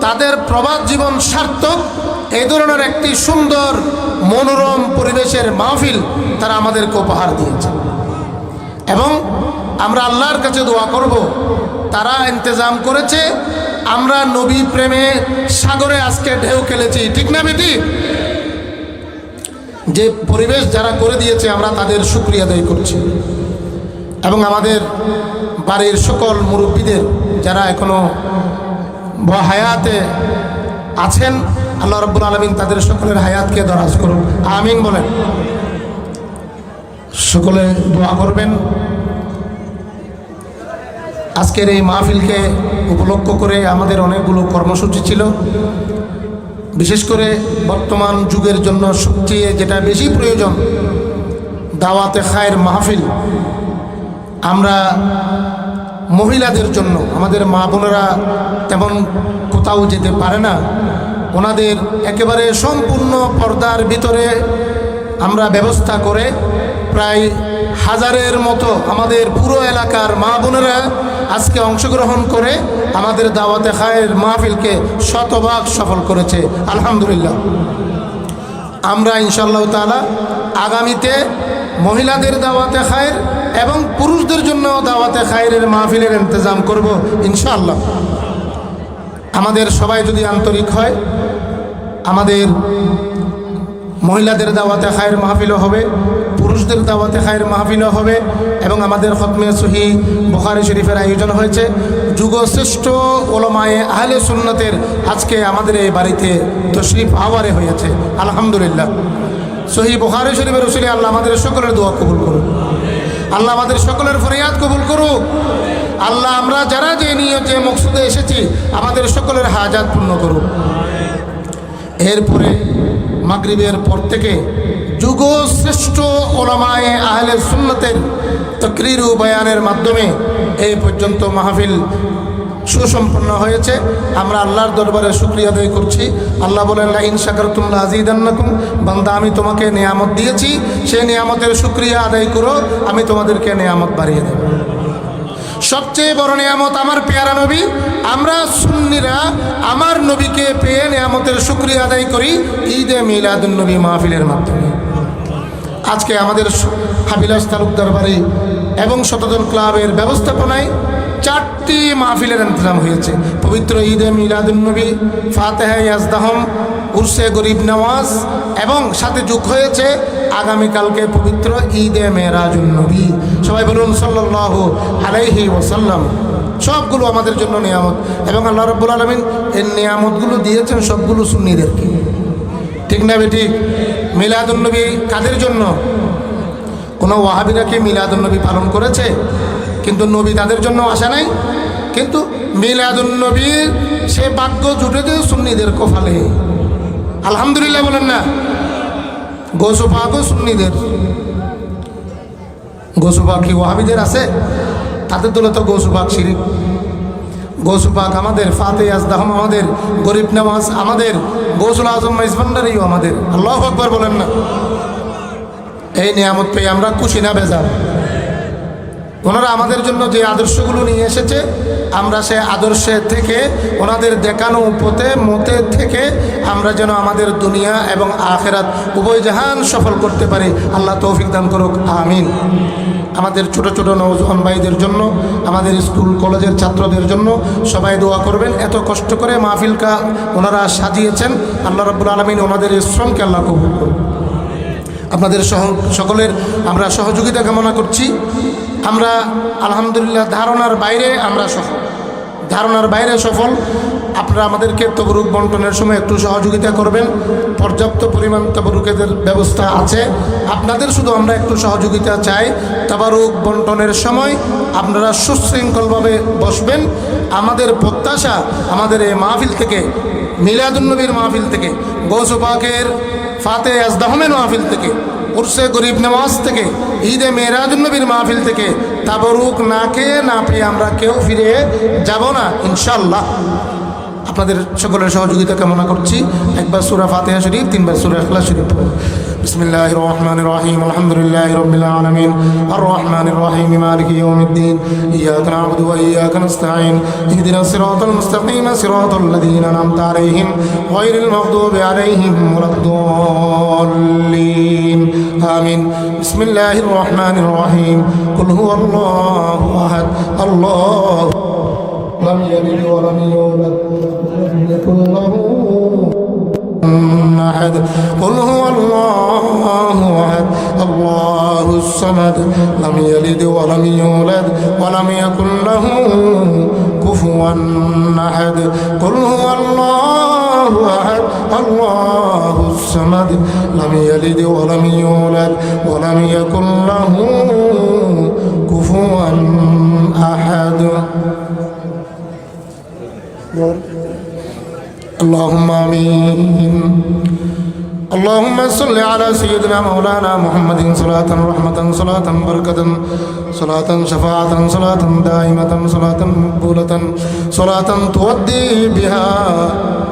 তাদের প্রবাদ জীবন সার্থক। এই ধরনের একটি সুন্দর মনোরম পরিবেশের মাহফিল তারা আমাদেরকে উপহার দিয়েছে এবং আমরা আল্লাহর কাছে দোয়া করব, তারা ইন্তজাম করেছে, আমরা নবী প্রেমে সাগরে আজকে ঢেউ খেলেছি, ঠিক না বেটি? যে পরিবেশ যারা করে দিয়েছে আমরা তাদের শুকরিয়া আদায় করছি এবং আমাদের বাড়ির সকল মুরব্বীদের যারা এখনো হায়াতে আছেন, আল্লাহ রাব্বুল আলামিন তাদের সকলের হায়াতকে দরাজ করুন, আমিন বলেন। সকলে দোয়া করবেন। আজকের এই মাহফিলকে উপলক্ষ করে আমাদের অনেকগুলো কর্মসূচি ছিল। বিশেষ করে বর্তমান যুগের জন্য সবচেয়ে যেটা বেশি প্রয়োজন, দাওয়াতে খায়ের মাহফিল। আমরা মহিলাদের জন্য, আমাদের মা বোনেরা তেমন কোথাও যেতে পারে না, ওনাদের একেবারে সম্পূর্ণ পর্দার ভিতরে আমরা ব্যবস্থা করে প্রায় 1000-এর মতো আমাদের পুরো এলাকার মা বোনেরা আজকে অংশগ্রহণ করে আমাদের দাওয়াতে খায়ের মাহফিলকে শতভাগ সফল করেছে, আলহামদুলিল্লাহ। আমরা ইনশাআল্লাহ তাআলা আগামীতে মহিলাদের দাওয়াতে খায়ের এবং পুরুষদের জন্য দাওয়াতে খায়েরের মাহফিলের ইন্তজাম করব ইনশাআল্লাহ। আমাদের সবাই যদি আন্তরিক হয়, আমাদের মহিলাদের দাওয়াতে খায়ের মাহফিলও হবে, পুরুষদের দাওয়াতে খায়ের মাহফিলও হবে এবং আমাদের খতমে সহিহ বুখারী শরীফের আয়োজন হয়েছে। যুগশ্রেষ্ঠ উলামায়ে আহলে সুন্নতের আজকে আমাদের এই বাড়িতে তশরিফ আওয়ারে হয়েছে, আলহামদুলিল্লাহ। সহিহ বুখারী শরীফের উসিলে আল্লাহ আমাদের সকলের দোয়া কবুল করুন, আল্লাহ আমাদের সকলের ফরিয়াদ কবুল করুক। আল্লাহ আমরা যারা যে নিয়ে যে মকসুদে এসেছি আমাদের সকলের হাজাত পূর্ণ করুন। এরপরে মাগরিবের পর থেকে যুগশ্রেষ্ঠ ওলামায়ে আহলে সুন্নতের তাকরীর ও বয়ানের মাধ্যমে এই পর্যন্ত মাহফিল সুসম্পন্ন হয়েছে। আমরা আল্লাহর দরবারে শুকরিয়া আদায় করছি। আল্লাহ বলেন, লা ইন শাকারতুম লা আযীদান্নাকুম, বান্দা আমি তোমাকে নিয়ামত দিয়েছি, সেই নিয়ামতের শুকরিয়া আদায় করো, আমি তোমাদেরকে নিয়ামত বাড়িয়ে দেব। সবচেয়ে বড় নিয়ামত আমার পেয়ারা নবী। আমরা সুন্নিরা আমার নবীকে পেয়ে নিয়ামতের শুকরিয়া আদায় করি ঈদে মিলাদুন নবী মাহফিলের মাধ্যমে। আজকে আমাদের হাবিলাস তালুকদার বাড়ি এবং শতজন ক্লাবের ব্যবস্থাপনায় 4টি মাহফিলের ইন্তজাম হয়েছে। পবিত্র ঈদে মিলাদুন নবী, ফাতেহা ইয়াজদাহম, উরসে গরিব নওয়াজ এবং সাথে যোগ হয়েছে আগামীকালকে পবিত্র ঈদে মেরাজুন নবী। সবাই বলুন সাল্লাল্লাহু আলাইহি ওয়াসাল্লাম। সবগুলো আমাদের জন্য নিয়ামত এবং আল্লাহ রাব্বুল আলামিন এই নিয়ামতগুলো দিয়েছেন সবগুলো সুন্নিদেরকে। ঠিক না বেঠিক? মিলাদুন নবী কাদের জন্য? কোনো ওয়াহাবিরা কি মিলাদুন নবী পালন করেছে? কিন্তু নবী তাদের জন্য আসে নাই। কিন্তু মিলাদুন নবীর সে ভাগ্য জুটেছে সুন্নিদের কপালে। আলহামদুলিল্লাহ বলেন না? গোসু পাকও সুন্নিদের। গোসু পাক কি ওয়াহাবিদের আছে? তাদের দলে তো গোসু পাক শিরিক। গোসু পাক আমাদের, ফাতেহা ইয়াজদাহম আমাদের, গরিব নওয়াজ আমাদের, গৌসুল আজম মাইজভান্ডারিও আমাদের। আল্লাহু আকবার বলেন না? এই নিয়ামত পেয়ে আমরা খুশি না বেজার? ওনারা আমাদের জন্য যে আদর্শগুলো নিয়ে এসেছে, আমরা সে আদর্শে থেকে ওনাদের দেখানো পথে মতে থেকে আমরা যেন আমাদের দুনিয়া এবং আখেরাত উভয় জাহান সফল করতে পারি। আল্লাহ তৌফিক দান করুক, আমিন। আমাদের ছোট ছোট নওজওয়ান ভাইদের জন্য, আমাদের স্কুল কলেজের ছাত্রদের জন্য সবাই দোয়া করবেন। এত কষ্ট করে মাহফিলকা ওনারা সাজিয়েছেন, আল্লাহ রাব্বুল আলামিন ওনাদের এই শ্রমকে আল্লাহ কবুল করুন। আপনাদের সকলের আমরা সহযোগিতা কামনা করছি। আমরা আলহামদুলিল্লাহ ধারণার বাইরে আমরা সফল, ধারণার বাইরে সফল। আপনারা আমাদেরকে তবরুক বন্টনের সময় একটু সহযোগিতা করবেন। পর্যাপ্ত পরিমাণ তবরুকের ব্যবস্থা আছে, আপনাদের শুধু আমরা একটু সহযোগিতা চাই। তবরুক বন্টনের সময় আপনারা সুশৃঙ্খলভাবে বসবেন। আমাদের প্রত্যাশা আমাদের এই মাহফিল থেকে, মিলাদুন নবীর মাহফিল থেকে, গৌসে পাকের ফাতেহা ইয়াজদাহমের মাহফিল থেকে, উরসে গরিব নওয়াজ থেকে, ঈদে মেরাজুন নবীর মাহফিল থেকে তাবরুক না খেয়ে না পেয়ে আমরা কেউ ফিরে যাব না ইনশাআল্লাহ। আপনাদের সকলের সহযোগিতা কামনা করছি। একবার সূরা ফাতিহা শরীফ, 3বার সূরা ইখলাস শরীফ পড়ুন। বিসমিল্লাহির রহমানির রহিম, আলহামদুলিল্লাহি রাব্বিল আলামিন, আর রহমানির রহিম, মালিকি ইয়াউমিদ্দিন, ইয়্যাকা না'বুদু ওয়া ইয়্যাকা নাস্তাঈন, ইহদিনাস সিরাতাল মুস্তাকিম, সিরাতাল লাযীনা আন'আমতা আলাইহিম, গায়রিল মাগদুবি আলাইহিম ওয়ালাদ-দাল্লিন। আমিন। বিসমিল্লাহির রহমানির রহিম, কুল হুয়াল্লাহু আহাদ, আল্লাহু لم يلد ولم يولد ولم يكن له أحد. قل هو الله أحد الله الصمد لم يلد ولم يولد ولم يكن له كفوا أحد. قل هو الله أحد الله الصمد لم يلد ولم يولد ولم يكن له كفوا أحد. اللهم آمين. اللهم صل على سيدنا مولانا محمد صلاة رحمة صلاة بركة صلاة شفاعة صلاة دائمة صلاة مقبولة صلاة تودي بها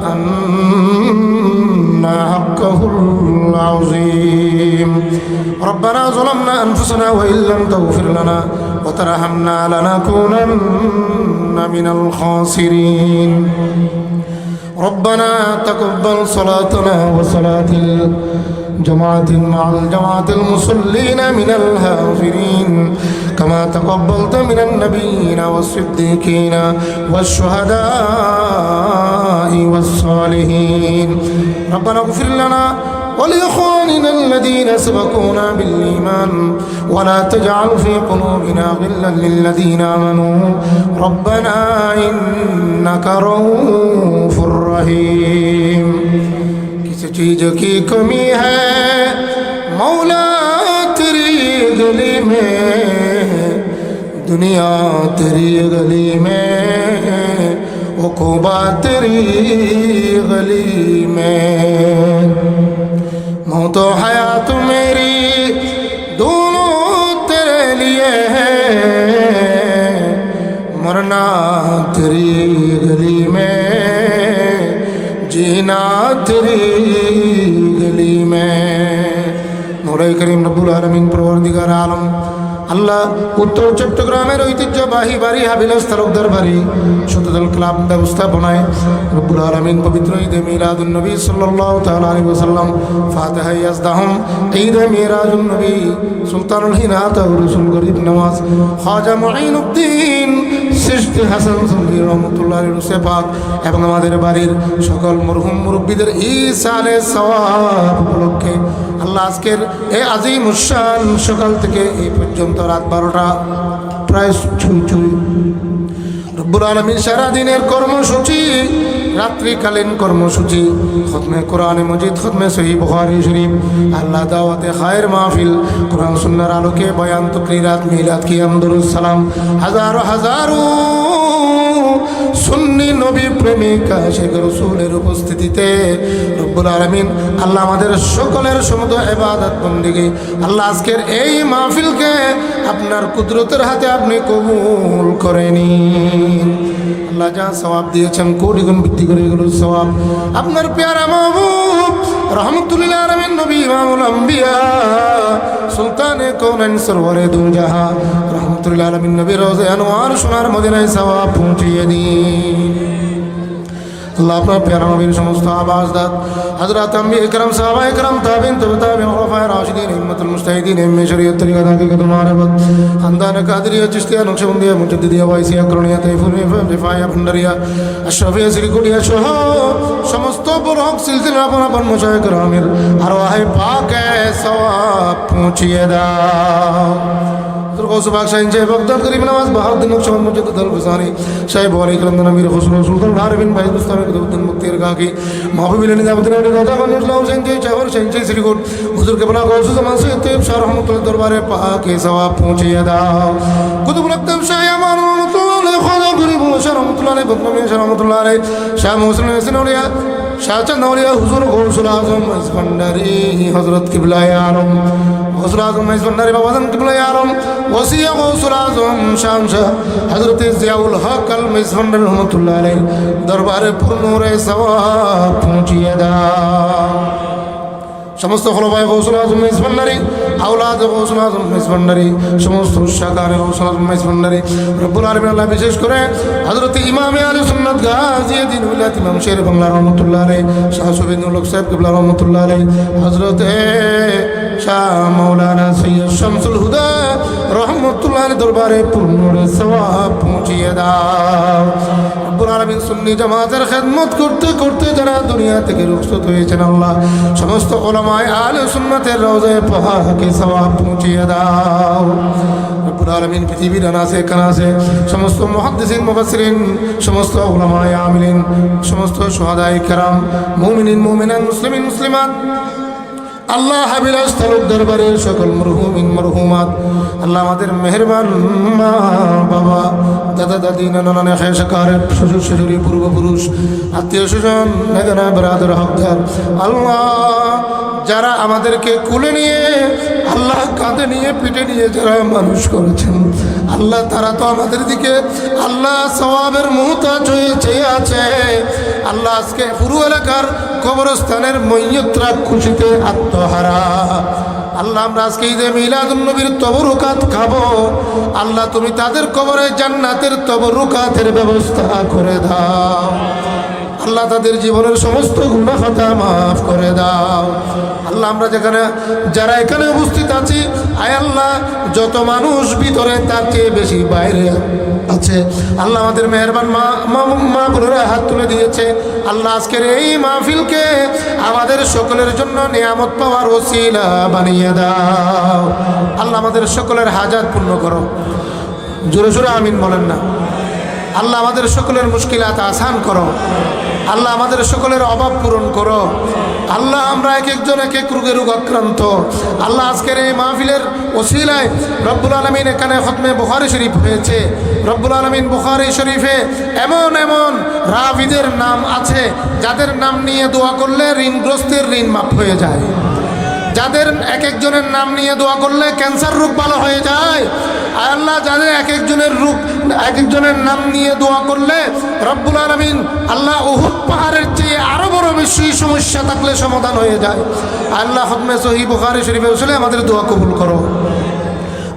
عنا حقه العظيم. ربنا ظلمنا أنفسنا وإن لم تغفر لنا وترحمنا لنكونن من الخاسرين. ربنا تقبل صلاتنا وصلاة الجماعة مع الجماعة المصلين من الحاضرين كما تقبلت من النبيين والصديقين والشهداء والصالحين. ربنا اغفر لنا ولإخواننا الذين سبقونا بالإيمان ولا تجعل في قلوبنا غلا للذين آمنوا ربنا إنك رؤوف رحيم. किसी चीज की कमी है मौला तेरी गली में, दुनिया तेरी गली में, उक़बा तेरी गली में. मौत तो हयात मेरी दोनों तेरे लिए है मरना तेरी गली में जीना तेरी गली में नूरे करीम रब्बुल आलमीन परवरदिगार आलम আল্লাহ উত্তর চট্টগ্রামের ঐতিহ্যবাহী বাড়ি হাবিলাস তালুকদার বাড়ি শতদল ক্লাব ব্যবস্থাপনায় রব্বুল আলামিন পবিত্র ঈদে মিলাদুন নবী সাল্লাল্লাহু তাআলা আলাইহি ওয়াসাল্লাম ফাতিহা ইয়াজদাহুম ঈদে মিরাজুন নবী সুলতানুল হিনাত ও রাসূল গরিব নওয়াজ খাজা মুঈনুদ্দিন সৃষ্টি হাসান সুন্নি রহমাতুল্লাহ আলাইহি পাক এবং আমাদের বাড়ির সকল মরহুম মুরব্বিদের ঈসালে সওয়াব উপলক্ষে আল্লাহ আজকের এই আজিম উশান সকাল থেকে এই পর্যন্ত রাত 12টা প্রায় ছুঁই রব্বুল আলামিন সারা দিনের কর্মসূচি রাত্রিকালীন কর্মসূচি খতমে কোরআনে মজিদ খতমে সহিহ বুখারী শরীফ আল্লাহ দাওয়াতে খায়ের মাহফিল কোরআন সুন্নাহর আলোকে বয়ান তাকরীরাত মিলাদ কিয়াম দুরুদ সালাম হাজারো হাজারো সুন্নি নবী প্রেমিক আশিক রাসূলের উপস্থিতিতে রব্বুল আলামিন আল্লাহ আমাদের সকলের সমুদয় ইবাদত বন্দেগী আল্লাহ আজকের এই মাহফিলকে আপনার কুদরতের হাতে আপনি কবুল করে নিন আল্লাহ যা সওয়াব দিয়েছেন কোটি গুণ বৃদ্ধি করে এগুলো সওয়াব আপনার প্যারা মাহবুব রহমতুল্লাহ আলামিন নবী ইমামুল আম্বিয়া সুলতানে কওনাইন সরওয়ারে দু জাহান রহমতুল্লাহ আলামিন নবী রওজা আনোয়ার সোনার মদিনায় সওয়াব পৌঁছিয়ে দিন আল্লাহ আপনার প্যারা নবীর সমস্ত আবাসদাত হযরত আম্বিয়া ইকরাম সাহাবা ইকরাম তাবিন তাবিন খুলাফায়ে রাশিদিন হিম্মতুল মুজতাহিদিন এমএ শরীয়ত তরিকা হাকিকত মারিফত খানদান কাদরিয়া চিশতিয়া নকশবন্দিয়া মুজাদ্দিদিয়া ওয়াইসিয়া করণিয়া তাইফুল রিফায়া ভন্ডারিয়া আশরাফিয়া সিরিকুটিয়া সহ সমস্ত বরহক সিলসিলা আপন মুশায়েখ রামির আরওয়াহ পাকে সওয়াব পৌঁছিয়ে দাও সুবাক শাহিন সাহেব বগদাদ গরিব নওয়াজ বাহাউদ্দিন নকশবন্দ মুজাদ্দিদ আল ফিসানি সাহেব ওয়ালি কালাম নবীর খুসরো সুলতান আরবিন ভাই মুস্তাফা কুতুবউদ্দিন মুক্তির কাকি মাহবুবুল নিজামুদ্দিন রাজা গঞ্জলাউ সেনজি চাওয়ার সেনজি শ্রীগুট হুজুর কেবলা গৌস জামান সৈয়দ তৈয়ব শাহ রহমাতুল্লাহ দরবারে পাকে সওয়াব পৌঁছিয়ে দাও কুতুবুল আকতাব শাহ ইয়ামান রহমাতুল্লাহ খাজা গরিব শাহ রহমাতুল্লাহ বদনামি শাহ রহমাতুল্লাহ শাহ মুহসিন হোসেন আউলিয়া শাহজাহান আউলিয়া হুজুর গৌসুল আজম ইসফান্ডারি হযরত কিবলায়ে আলম গৌসুল আজম ইসফান্ডারি বাবাজান কিবলায়ে আলম ওসিয়া গৌসুল আজম শামশাহ হযরত জিয়াউল হক আল ইসফান্ডারি রহমাতুল্লাহ আলাইহি দরবারে পূর্ণরে সওয়াব পৌঁছিয়ে দাও সমস্ত খোলাফায়ে গৌসুল আজম ইসফান্ডারি আওলাদ গৌসুল আজম ইসফান্ডারি সমস্ত শাখারে গৌসুল আজম ইসফান্ডারি রব্বুল আলামিন আল্লাহ বিশেষ করে হযরত ইমামে আহলে সুন্নাত গাজীউদ্দিন উলাত ইমাম শের বাংলা রহমাতুল্লাহ আলাইহি শাহ সুবিনুল হক সাহেব কিবলা রহমাতুল্লাহ আলাইহি হযরত শাহ মাওলানা সৈয়দ শামসুল হুদা রহমাতুল্লাহ আলাইহি দরবারে পূর্ণ সওয়াব পৌঁছিয়ে দাও রব্বুল আলামিন সুন্নি জামাতের খেদমত করতে করতে যারা দুনিয়া থেকে রুখসত হয়েছেন আল্লাহ সমস্ত উলামায়ে আহলে সুন্নাতের রওজায়ে পাকে সওয়াব পৌঁছিয়ে দাও রব্বুল আলামিন পৃথিবীর আনাসে কানাসে সমস্ত মুহাদ্দিসিন মুফাসসিরিন সমস্ত উলামায়ে আমিলিন সমস্ত শুহাদায়ে কেরাম মুমিনিন মুমিনাত মুসলিমিন মুসলিমাত আল্লাহ হাবিলাস তালুক দরবারের সকল মরহুমিন মরহুমাত আল্লাহ আমাদের মেহেরবান মা বাবা দাদা দাদি নানা নানা খায়শকারের শ্বশুর শাশুড়ি পূর্বপুরুষ আত্মীয় স্বজন নেগানা ব্রাদার হকদার আল্লাহ যারা আমাদেরকে কুলে নিয়ে আল্লাহ কাঁধে নিয়ে পিঠে নিয়ে যারা মানুষ করেছেন আল্লাহ তারা তো আমাদের দিকে আল্লাহ সওয়াবের মুহতাজ হয়ে চেয়ে আছে আল্লাহ আজকে পুরো এলাকার কবরস্থানের মইয়তরা খুশিতে আত্মহারা আল্লাহ আমরা আজকে ঈদে মিলাদুন নবীর তবরুকাত খাবো আল্লাহ তুমি তাদের কবরে জান্নাতের তবরুকাতের ব্যবস্থা করে দাও আল্লাহ তাদের জীবনের সমস্ত গুনাহ খাতা মাফ করে দাও আল্লাহ আমরা যারা এখানে উপস্থিত আছি আয় আল্লাহ যত মানুষ ভিতরে তার চেয়ে বেশি বাইরে আছে আল্লাহ আমাদের মেহেরবান মা বোনেরা হাত তুলে দিয়েছে আল্লাহ আজকের এই মাহফিলকে আমাদের সকলের জন্য নিয়ামত পাওয়ার ওসিলা বানিয়ে দাও আল্লাহ আমাদের সকলের হাজাত পূর্ণ করো জোরে জোরে আমিন বলেন না আল্লাহ আমাদের সকলের মুশকিলাত আসান করো আল্লাহ আমাদের সকলের অভাব পূরণ করো আল্লাহ আমরা এক একজন এক এক রোগে আক্রান্ত আল্লাহ আজকের এই মাহফিলের ওসিলায় রব্বুল আলামিন এখানে খতমে বুখারী শরীফ হয়েছে রব্বুল আলামিন বুখারী শরীফে এমন এমন রাবিদের নাম আছে যাদের নাম নিয়ে দোয়া করলে ঋণগ্রস্তের ঋণ মাফ হয়ে যায় যাদের এক একজনের নাম নিয়ে দোয়া করলে ক্যান্সার রোগ ভালো হয়ে যায়। আয় আল্লাহ, যাদের এক একজনের নাম নিয়ে দোয়া করলে রব্বুল আলামিন আল্লাহ উহুদ পাহাড়ের চেয়ে আরো বড় বেশি সমস্যা থাকলে সমাধান হয়ে যায়। আল্লাহ হকমে সহিহ বুখারী শরীফে উসলে আমাদের দোয়া কবুল করো।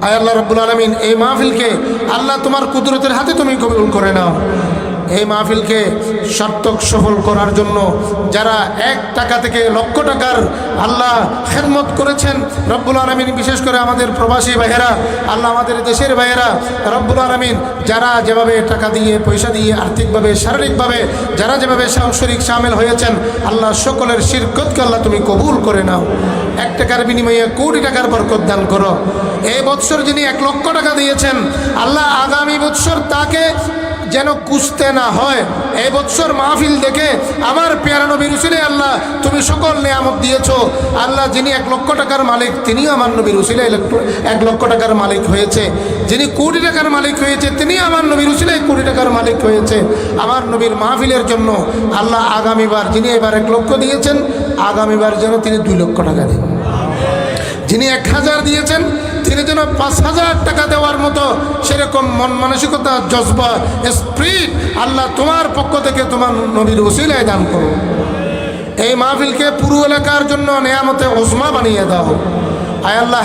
আয় আল্লাহ রব্বুল আলামিন, এই মাহফিলকে আল্লাহ তোমার কুদরতের হাতে তুমি কবুল করে নাও। এই মাহফিলকে সার্থক সফল করার জন্য যারা 1 টাকা থেকে লক্ষ টাকার আল্লাহ খেদমত করেছেন রব্বুল আলামিন, বিশেষ করে আমাদের প্রবাসী ভাইয়েরা, আল্লাহ আমাদের দেশের ভাইয়েরা রব্বুল আলামিন, যারা যেভাবে টাকা দিয়ে পয়সা দিয়ে আর্থিকভাবে শারীরিকভাবে যারা যেভাবে শরীক শামিল হয়েছেন, আল্লাহ সকলের শিরকতকে আল্লাহ তুমি কবুল করে নাও। 1 টাকার বিনিময়ে কোটি টাকার বরকত দান করো। এই বৎসর যিনি 1 লক্ষ টাকা দিয়েছেন, আল্লাহ আগামী বৎসর তাকে যেন কুস্তে না হয়। এই বৎসর মাহফিল দেখে আমার পেয়ারা নবীর উসিলে আল্লাহ তুমি সকল নিয়ামত দিয়েছো। আল্লাহ, যিনি 1 লক্ষ টাকার মালিক তিনিও আমার নবীর উসিলে 1 লক্ষ টাকার মালিক হয়েছে। যিনি কোটি টাকার মালিক হয়েছে তিনি আমার নবীর উসিলে কোটি টাকার মালিক হয়েছে। আমার নবীর মাহফিলের জন্য আল্লাহ আগামীবার, যিনি এবার 1 লক্ষ দিয়েছেন, আগামীবার যেন তিনি 2 লক্ষ টাকা দেন। যিনি 1000 দিয়েছেন তিনি যেন 5000 টাকা দেওয়ার মতো সেরকম মন মানসিকতা, জজবা, স্পিরিট আল্লাহ তোমার পক্ষ থেকে তোমার নবীর ওসিলায় দান করো। এই মাহফিলকে পুরো এলাকার জন্য নেয়ামতে ওসমা বানিয়ে দাও। আয় আল্লাহ,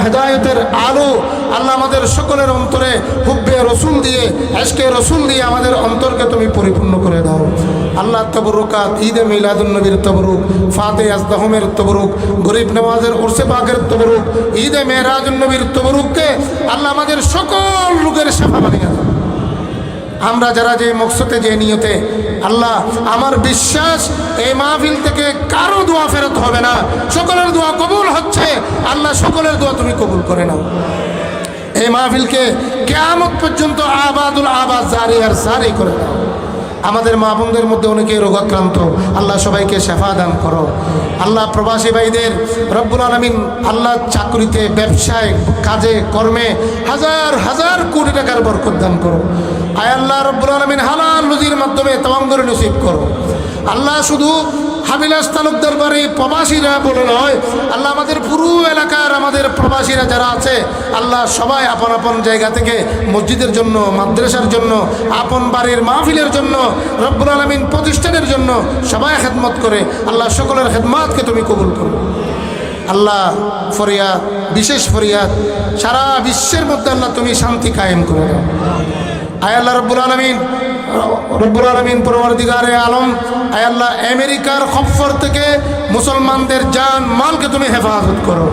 হেদায়েতের আলো আল্লাহ আমাদের সকলের অন্তরে হুব্বে রসুল দিয়ে, আশকে রসুল দিয়ে আমাদের অন্তরকে তুমি পরিপূর্ণ করে দাও। আল্লাহ, তবরুকাত, ঈদে মিলাদুন নবীর তবরুক, ফাতে আজদাহমের তবরুক, গরিব নওয়াজের উরসে পাকের তবরুক, ঈদে মেরাজুন নবীর তবরুককে আল্লাহ আমাদের সকল রোগের শেফা বানিয়ে দাও। আমরা যারা যে মকসদে, যে নিয়তে, আল্লাহ আমার বিশ্বাস এই মাহফিল থেকে কারো দোয়া ফেরত হবে না, সকলের দোয়া কবুল হচ্ছে। আল্লাহ সকলের দোয়া তুমি কবুল করে নাও। এই মাহফিলকে কিয়ামত পর্যন্ত আবাদুল আবাদ, জারি আর সারি করে দাও। আমাদের মা বোনদের মধ্যে অনেকে রোগাক্রান্ত, আল্লাহ সবাইকে শেফা দান করো। আল্লাহ প্রবাসী ভাইদের রব্বুল আলামিন আল্লাহ চাকরিতে, ব্যবসায়, কাজে কর্মে হাজার হাজার কোটি টাকার বরকত দান করো। আয় আল্লাহ রব্বুল আলামিন হালাল রুজির মাধ্যমে তাওয়াঙ্গুর নসিব করো। আল্লাহ শুধু হাবিলাস তালুকদার বাড়ি প্রবাসীরা বলে নয়, আল্লাহ আমাদের পুরো এলাকার আমাদের প্রবাসীরা যারা আছে, আল্লাহ সবাই আপন আপন জায়গা থেকে মসজিদের জন্য, মাদ্রাসার জন্য, আপন বাড়ির মাহফিলের জন্য, রব্বুল আলামিন প্রতিষ্ঠানের জন্য সবাই খেদমত করে। আল্লাহ সকলের খেদমতকে তুমি কবুল করো। আল্লাহ ফরিয়াদ, বিশেষ ফরিয়াদ, সারা বিশ্বের মধ্যে আল্লাহ তুমি শান্তি কায়েম করে দাও। আয় আল্লাহ রব্বুল আলামিন পরওয়ারদিগারে আলম, আয় আল্লাহ আমেরিকার খপ্পর থেকে মুসলমানদের জান মালকে তুমি হেফাজত করো।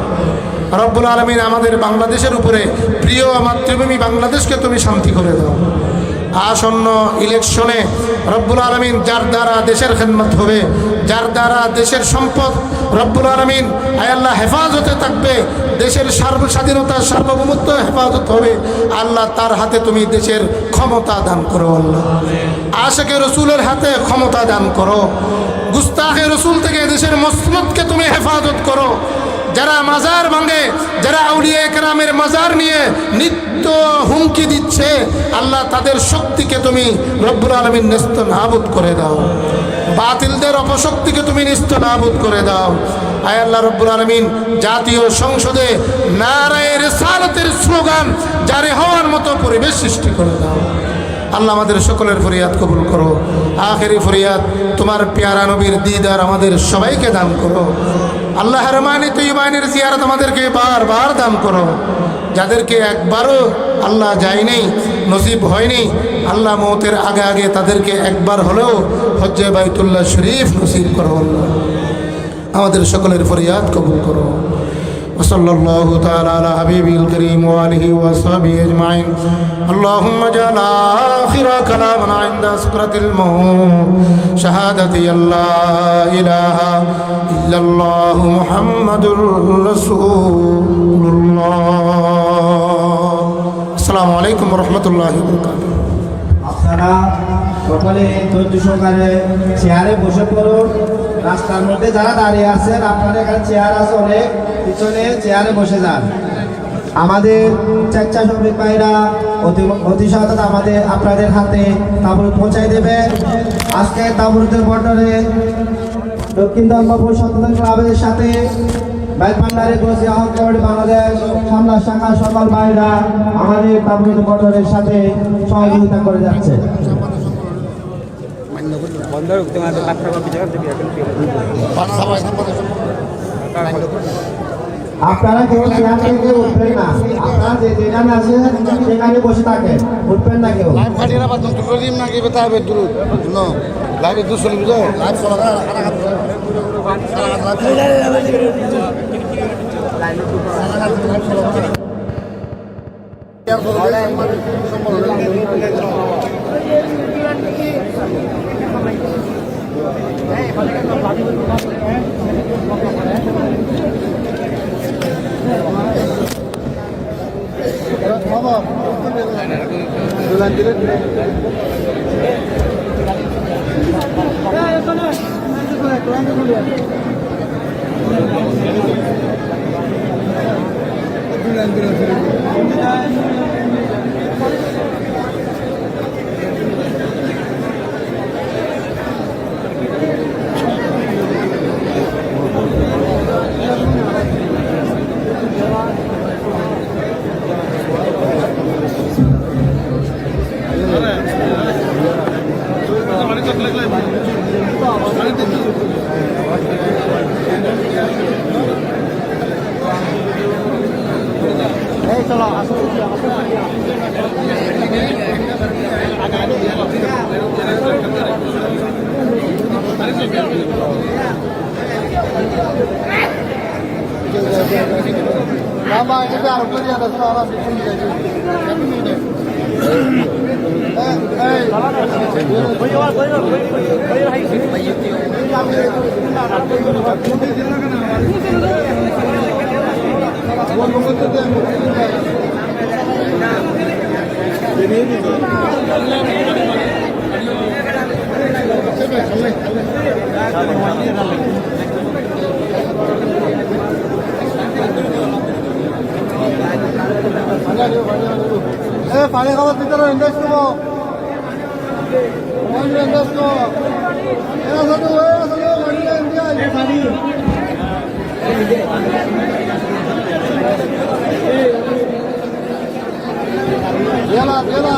রব্বুল আলামিন আমাদের বাংলাদেশের উপরে, প্রিয় মাতৃভূমি বাংলাদেশকে তুমি শান্তি করে দাও। আসন্ন ইলেকশনে রব্বুল আলামিন যার দ্বারা দেশের খেদমত হবে, যার দ্বারা দেশের সম্পদ রব্বুল আলামিন আয় আল্লাহ হেফাজতে থাকবে, দেশের স্বাধীনতা, সার্বভৌমত্ব হেফাজত হবে, আল্লাহ তার হাতে তুমি দেশের ক্ষমতা দান করো। আল্লাহ আশিকে রসুলের হাতে ক্ষমতা দান করো। গুস্তাখে রসুল থেকে দেশের মসনদকে তুমি হেফাজত করো। যারা মাজার ভাঙে, যারা আউলিয়া একরামের মাজার নিয়ে নিত্য হুমকি দিচ্ছে, আল্লাহ তাদের শক্তিকে তুমি রব্বুল আলামিন নেস্ত নাবুদ করে দাও। বাতিলদের অপশক্তিকে তুমি নেস্ত নাবুদ করে দাও। আয় আল্লাহ রব্বুল আলামিন জাতীয় সংসদে নারায়ে রিসালাতের স্লোগান জারি হওয়ার মতো পরিবেশ সৃষ্টি করে দাও। আল্লাহ আমাদের সকলের ফরিয়াদ কবুল করো। আখেরি ফরিয়াদ, তোমার পেয়ারা নবীর দিদার আমাদের সবাইকে দান করো। আল্লাহ রহমানি তৈবানের জিয়ারত আমাদেরকে বারবার দান করো। যাদেরকে একবারও আল্লাহ যায়নি, নসিব হয়নি, আল্লাহ মৌতের আগে আগে তাদেরকে একবার হলেও হজ্জে বাইতুল্লাহ শরীফ নসিব করো। আল্লাহ আমাদের সকলের ফরিয়াদ কবুল করো। وصلى الله تعالى على حبيبه الكريم وآله وصحبه أجمعين. اللهم اجعل آخر كلامنا عند سكرة الموت شهادة لا إله إلا الله محمد رسول الله. السلام عليكم ورحمة الله وبركاته. আপনারা সকলে ধৈর্য সহকারে চেয়ারে বসে পড়ুন। রাস্তার মধ্যে যারা দাঁড়িয়ে আছেন, আপনাদের এখানে চেয়ার আছে অনেক, পিছনে চেয়ারে বসে যান। আমাদের স্বেচ্ছাসেবক ভাইরা অতি সহজে আমাদের আপনাদের হাতে তাবুত পৌঁছাই দেবে। আজকে তাবুতের বর্ডারে দক্ষিণ ধর্মপুর সচেতন ক্লাবের সাথে বাইপান্ডারে গোসি আহত কমিটি বাংলাদেশ সামলা শাখা সকল ভাইরা আমাদের তাবলিগ বটরের সাথে সহযোগিতা করে যাচ্ছে। আপনারা কেউ চেয়ার থেকে উঠবেন না, আপনারা যেখানে আছেন সেখানে বসে থাকেন, উঠবেন না কেউ। পানি খাবার ভিতরে ইন্ডাস্ট করবো ইন্ডাস্ট গেলা গেলা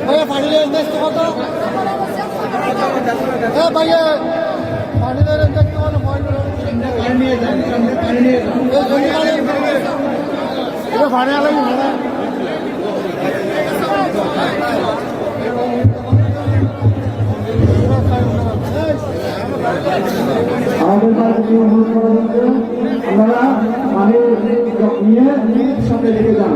ভাইয়া পানি ইন্ডাস্ট কত ভাইয়া পানি ইন্ডাস্ট কত ভাড়া লাগবে আমাদের কাছে অনুরোধ করা হচ্ছে আপনারা পানির নিয়ে সামনে লেগে যান।